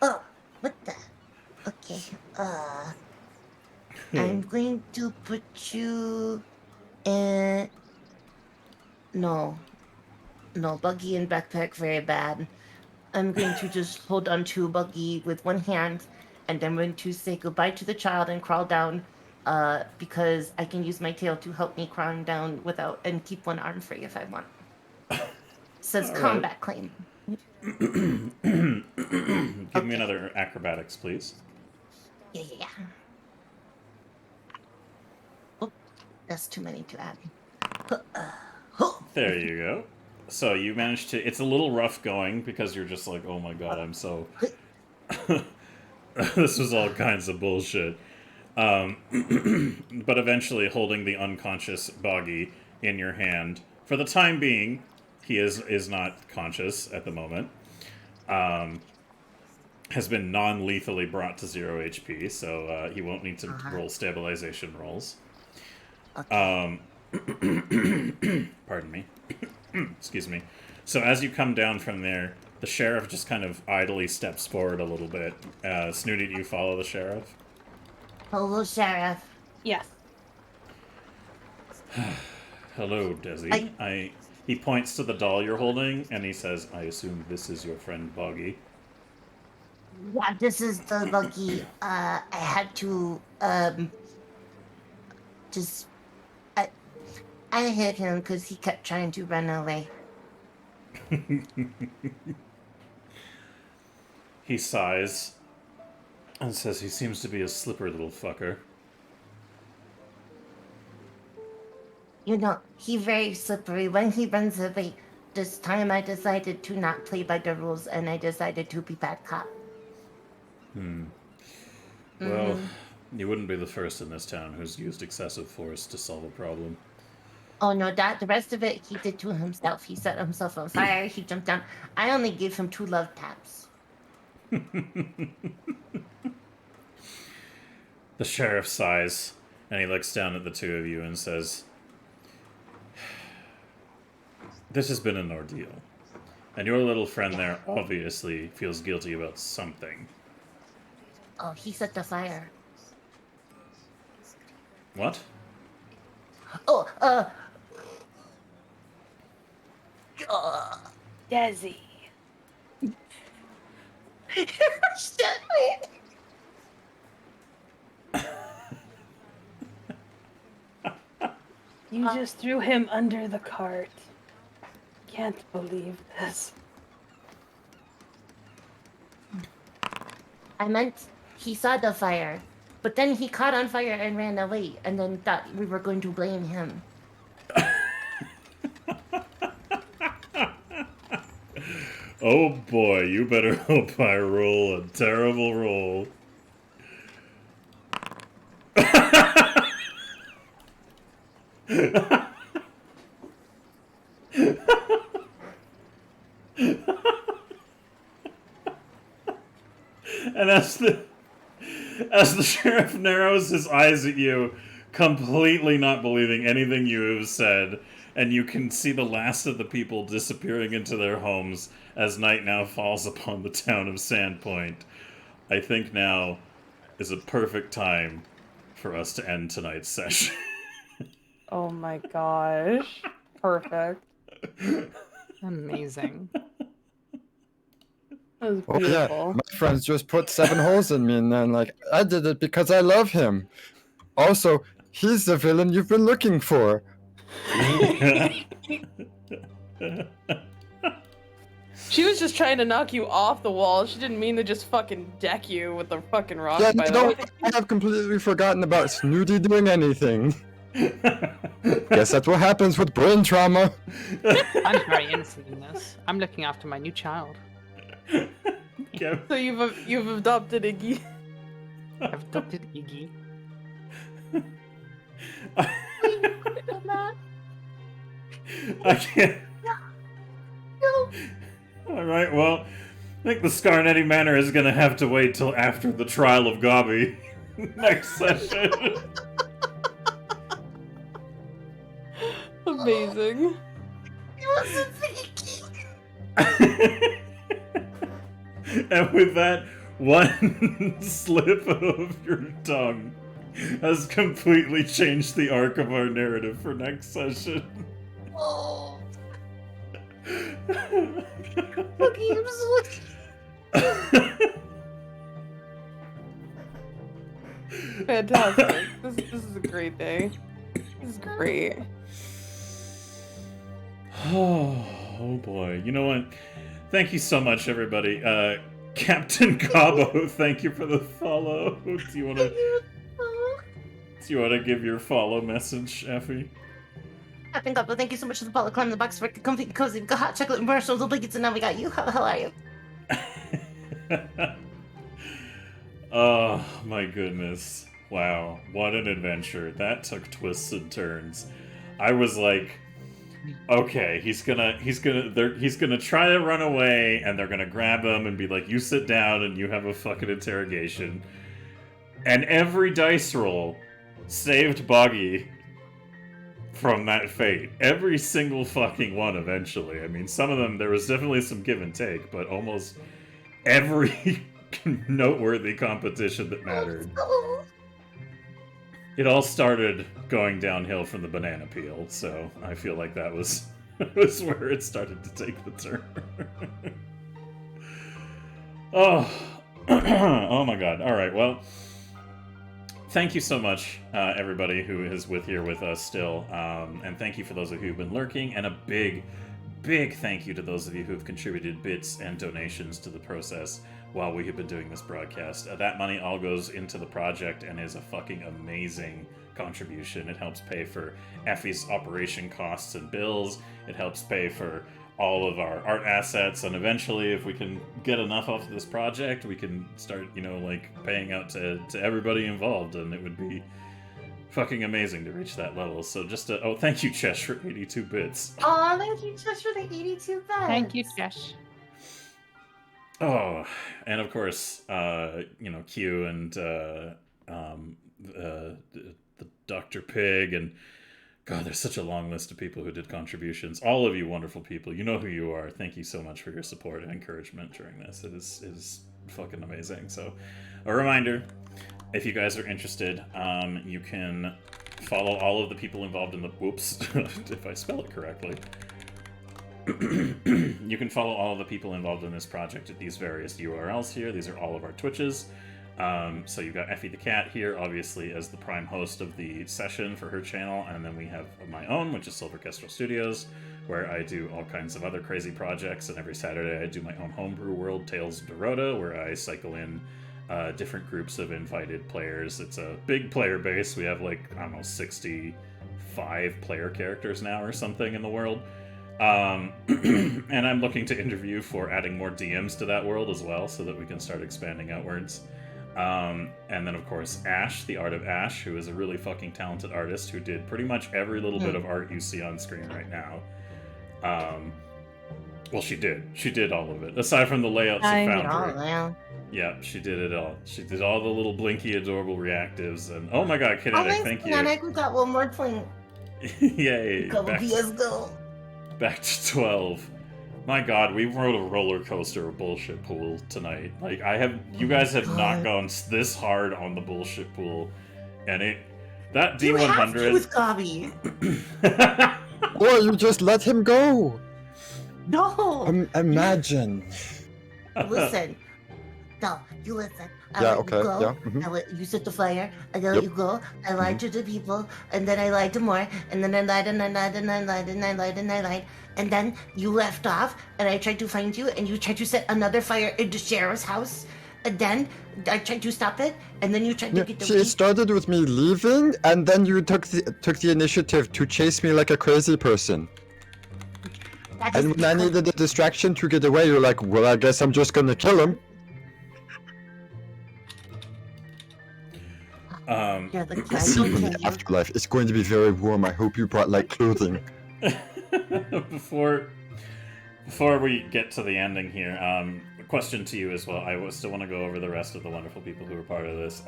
oh, what the? Okay. I'm going to put you in. No, Buggy and backpack very bad. I'm going to just hold on to Buggy with one hand, and I'm going to say goodbye to the child and crawl down, because I can use my tail to help me crawling down without and keep one arm free if I want. Says combat claim. Give me another acrobatics, please. Yeah. Oh, that's too many to add. There you go. So you managed to... It's a little rough going because you're just like, oh my god, I'm so... This was all kinds of bullshit. But eventually holding the unconscious Boggy in your hand, for the time being, he is not conscious at the moment, has been non-lethally brought to 0 HP, so he won't need to roll stabilization rolls. Okay. Pardon me. Excuse me. So as you come down from there, the sheriff just kind of idly steps forward a little bit. Snooty, do you follow the sheriff? Hello, Sheriff. Yes. Hello, Desi. He points to the doll you're holding, and he says, I assume this is your friend Boggy. Yeah, this is the Buggy. I had to, just... I hit him because he kept trying to run away. He sighs and says he seems to be a slippery little fucker. You know, he's very slippery. When he runs away, this time I decided to not play by the rules and I decided to be bad cop. Well, you wouldn't be the first in this town who's used excessive force to solve a problem. Oh no, the rest of it he did to himself. He set himself on fire, he jumped down. I only gave him 2 love taps. The sheriff sighs, and he looks down at the two of you and says, this has been an ordeal. And your little friend there obviously feels guilty about something. Oh, he set the fire. What? Oh, Desi. Shit, wait. You just threw him under the cart. Can't believe this. I meant he saw the fire, but then he caught on fire and ran away, and then thought we were going to blame him. Oh boy, you better hope I roll a terrible roll. And as the sheriff narrows his eyes at you, completely not believing anything you have said, and you can see the last of the people disappearing into their homes as night now falls upon the town of Sandpoint, I think now is a perfect time for us to end tonight's session. Oh my gosh. Perfect. Amazing. That was Oh beautiful. yeah, my friends just put 7 holes in me, and then like I did it because I love him. Also, he's the villain you've been looking for. She was just trying to knock you off the wall. She didn't mean to just fucking deck you with the fucking rock, Yeah, by the no, way. I have completely forgotten about Snooty doing anything. Guess that's what happens with brain trauma. I'm very innocent in this. I'm looking after my new child. So you've adopted Iggy. I've adopted Iggy. I can't. No. All right, well, I think the Scarnetti Manor is gonna have to wait till after the trial of Gobby next session. Amazing. He wasn't thinking. And with that, one slip of your tongue has completely changed the arc of our narrative for next session. Oh. Okay, I'm so. Fantastic. This is a great day. This is great. Oh boy. You know what? Thank you so much, everybody. Captain Cabo, thank you for the follow. Do you want to give your follow message, Effie? Captain Gobbo, thank you so much for the follow. Climb the box for comfy, cozy. We got hot chocolate and marshmallows, blankets, and now we got you. How the hell are you? Oh my goodness. Wow, what an adventure. That took twists and turns. I was like, okay, he's gonna try to run away, and they're gonna grab him and be like, you sit down and you have a fucking interrogation. And every dice roll saved Boggy from that fate. Every single fucking one eventually. I mean, some of them, there was definitely some give and take, but almost every noteworthy competition that mattered. It all started going downhill from the banana peel, so I feel like that was where it started to take the turn. Oh, oh my god. All right, well, thank you so much, everybody who is here with us still, and thank you for those of you who've been lurking, and a big thank you to those of you who have contributed bits and donations to the process while we have been doing this broadcast. That money all goes into the project and is a fucking amazing contribution. It helps pay for Effie's operation costs and bills. It helps pay for all of our art assets, and eventually, if we can get enough off of this project, we can start, like, paying out to everybody involved, and it would be fucking amazing to reach that level. So just thank you, Chesh, for 82 bits. Aw, thank you, Chesh, for the 82 bits. Thank you, Josh. Oh, and of course, Q and the Dr. Pig, and God, there's such a long list of people who did contributions. All of you wonderful people, you know who you are. Thank you so much for your support and encouragement during this. It is fucking amazing. So, a reminder, if you guys are interested, you can follow all of the people involved in the... Whoops, if I spell it correctly. You can follow all of the people involved in this project at these various URLs here. These are all of our Twitches. So you've got Effie the Cat here, obviously, as the prime host of the session for her channel, and then we have my own, which is Silver Kestrel Studios, where I do all kinds of other crazy projects, and every Saturday I do my own homebrew world, Tales of Dorota, where I cycle in different groups of invited players. It's a big player base. We have, like, I don't know, 65 player characters now or something in the world. And I'm looking to interview for adding more DMs to that world as well, so that we can start expanding outwards. And then, of course, Ash, the Art of Ash, who is a really fucking talented artist who did pretty much every little bit of art you see on screen right now. Well, she did. She did all of it. Aside from the layouts of Foundry. Yeah, she did it all. She did all the little blinky, adorable reactives, and oh my god, Kinetic, thank you. Kinetic, we got one more point. Yay. Couple PS go. Back to 12. My god, we rode a roller coaster of bullshit pool tonight. Like, you guys have not gone this hard on the bullshit pool, and that D100. You have to with Gobby. Or you just let him go. No. Imagine. Listen, No, you listen. I Yeah, let okay, you go. yeah, mhm. I let you set the fire. I let Yep. you go. I lied to the people, and then I lied to more, and then I lied and I lied and I lied and I lied and I lied, and then you left off, and I tried to find you, and you tried to set another fire in the sheriff's house, and then I tried to stop it, and then you tried to Yeah, get the see, it key. started with me leaving, and then you took the initiative to chase me like a crazy person. That is And when I because needed a distraction to get away, you're like, well, I guess I'm just gonna kill him. you're the I I see you in don't the kill you. afterlife. It's going to be very warm. I hope you brought light clothing. before we get to the ending here, a question to you as well. I still want to go over the rest of the wonderful people who were part of this.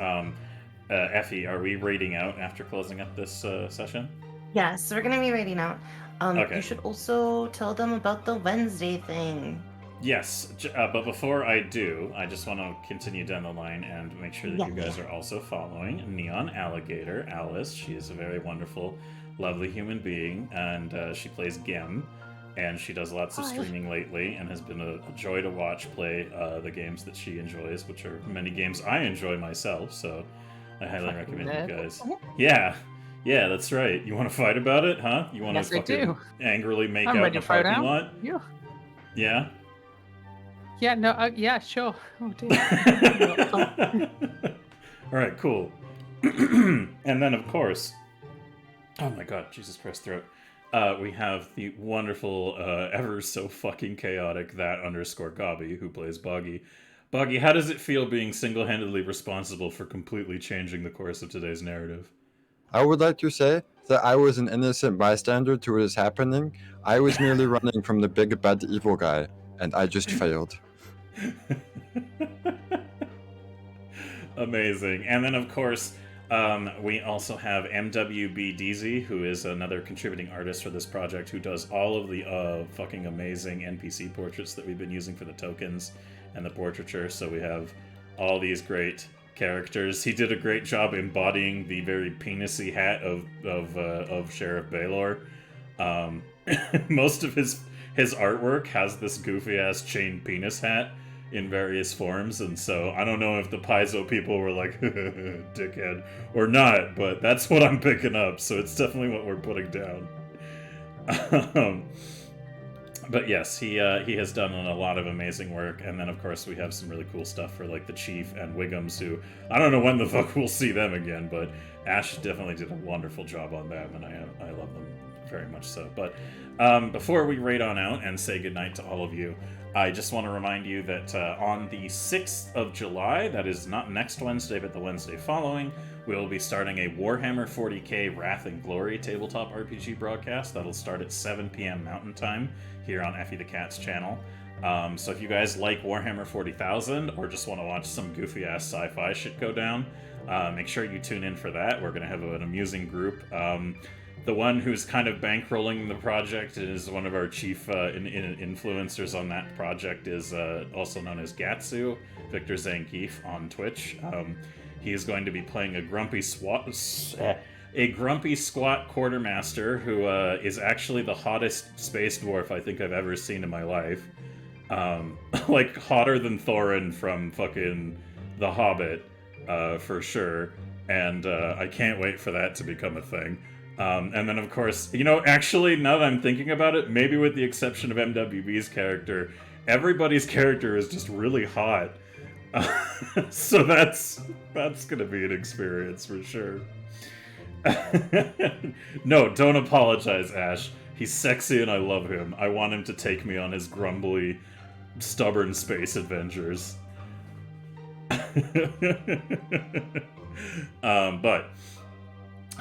Effie, are we raiding out after closing up this session? Yeah, so we're gonna be reading out. Okay. You should also tell them about the Wednesday thing. Yes, but before I do, I just want to continue down the line and make sure that Yeah, you guys are also following Neon Alligator, Alice. She is a very wonderful, lovely human being, and she plays Gem, and she does lots of Hi. streaming lately, and has been a joy to watch play the games that she enjoys, which are many games I enjoy myself, so I highly Fucking recommend nerd. you guys. Yeah, that's right. You want to fight about it, huh? You want Yes, to I fucking do. angrily make I'm out ready in a to fight parking out. lot? Yeah. Yeah? Yeah, no, yeah, sure. Oh, dear. All right, cool. And then, of course, oh my god, Jesus Christ, throat. We have the wonderful, ever so fucking chaotic _Gobby, who plays Boggy. Boggy, how does it feel being single-handedly responsible for completely changing the course of today's narrative? I would like to say that I was an innocent bystander to what is happening. I was merely running from the big bad evil guy, and I just failed. Amazing. And then, of course, we also have MWB DZ, who is another contributing artist for this project, who does all of the fucking amazing NPC portraits that we've been using for the tokens and the portraiture. So we have all these great characters. He did a great job embodying the very penisy hat of Sheriff Baylor. Most of his artwork has this goofy ass chain penis hat in various forms, and so I don't know if the Paizo people were like dickhead or not, but that's what I'm picking up, so it's definitely what we're putting down. But yes, he has done a lot of amazing work, and then of course we have some really cool stuff for like the Chief and Wiggums, who I don't know when the fuck we'll see them again, but Ash definitely did a wonderful job on them, and I love them very much so. But before we raid on out and say goodnight to all of you, I just want to remind you that on the 6th of July, that is not next Wednesday, but the Wednesday following, we'll be starting a Warhammer 40k Wrath and Glory tabletop RPG broadcast. That'll start at 7 p.m. Mountain Time here on Effie the Cat's channel. So if you guys like Warhammer 40,000 or just want to watch some goofy-ass sci-fi shit go down, make sure you tune in for that. We're going to have an amusing group. The one who's kind of bankrolling the project is one of our chief influencers on that project is also known as Gatsu, Victor Zangief on Twitch. He is going to be playing a grumpy squat quartermaster who is actually the hottest space dwarf I think I've ever seen in my life. Like hotter than Thorin from fucking The Hobbit, for sure. And I can't wait for that to become a thing. And then, of course, actually, now that I'm thinking about it, maybe with the exception of MWB's character, everybody's character is just really hot. So that's gonna be an experience for sure. No, don't apologize, Ash. He's sexy and I love him. I want him to take me on his grumbly, stubborn space adventures. But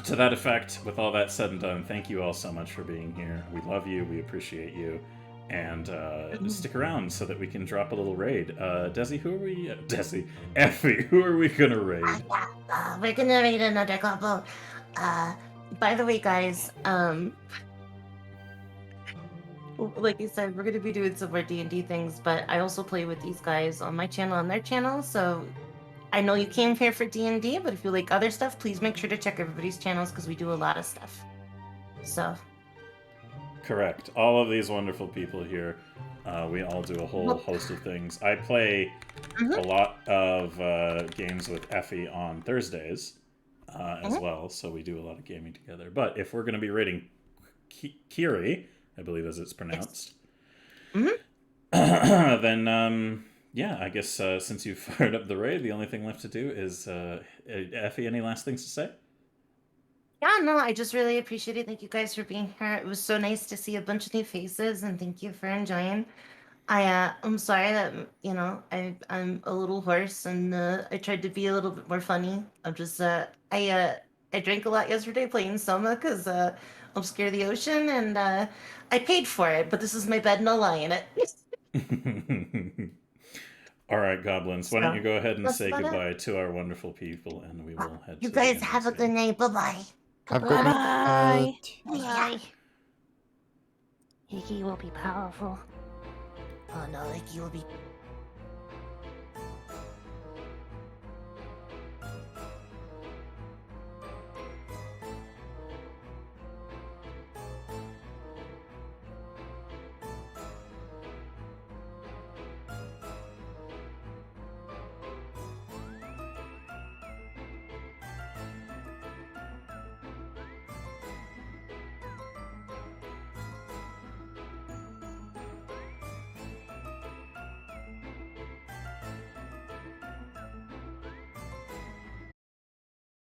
to that effect, with all that said and done, thank you all so much for being here. We love you, we appreciate you, and stick around so that we can drop a little raid. Desi, who are we? Desi, Effie, who are we gonna raid? We're gonna raid another couple. By the way, guys, like you said, we're gonna be doing some more D&D things, but I also play with these guys on my channel and their channel, so I know you came here for D&D, but if you like other stuff, please make sure to check everybody's channels because we do a lot of stuff. So. Correct. All of these wonderful people here We all do a whole host of things. I play Mhm. a lot of games with Effie on Thursdays as well, so we do a lot of gaming together. But if we're going to be rating Kiri, I believe as it's pronounced, Mhm. then yeah, I guess since you've fired up the raid, the only thing left to do is Effie. Any last things to say? Yeah, no, I just really appreciate it. Thank you guys for being here. It was so nice to see a bunch of new faces, and thank you for enjoying. I'm sorry that I'm a little hoarse, and I tried to be a little bit more funny. I drank a lot yesterday playing Soma because I'm scared of the ocean, and I paid for it. But this is my bed, and I'll lie in it. All right, goblins. Why don't you go ahead and That's say about it. goodbye to our wonderful people, and we will head. You to the guys end have a of good night. Bye bye. Have a good Bye. night. Bye. Iggy will be powerful. Oh no, like you'll be